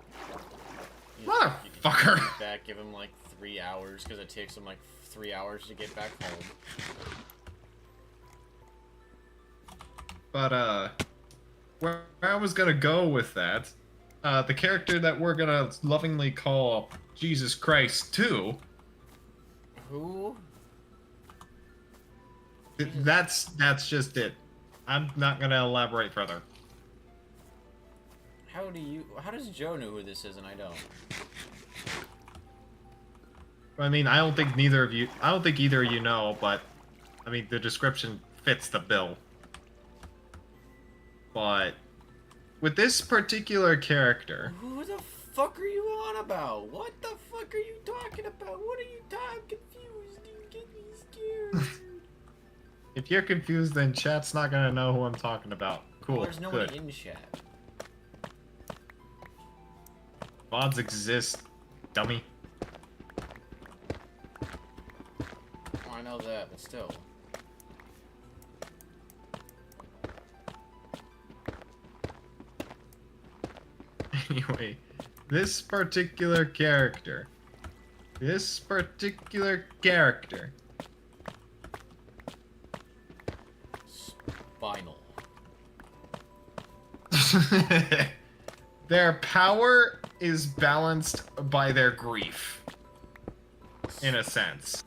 You Motherfucker. get back, give him like 3 hours because it takes him like 3 hours to get back home. But where I was gonna go with that, the character that we're gonna lovingly call Jesus Christ 2. Who? That's just it. I'm not gonna elaborate further. How does Joe know who this is and I don't? I mean, I don't think either of you know, but I mean, the description fits the bill. But with this particular character, Who the fuck are you on about? What the fuck are you talking about? What are you talking? I'm confused. You get me scared. If you're confused, then chat's not gonna know who I'm talking about. Cool. Well, there's no good. one in chat. Mods exist, dummy. Oh, I know that, but still. Anyway, this particular character. Spinal. Their power is balanced by their grief. In a sense.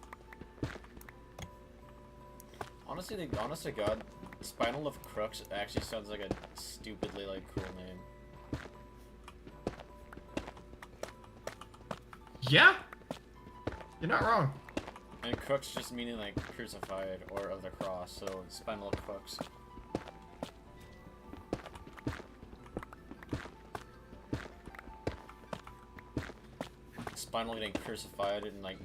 Honestly, honest to God, Spinal of Crux actually sounds like a stupidly, like, cool name. Yeah? You're not wrong. And Crux just meaning, like, crucified or of the cross, so Spinal of Crux. Spinal getting crucified and, like,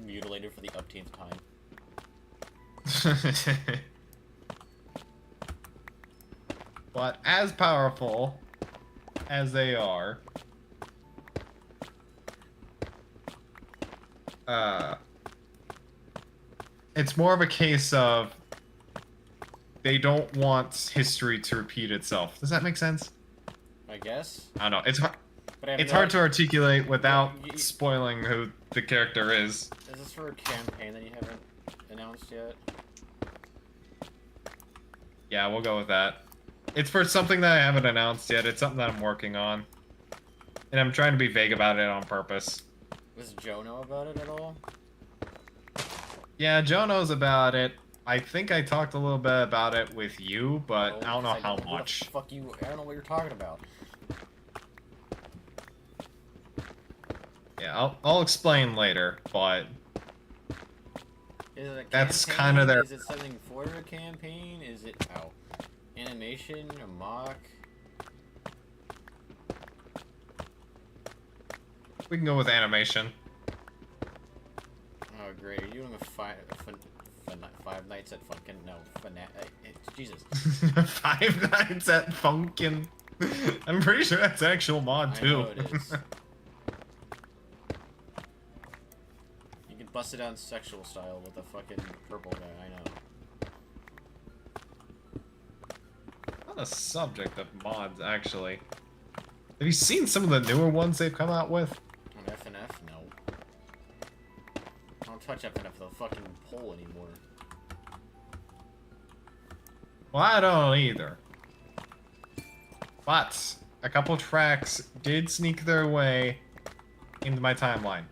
mutilated for the upteenth time. But as powerful as they are, it's more of a case of they don't want history to repeat itself. Does that make sense? I guess. I don't know. It's hard. But I have It's no hard to idea- articulate without You- spoiling who the character is. Is this for a campaign that you haven't announced yet? Yeah, we'll go with that. It's for something that I haven't announced yet. It's something that I'm working on. And I'm trying to be vague about it on purpose. Does Joe know about it at all? Yeah, Joe knows about it. I think I talked a little bit about it with you, but I don't know how Who the much. fuck you? I don't know what you're talking about. Yeah, I'll explain later, but Is it a That's campaign? kinda their- Is it something for a campaign? Is it animation? A mock? we can go with animation. Oh great! Are you doing a Five Nights at Funkin'? No, Jesus. Five Nights at Funkin'. I'm pretty sure that's actual mod I too. know it is. You can bust it down sexual style with a fucking purple guy. I know. On the subject of mods, actually, have you seen some of the newer ones they've come out with? On FNF, no. I don't touch FNF with a fucking pole anymore. Well, I don't either. But a couple tracks did sneak their way into my timeline.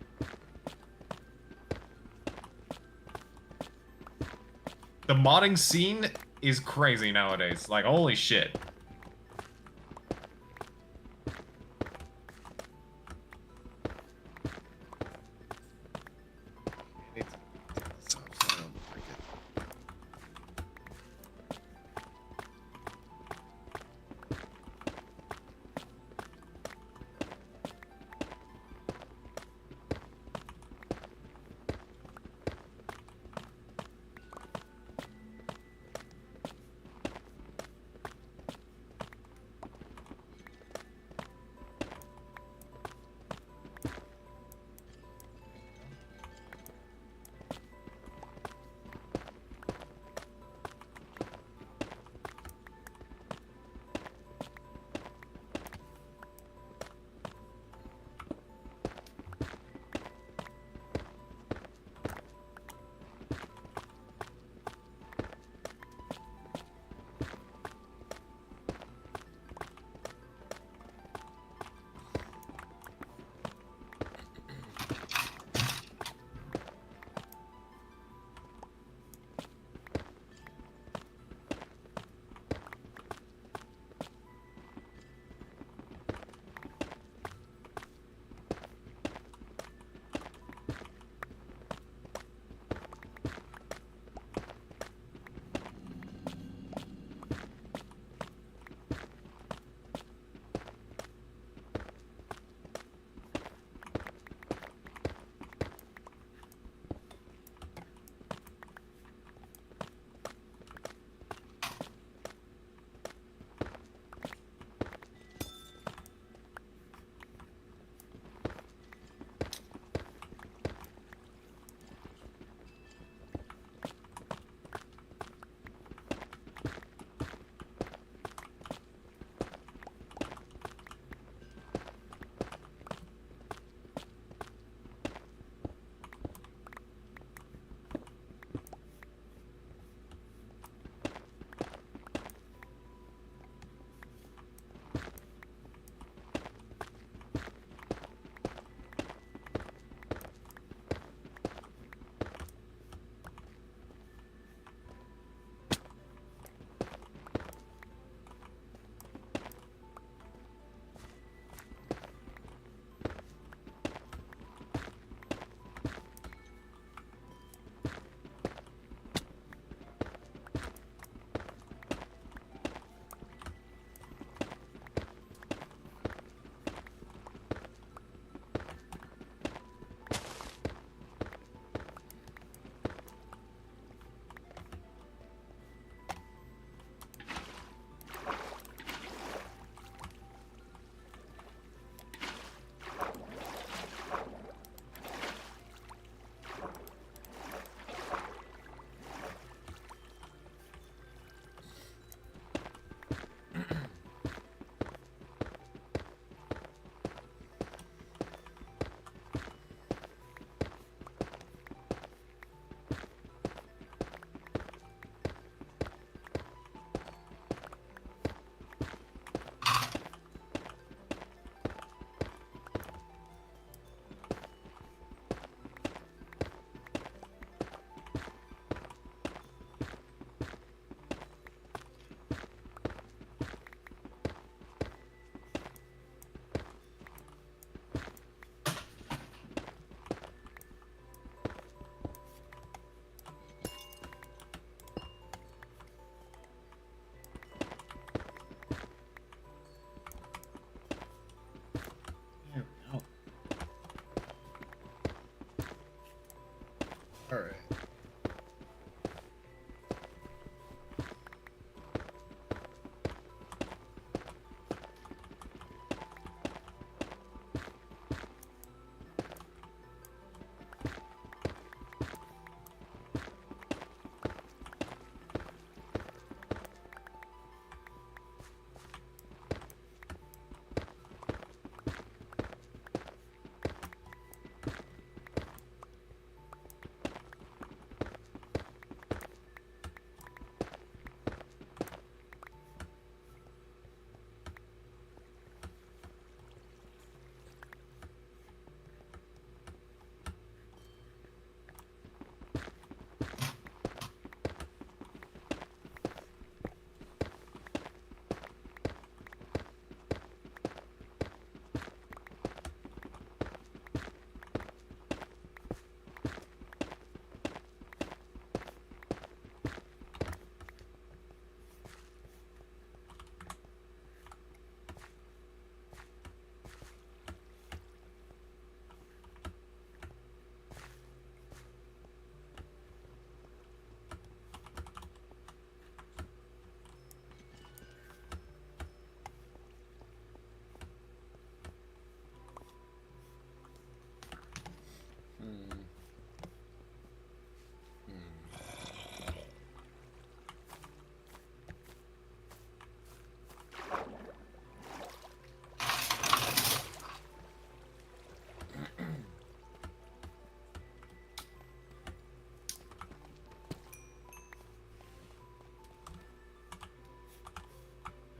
The modding scene is crazy nowadays. Like, holy shit.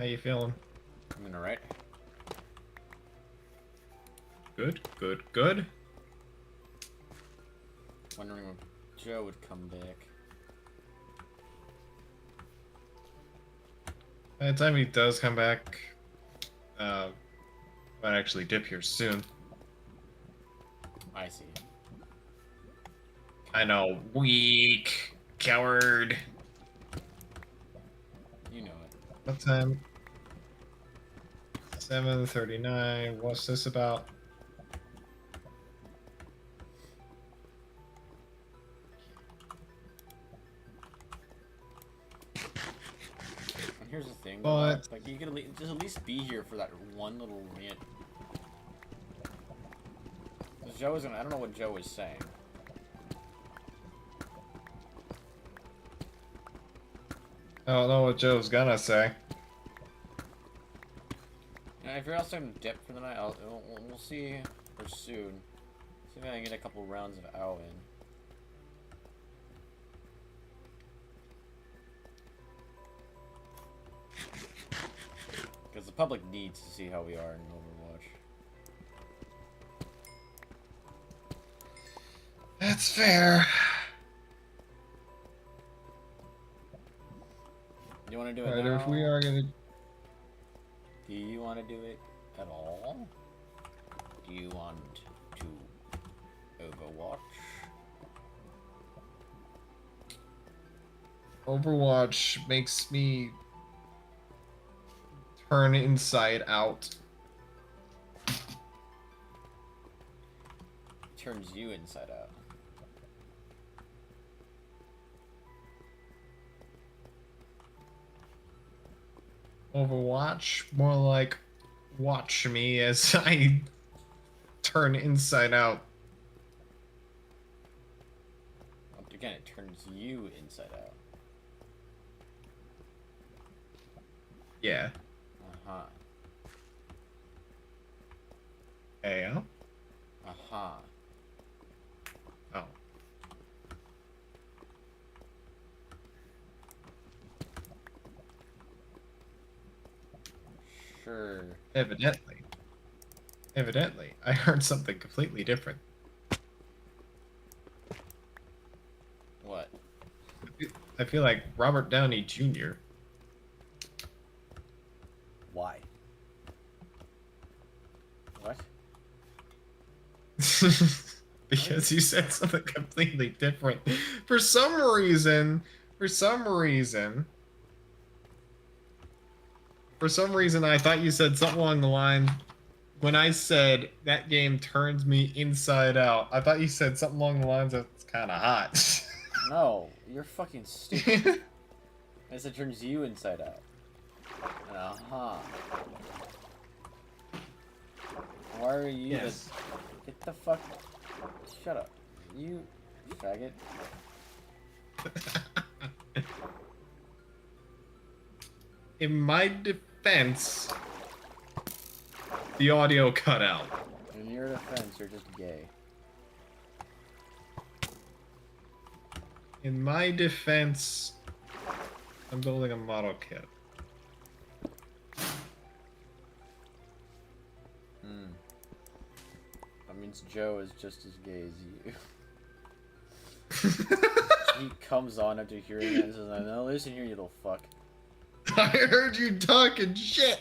How you feeling? I'm in alright. Good, good, good. Wondering if Joe would come back. By the time he does come back, might actually dip here soon. I see. I know, weak, coward. You know it. What time? 7:39. What's this about? And here's the thing, But- like you could just at least be here for that one little rant. 'Cause Joe was gonna, I don't know what Joe was saying. I don't know what Joe's gonna say. And if you're also gonna dip for the night, we'll see or soon. See if I can get a couple rounds of owl in. Because the public needs to see how we are in Overwatch. That's fair. You want to do it Alright, now? if we are gonna... Do you want to do it at all? Do you want to Overwatch? Overwatch makes me turn inside out. Turns you inside out. Overwatch, more like watch me as I turn inside out. Again, it turns you inside out. Yeah. Uh-huh. Yeah. Uh-huh. Oh. Sure. Evidently. Evidently, I heard something completely different. What? I feel like Robert Downey Jr. Why? What? Because you said something completely different. For some reason, I thought you said something along the line. When I said that game turns me inside out, I thought you said something along the lines of it's kind of hot. No, you're fucking stupid. I said turns you inside out. Uh-huh. Why are you Yes. Get the fuck... Shut up. You faggot. In my defense, the audio cut out. In your defense, you're just gay. In my defense, I'm building a model kit. Hmm. That means Joe is just as gay as you. He comes on after hearing that and says, "No, listen here, you little fuck." I heard you talking shit.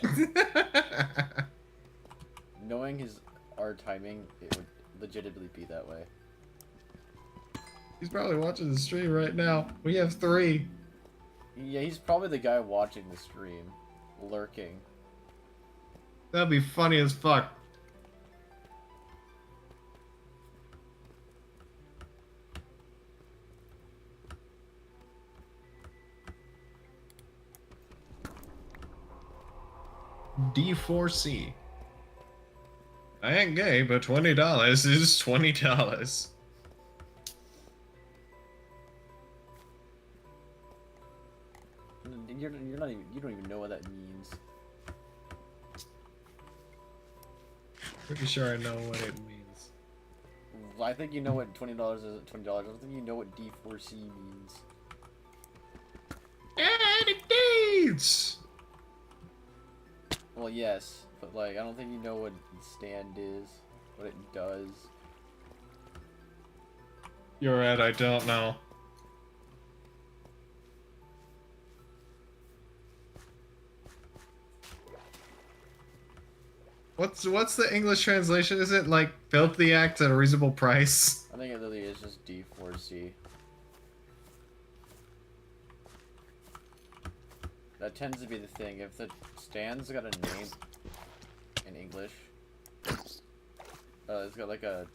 Knowing our timing, it would legitimately be that way. He's probably watching the stream right now. We have 3. Yeah, he's probably the guy watching the stream, lurking. That'd be funny as fuck. D4C. I ain't gay, but $20 is $20. You're not even. You don't even know what that means. Pretty sure I know what it means. I think you know what $20 is. $20. I don't think you know what D4C means. And it deeds! Well, yes, but like, I don't think you know what stand is, what it does. You're right, I don't know. What's the English translation? Is it like filthy act at a reasonable price? I think it literally is just D4C. That tends to be the thing. If the stand's got a name in English, it's got like a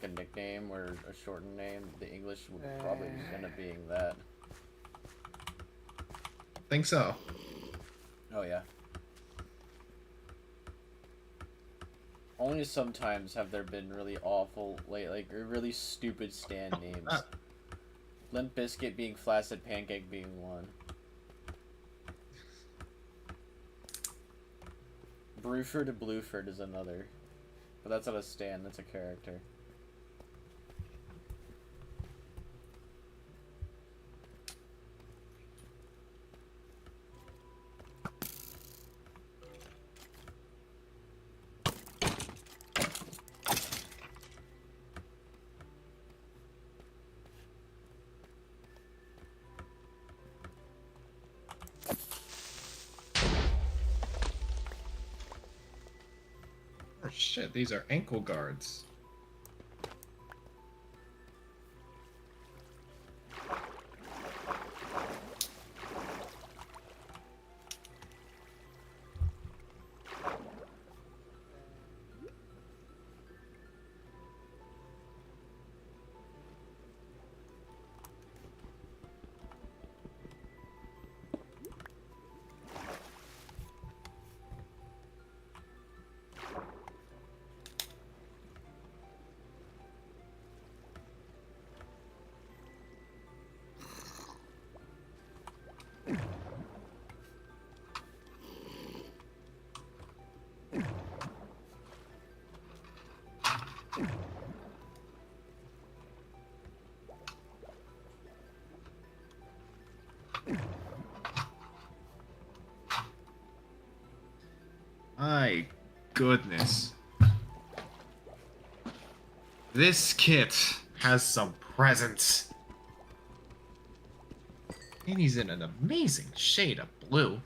nickname or a shortened name, the English would probably just end up being that. Think so. Oh yeah. Only sometimes have there been really awful, like really stupid stand names. Limp Bizkit being Flaccid Pancake being one. Bruford to Blueford is another. But that's not a stand, that's a character. Oh shit, these are ankle guards. My goodness. This kit has some presence. And he's in an amazing shade of blue.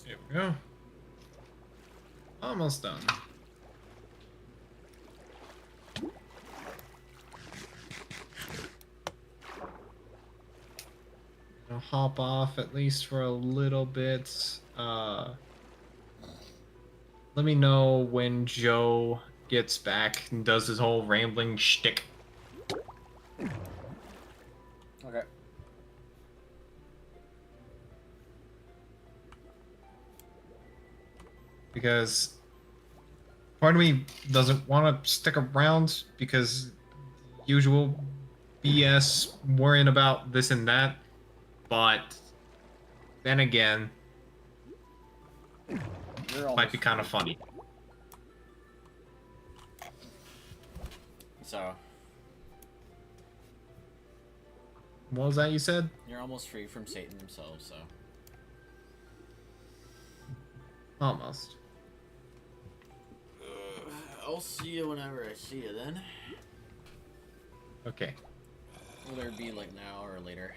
Here we go. Almost done. I'll hop off at least for a little bit. Let me know when Joe gets back and does his whole rambling shtick. Okay. because part of me doesn't want to stick around because usual BS worrying about this and that, but then again, You're might be almost kind of free. funny. So, What was that you said? you're almost free from Satan himself, so. Almost. I'll see you whenever I see you then. Okay. Whether it be like now or later.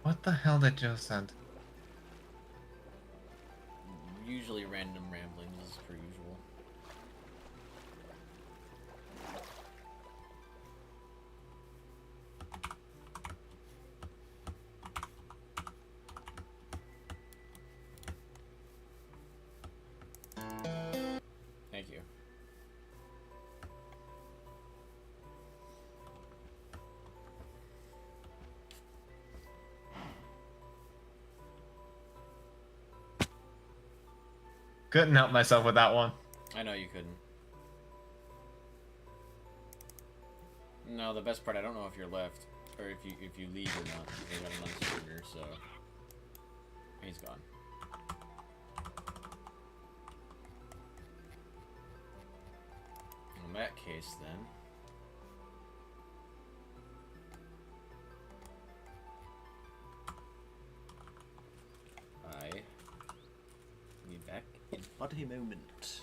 What the hell did Joe send? Usually random ramblings as per usual. Thank you. Couldn't help myself with that one. I know you couldn't. No, the best part, I don't know if you're left, or if you leave or not. They got an uncertainer, so he's gone. In that case, then. I will be back in but a moment.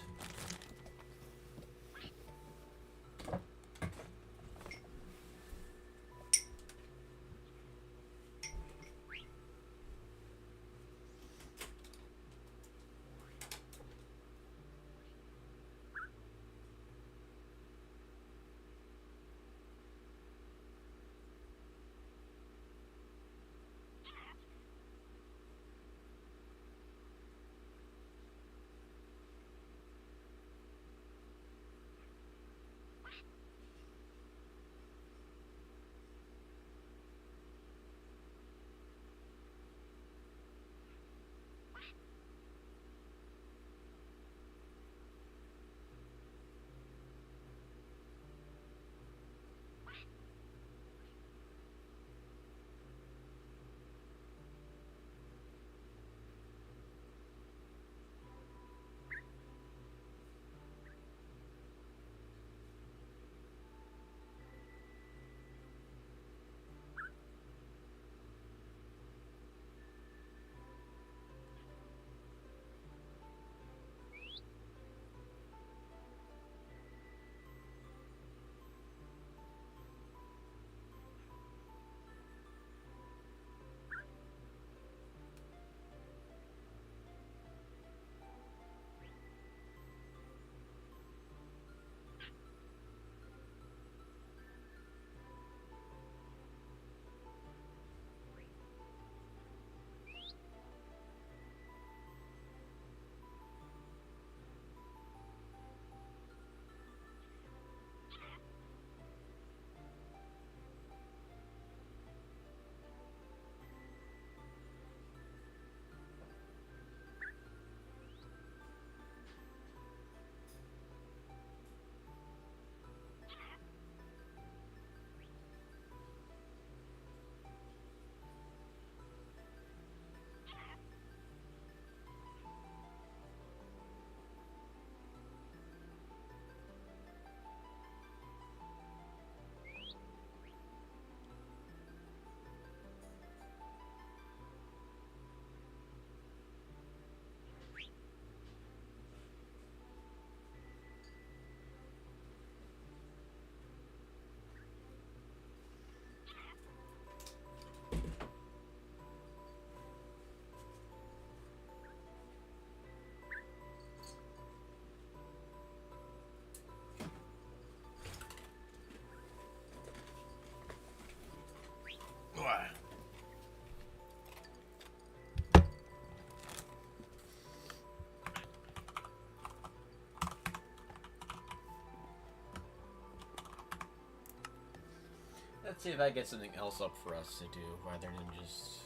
Let's see if I get something else up for us to do rather than just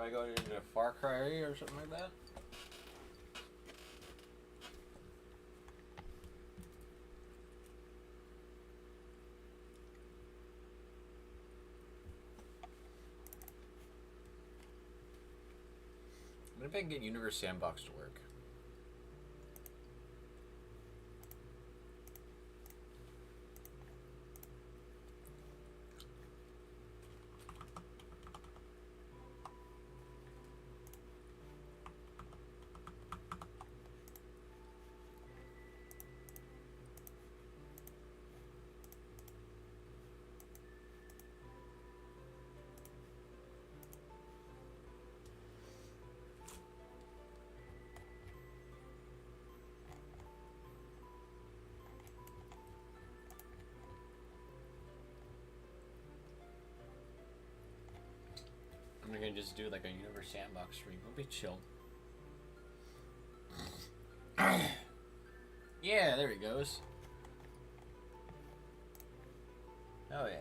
I go into Far Cry or something like that? What if I can get Universe Sandbox to work? I'm gonna just do like a Universe Sandbox stream. It'll be chill. Yeah, there he goes. Oh yeah.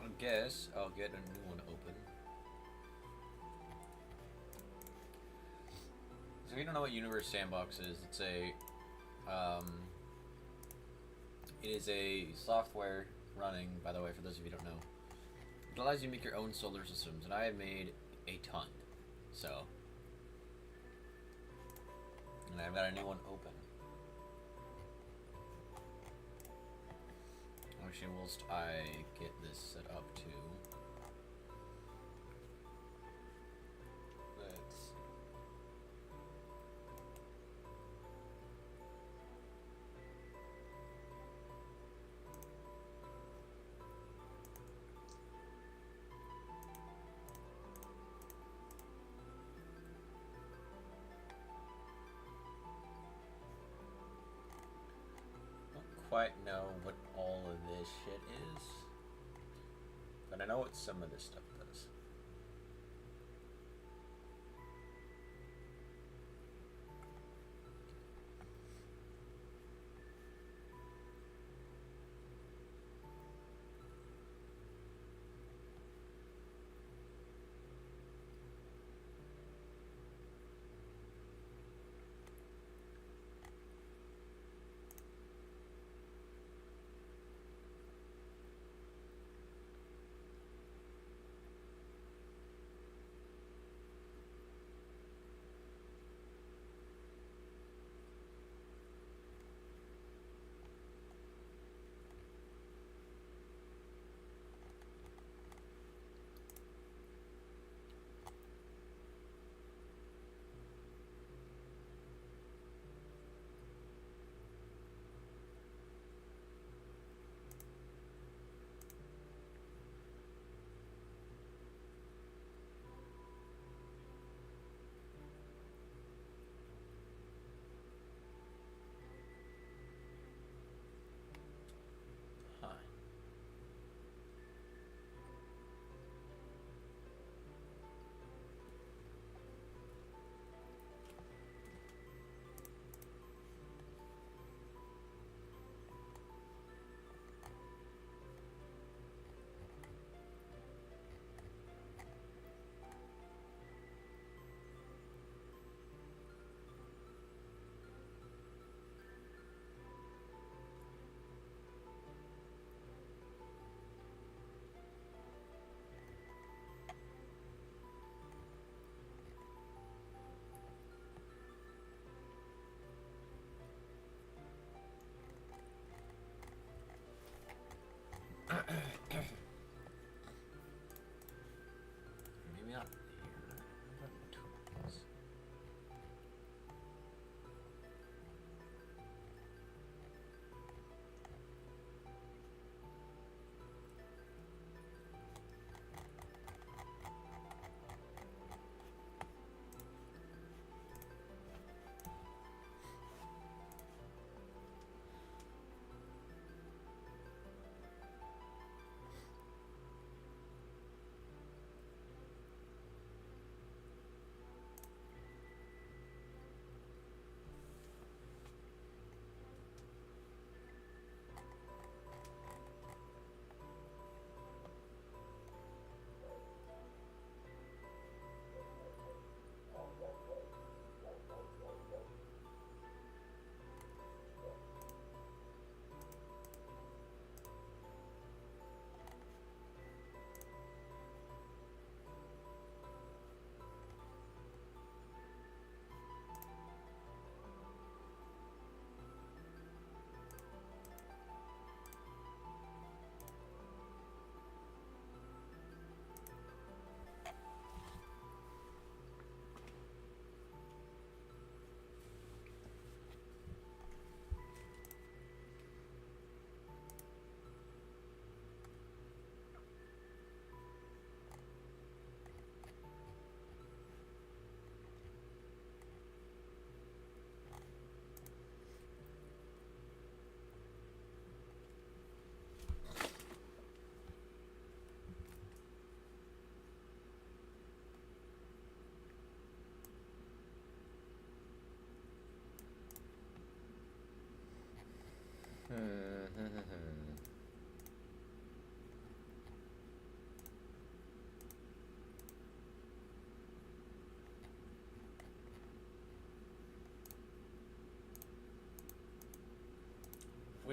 I guess I'll get a new one open. So if you don't know what Universe Sandbox is, it's a it is a software running, by the way, for those of you who don't know. It allows you to make your own solar systems, and I have made a ton. So, and I've got a new one open. Actually, whilst I get this set up too. Let's. Don't quite know what all of this shit is, but I know what some of this stuff does.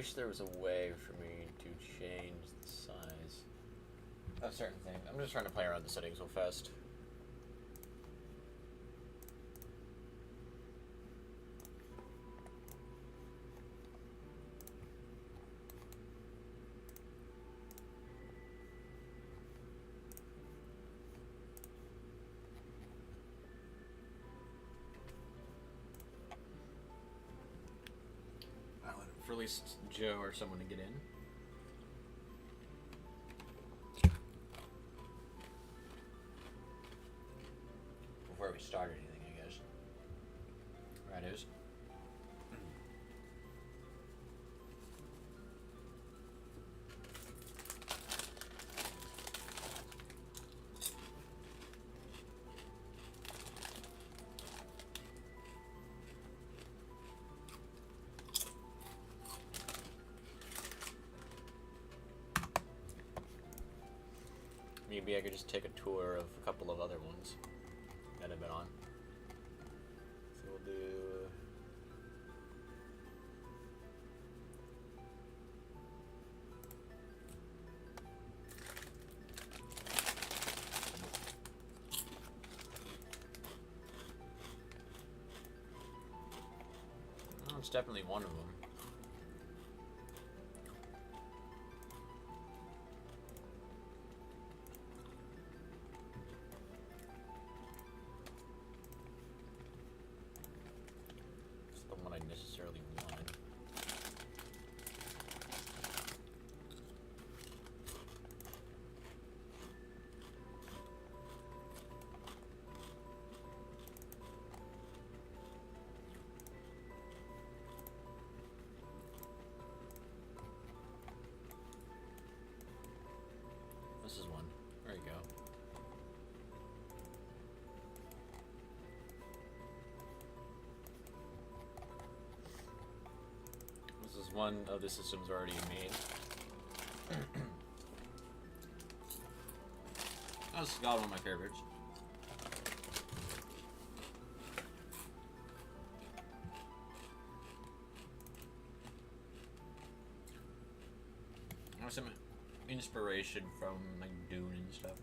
wish there was a way for me to change the size of certain things. I'm just trying to play around the settings real fast. For at least Joe or someone to get in. Before we start anything, I guess. Right, is. Maybe I could just take a tour of a couple of other ones that I've been on. So we'll do. Oh, it's definitely one of them. Necessarily wanted. This is one. There you go. This is one of the systems already made. This got one of my favorites. There's some inspiration from like Dune and stuff.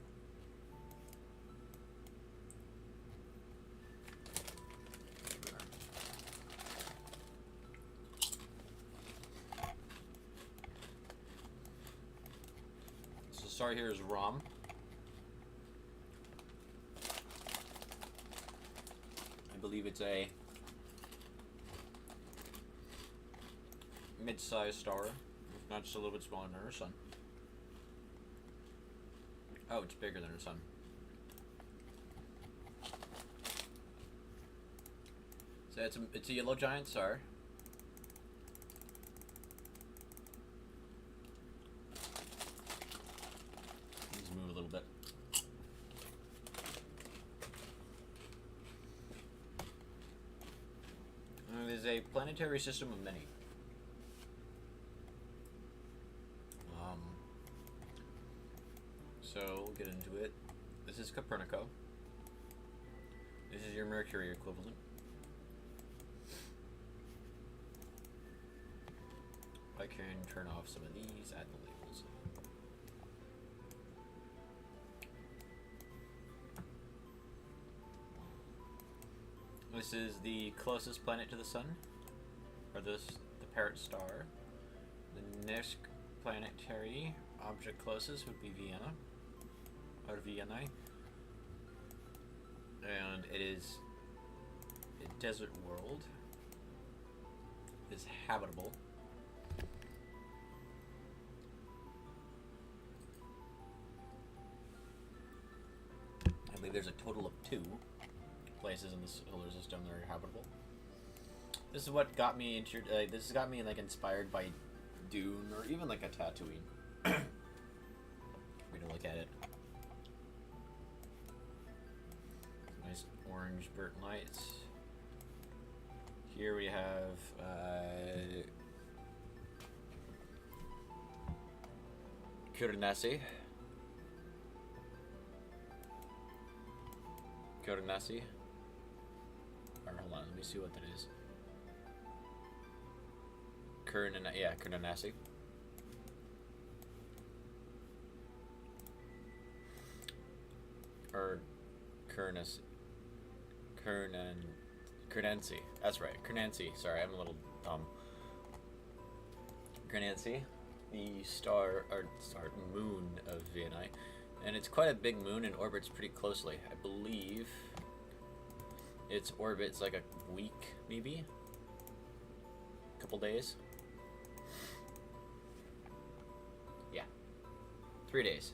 Start here is ROM. I believe it's a mid-sized star, if not just a little bit smaller than our sun. Oh, it's bigger than our sun. So it's a yellow giant star. Move a little bit. There's a planetary system of many. So we'll get into it. This is Copernico. This is your Mercury equivalent. I can turn off some of these, add the labels. This is the closest planet to the sun, or the parent star. The next planetary object closest would be Vienna, or Vienna, and it is a desert world. It is habitable. I believe there's a total of 2 places in the solar system that are habitable. This is what got me into. This has got me like inspired by Dune or even like a Tatooine. Way to look at it. Nice orange burnt lights. Here we have Kuranasi. Kuranasi. Alright, hold on, let me see what that is. Kurnanasi. Or Kurnansi. That's right, Kurnansi. Sorry, I'm a little dumb. Kurnansi, the moon of VNI, and it's quite a big moon and orbits pretty closely. I believe its orbit's like a week, maybe, a couple days. Yeah, 3 days.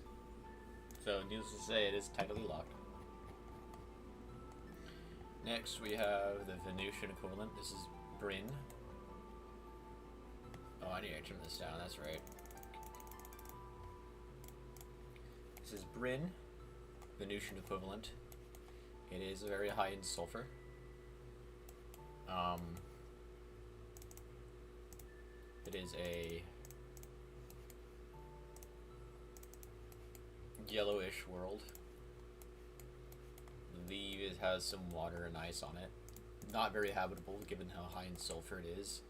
So, needless to say, it is tightly locked. Next, we have the Venusian equivalent. This is Bryn. Oh, I need to trim this down, that's right. This is Bryn, Venusian equivalent. It is very high in sulfur. It is a yellowish world. I believe it has some water and ice on it. Not very habitable given how high in sulfur it is.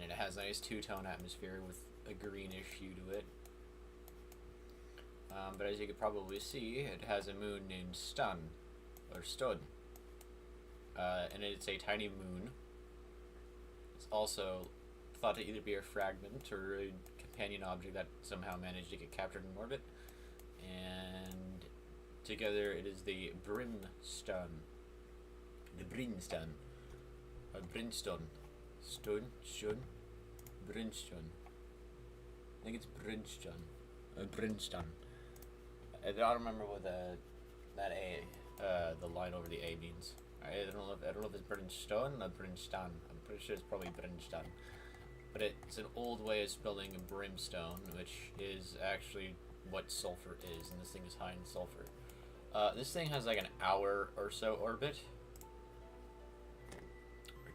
And it has a nice two-tone atmosphere with a greenish hue to it. But as you could probably see, it has a moon named Stud. And it's a tiny moon. It's also thought to either be a fragment or a companion object that somehow managed to get captured in orbit. And together it is the Brimstone. The Brimstone. Or Brimstone. Brimstone. I think it's Brimstone. Brimstone. I don't remember what the line over the A means. I don't know if it's Brimstone or Brimstone. I'm pretty sure it's probably Brimstone. But it's an old way of spelling brimstone, which is actually what sulfur is, and this thing is high in sulfur. This thing has like an hour or so orbit.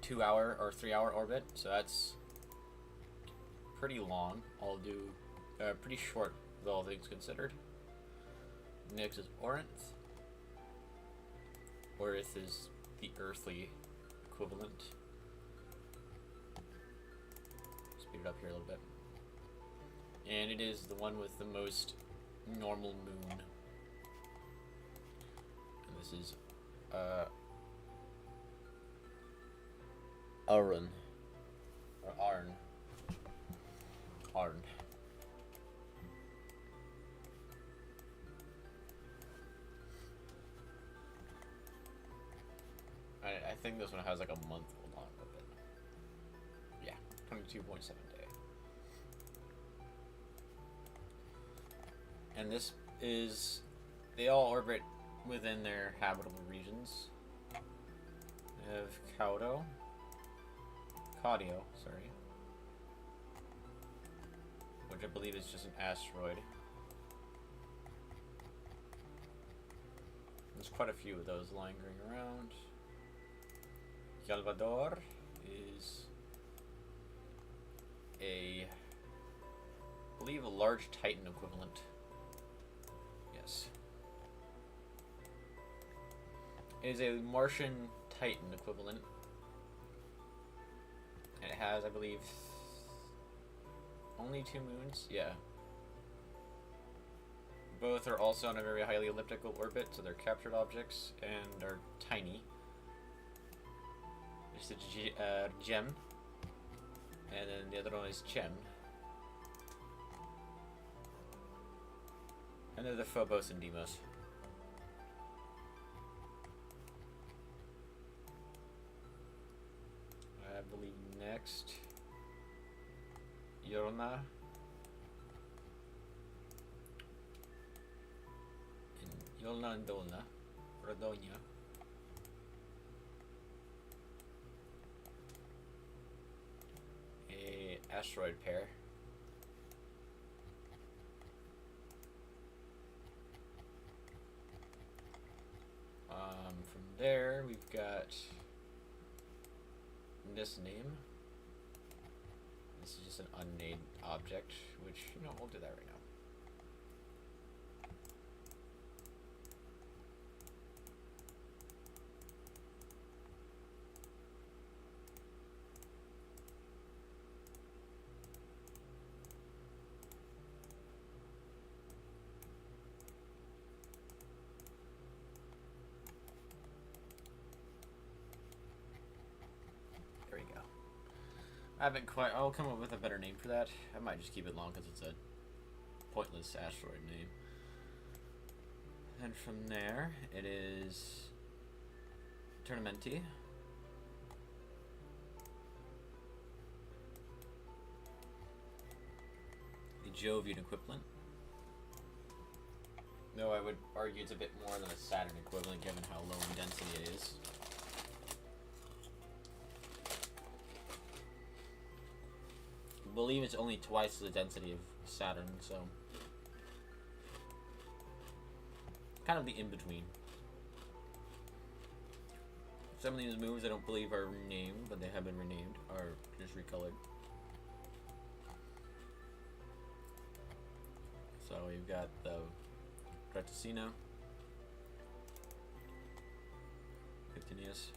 2 hour or 3 hour orbit, so that's pretty long. Pretty short with all things considered. Next is Orinth. Orinth is the earthly equivalent. Speed it up here a little bit. And it is the one with the most normal moon. And this is Arn. Or Arn. Arn. I think this one has like a month long of it. Yeah, 22.7 day. And this is, they all orbit within their habitable regions. We have Caudio, sorry, which I believe is just an asteroid. There's quite a few of those lingering around. Salvador is I believe a large Titan equivalent. Yes. It is a Martian Titan equivalent. And it has, I believe, only 2 moons. Yeah. Both are also on a very highly elliptical orbit, so they're captured objects and are tiny. There's a Gem, and then the other one is Chem. And they're the Phobos and Deimos. I believe next, Yorna. Yolna and Dolna, Rodonia. A asteroid pair. From there we've got this name. This is just an unnamed object, which, you know, we'll do that right now. I haven't quite. I'll come up with a better name for that. I might just keep it long because it's a pointless asteroid name. And from there, it is Tournamenti. The Jovian equivalent. No, I would argue it's a bit more than a Saturn equivalent given how low in density it is. I believe it's only twice the density of Saturn, so kind of the in-between. Some of these moons I don't believe are renamed, but they have been renamed, or just recolored. So you've got the Reticino, Continuous.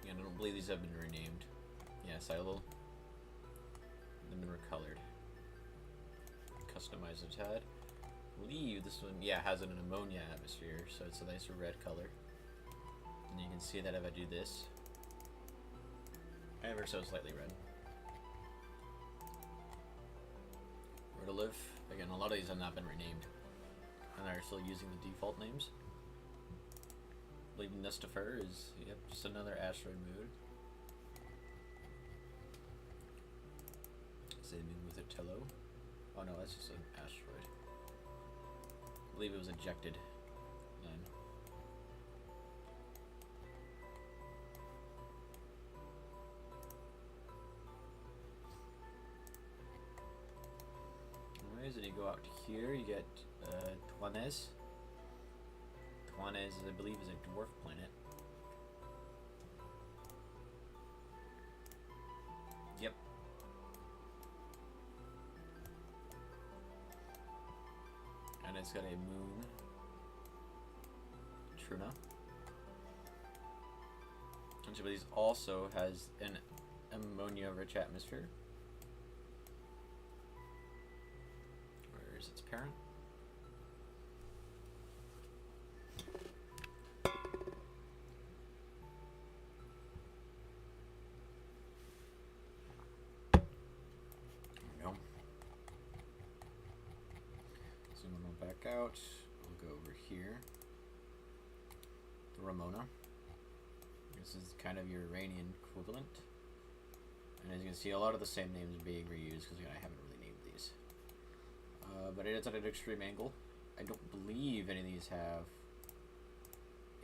Again, I don't believe these have been renamed. Yeah, Silo. They've been recolored. Customize the tad. I believe this one, yeah, has an ammonia atmosphere, so it's a nicer red color. And you can see that if I do this, ever so slightly red. Rotolive. Again, a lot of these have not been renamed, and they're still using the default names. I believe Nestifer is, yep, just another asteroid moon. Same with Otello. Oh no, that's just an asteroid. I believe it was ejected then. Anyways, then you go out to here, you get Tuanes. Tuanes, I believe, is a dwarf planet. Yep. And it's got a moon, Truna. And so these also has an ammonia-rich atmosphere. Where is its parent? Out. We'll go over here. The Ramona. This is kind of your Iranian equivalent. And as you can see, a lot of the same names are being reused because I haven't really named these. But it is at an extreme angle. I don't believe any of these have...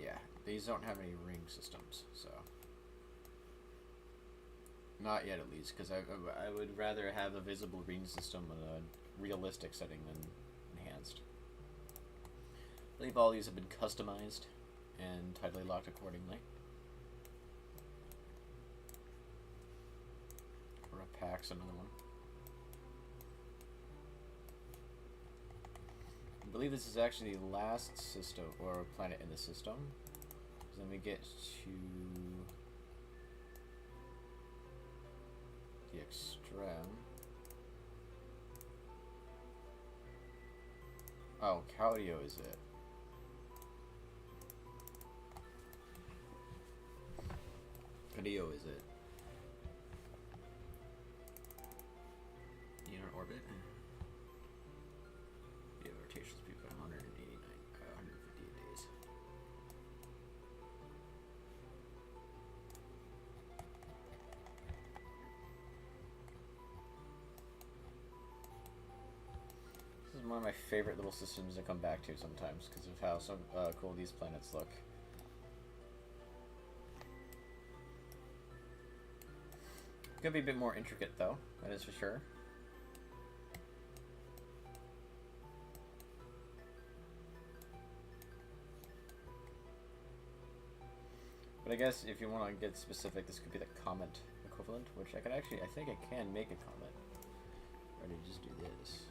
Yeah, these don't have any ring systems, so... Not yet, at least, because I would rather have a visible ring system with a realistic setting than enhanced. I believe all these have been customized and tightly locked accordingly. Rapax, another one. I believe this is actually the last system or planet in the system. So then we get to the Extreme. Oh, Caudio is it? Caudio is it? Lunar orbit. Yeah, rotation speed by 158 days. This is one of my favorite little systems to come back to sometimes because of how cool these planets look. Could be a bit more intricate though, that is for sure. But I guess if you want to get specific, this could be the Comet equivalent, which I think I can make a Comet. Or to just do this.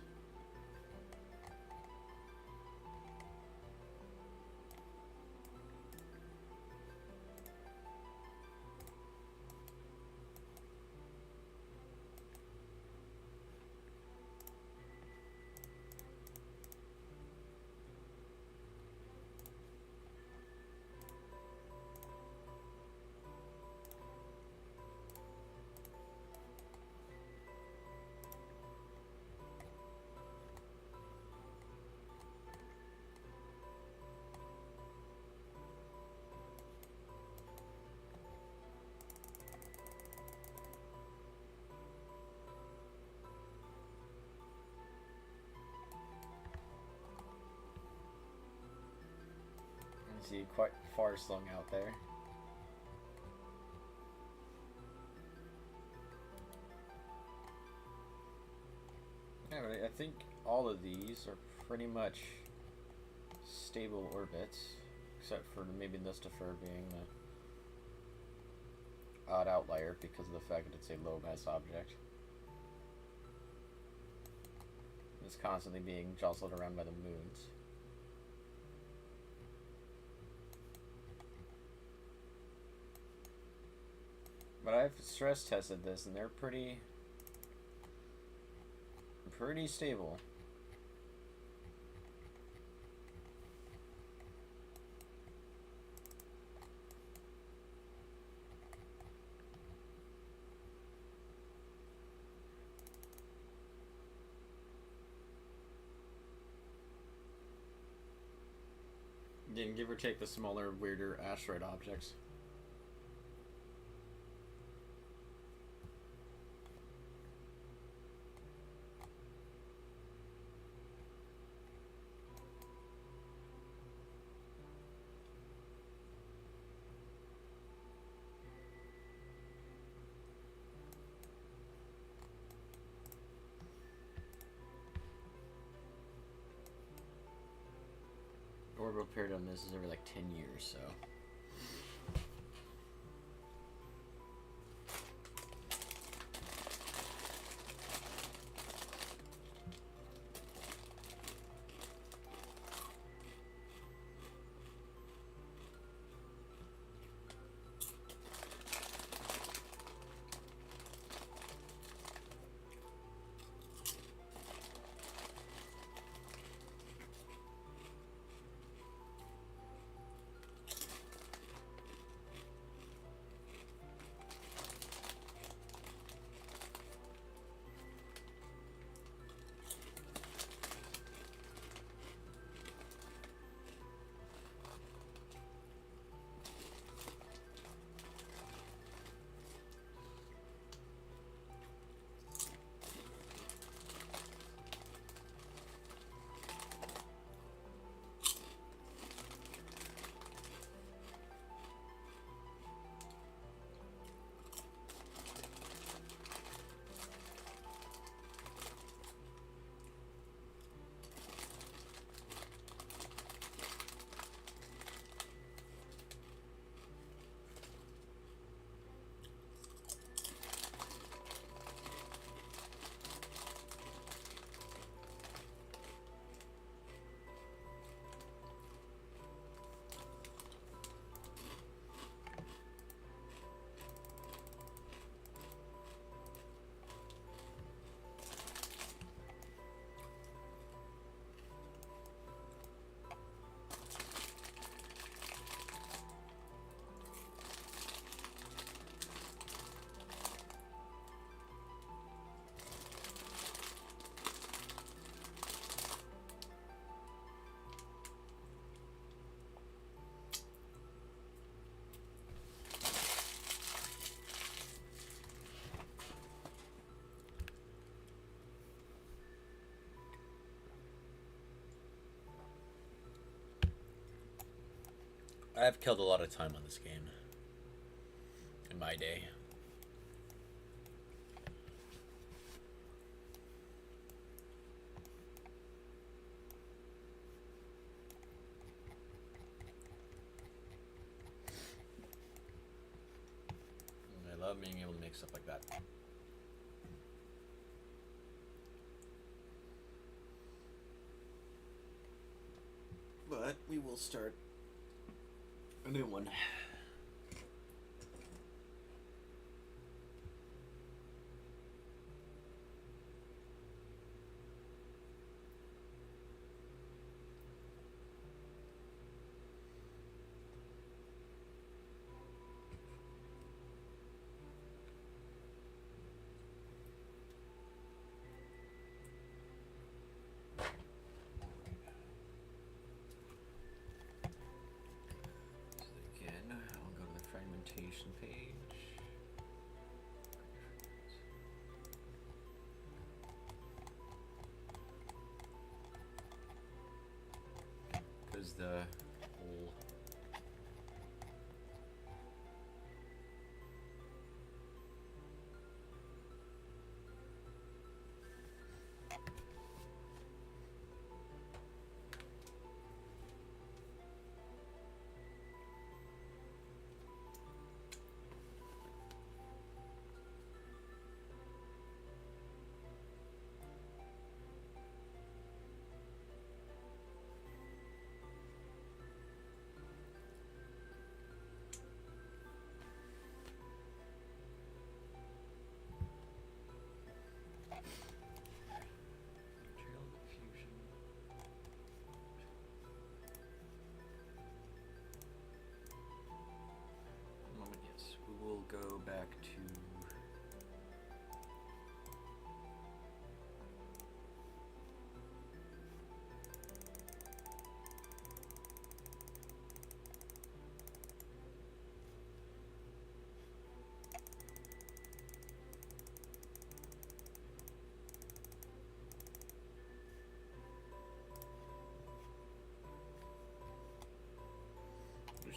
See, quite far slung out there. Yeah, but I think all of these are pretty much stable orbits, except for maybe Lucifer being the odd outlier because of the fact that it's a low mass object. It's constantly being jostled around by the moons. But I've stress tested this and they're pretty stable. Again, give or take the smaller, weirder asteroid objects. Orbital period on this is every like 10 years, so. I've killed a lot of time on this game in my day. I love being able to make stuff like that. But we will start a new one. Page. Because the whole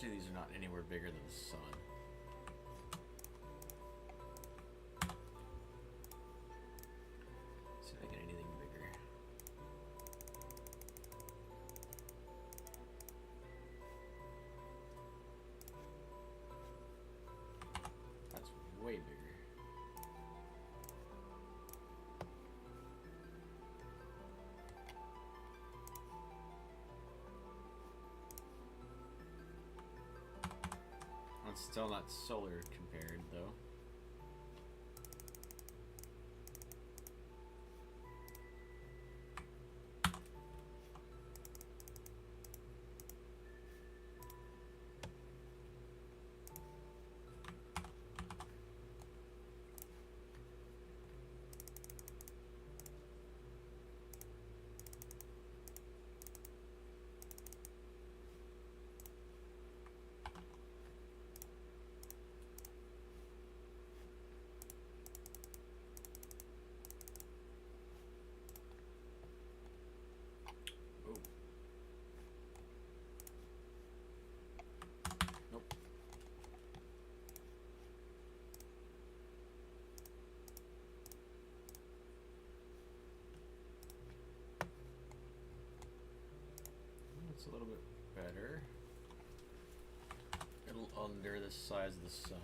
Actually, these are not anywhere bigger than the sun. See if I get anything bigger. That's way bigger. It's still not solar compared, though. Oh. Nope. That's a little bit better. A little under the size of the sun.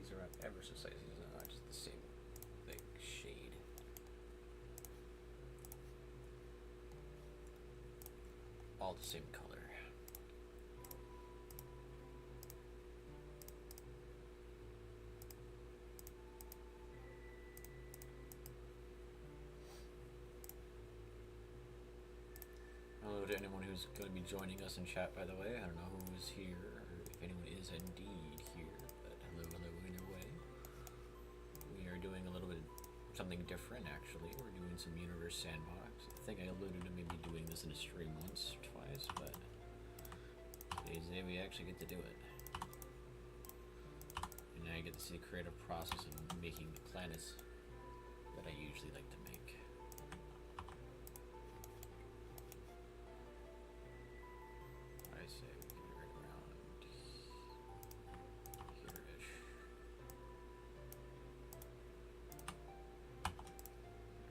these around ever so slightly, not just the same like shade. All the same color. Hello to anyone who's going to be joining us in chat, by the way. I don't know who is here, or if anyone is indeed here, but hello either way. We are doing a little bit something different, actually. We're doing some Universe Sandbox. I think I alluded to maybe doing this in a stream once or twice, but today's the day we actually get to do it. And I get to see the creative process of making the planets that I usually like to make. I say we can right around here-ish.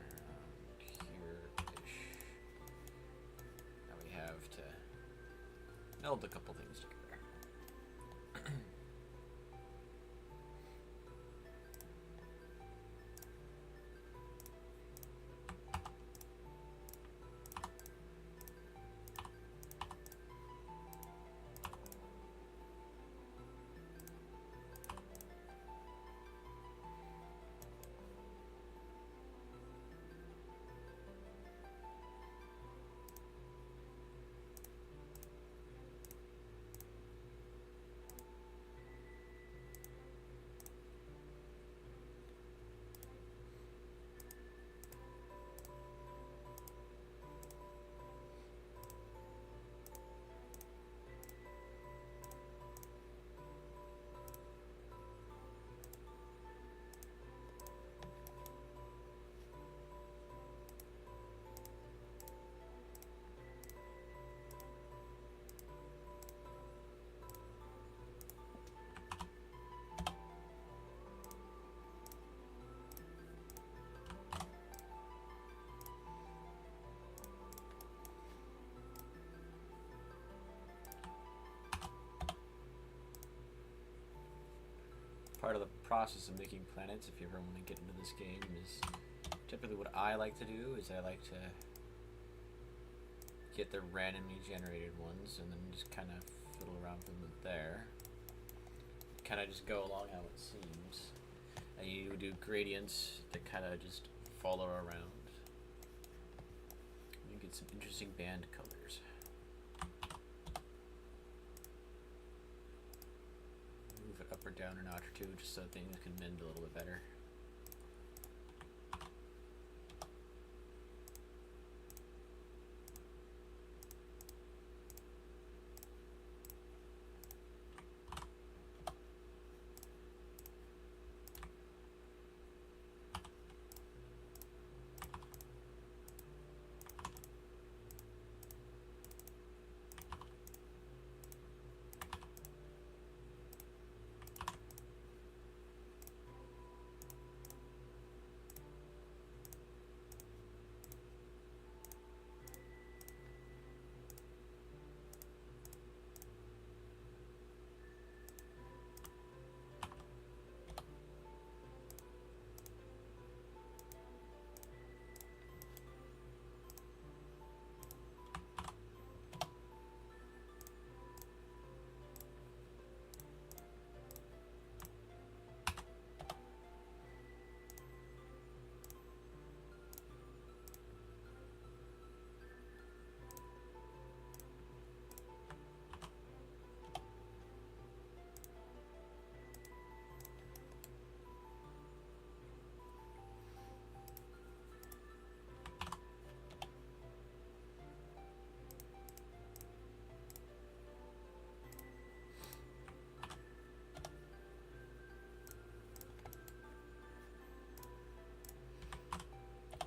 Around here-ish. Now we have to meld a couple things together. Part of the process of making planets, if you ever want to get into this game, is typically what I like to do is I like to get the randomly generated ones and then just kind of fiddle around with them there. Kind of just go along how it seems. And you do gradients that kind of just follow around. You get some interesting band colors. Move it up or down a notch or two just so things can mend a little bit better.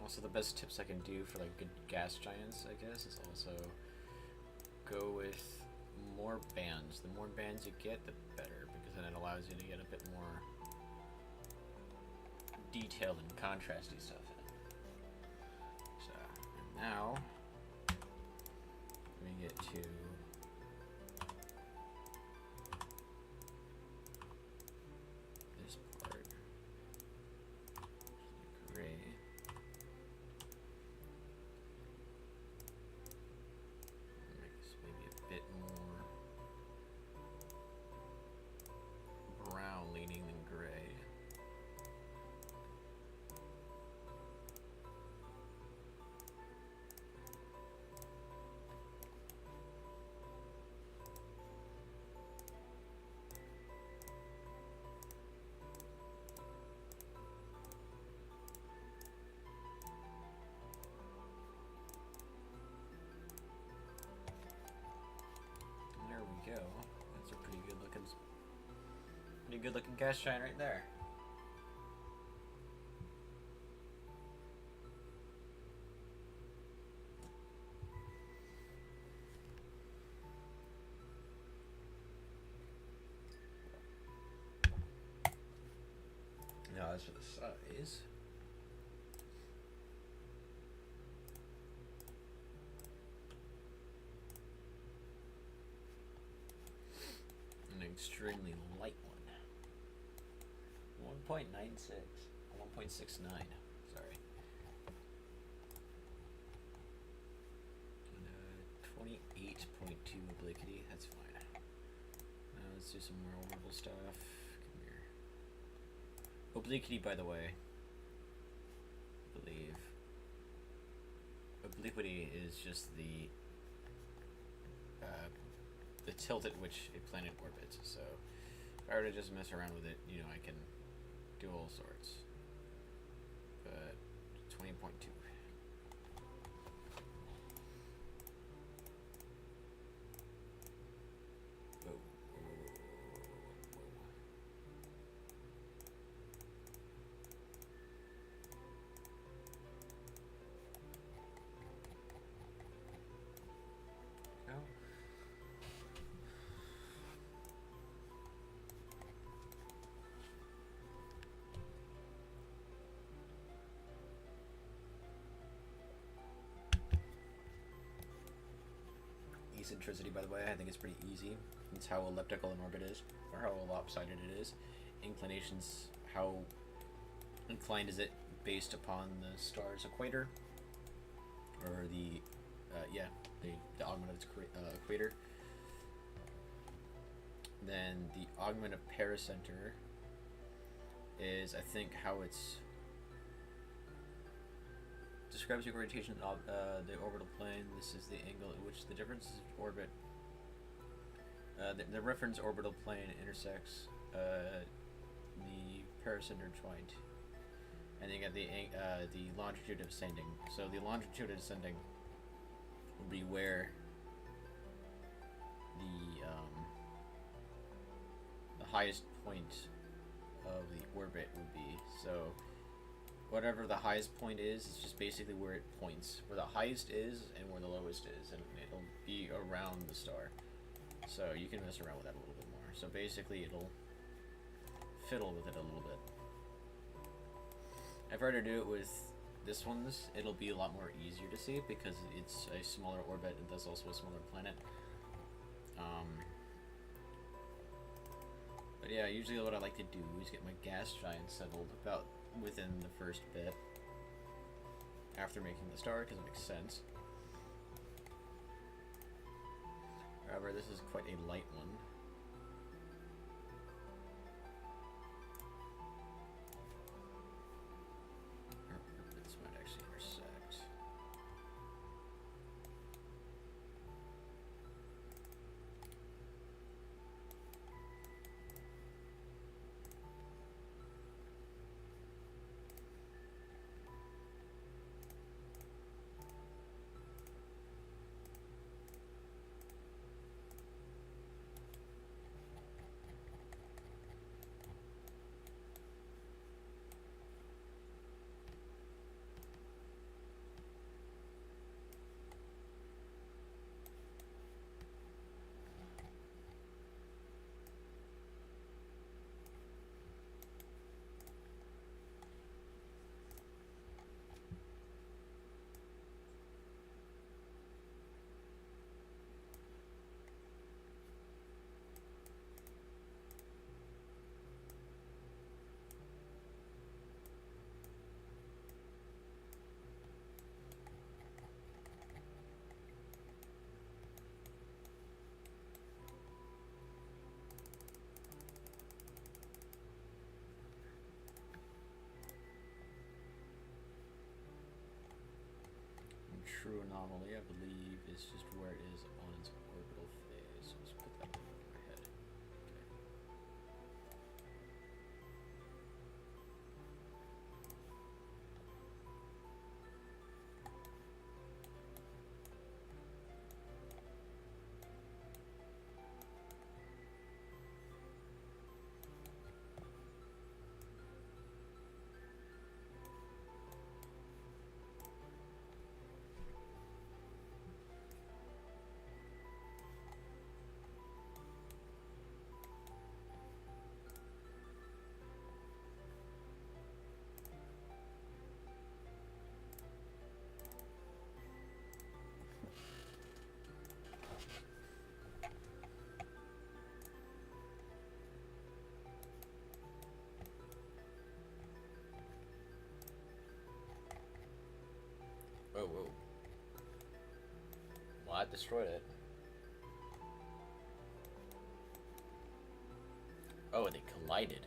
Also, the best tips I can do for like good gas giants, I guess, is also go with more bands. The more bands you get, the better, because then it allows you to get a bit more detailed and contrasty stuff in. So, and now we get to this Pretty good looking gas giant right there. Now as for the size. An extremely light one. 1.96. 1.69. Sorry. And, 28.2 obliquity. That's fine. Let's do some more orbital stuff. Come here. Obliquity, by the way. I believe. Obliquity is just the tilt at which a planet orbits. So if I were to just mess around with it, you know, I can do all sorts. But 20.2. Whoa, whoa, whoa, whoa, whoa. No. Eccentricity, by the way, I think it's pretty easy. It's how elliptical an orbit is, or how lopsided it is. Inclinations, how inclined is it based upon the star's equator, or the the augment of its equator. Then the augment of pericenter is, I think, how it's describes the orientation of the orbital plane. This is the angle at which the differences of orbit, the reference orbital plane intersects the pericenter joint, and then you get the longitude of ascending. So the longitude of ascending will be where the highest point of the orbit would be. So whatever the highest point is, it's just basically where it points, where the highest is and where the lowest is, and it'll be around the star. So you can mess around with that a little bit more. So basically it'll fiddle with it a little bit. If I were to do it with this one's, it'll be a lot more easier to see because it's a smaller orbit and thus also a smaller planet. But yeah, usually what I like to do is get my gas giant settled about within the first bit after making the star, because it makes sense. However, this is quite a light one. This might actually intersect. True anomaly, I believe, is just where it is on its orbital phase. So let's put that in my head. Okay. destroyed it. Oh, they collided.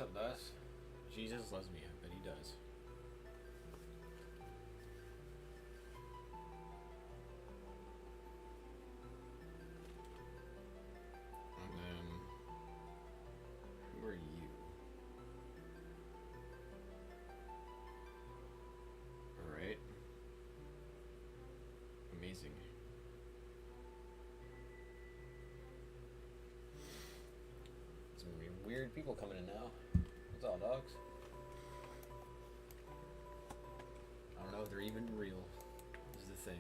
What's up, Dust? Jesus loves me, I bet he does. And then, who are you? Alright. Amazing. Some weird people coming in now. What's all, dogs? I don't know if they're even real. This is the thing.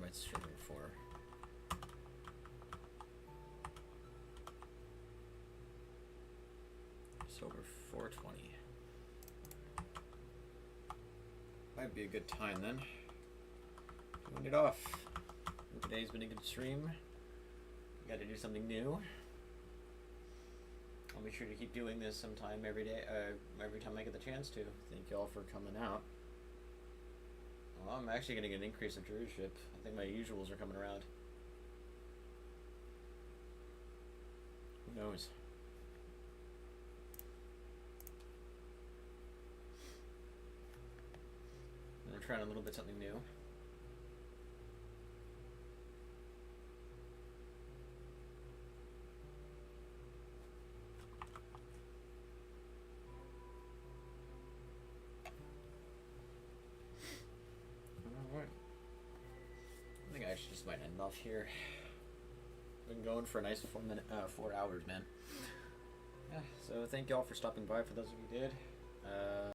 am I streaming for? It's over 420. Might be a good time then. Wind it off. Today's been a good stream. Got to do something new. I'll be sure to keep doing this sometime every day, every time I get the chance to. Thank you all for coming out. Well, I'm actually getting an increase of viewership. I think my usuals are coming around. Who knows? I'm trying a little bit something new. Alright. I think I should just might end off here. Been going for a nice 4 hours, man. Yeah, so thank y'all for stopping by for those of you who did.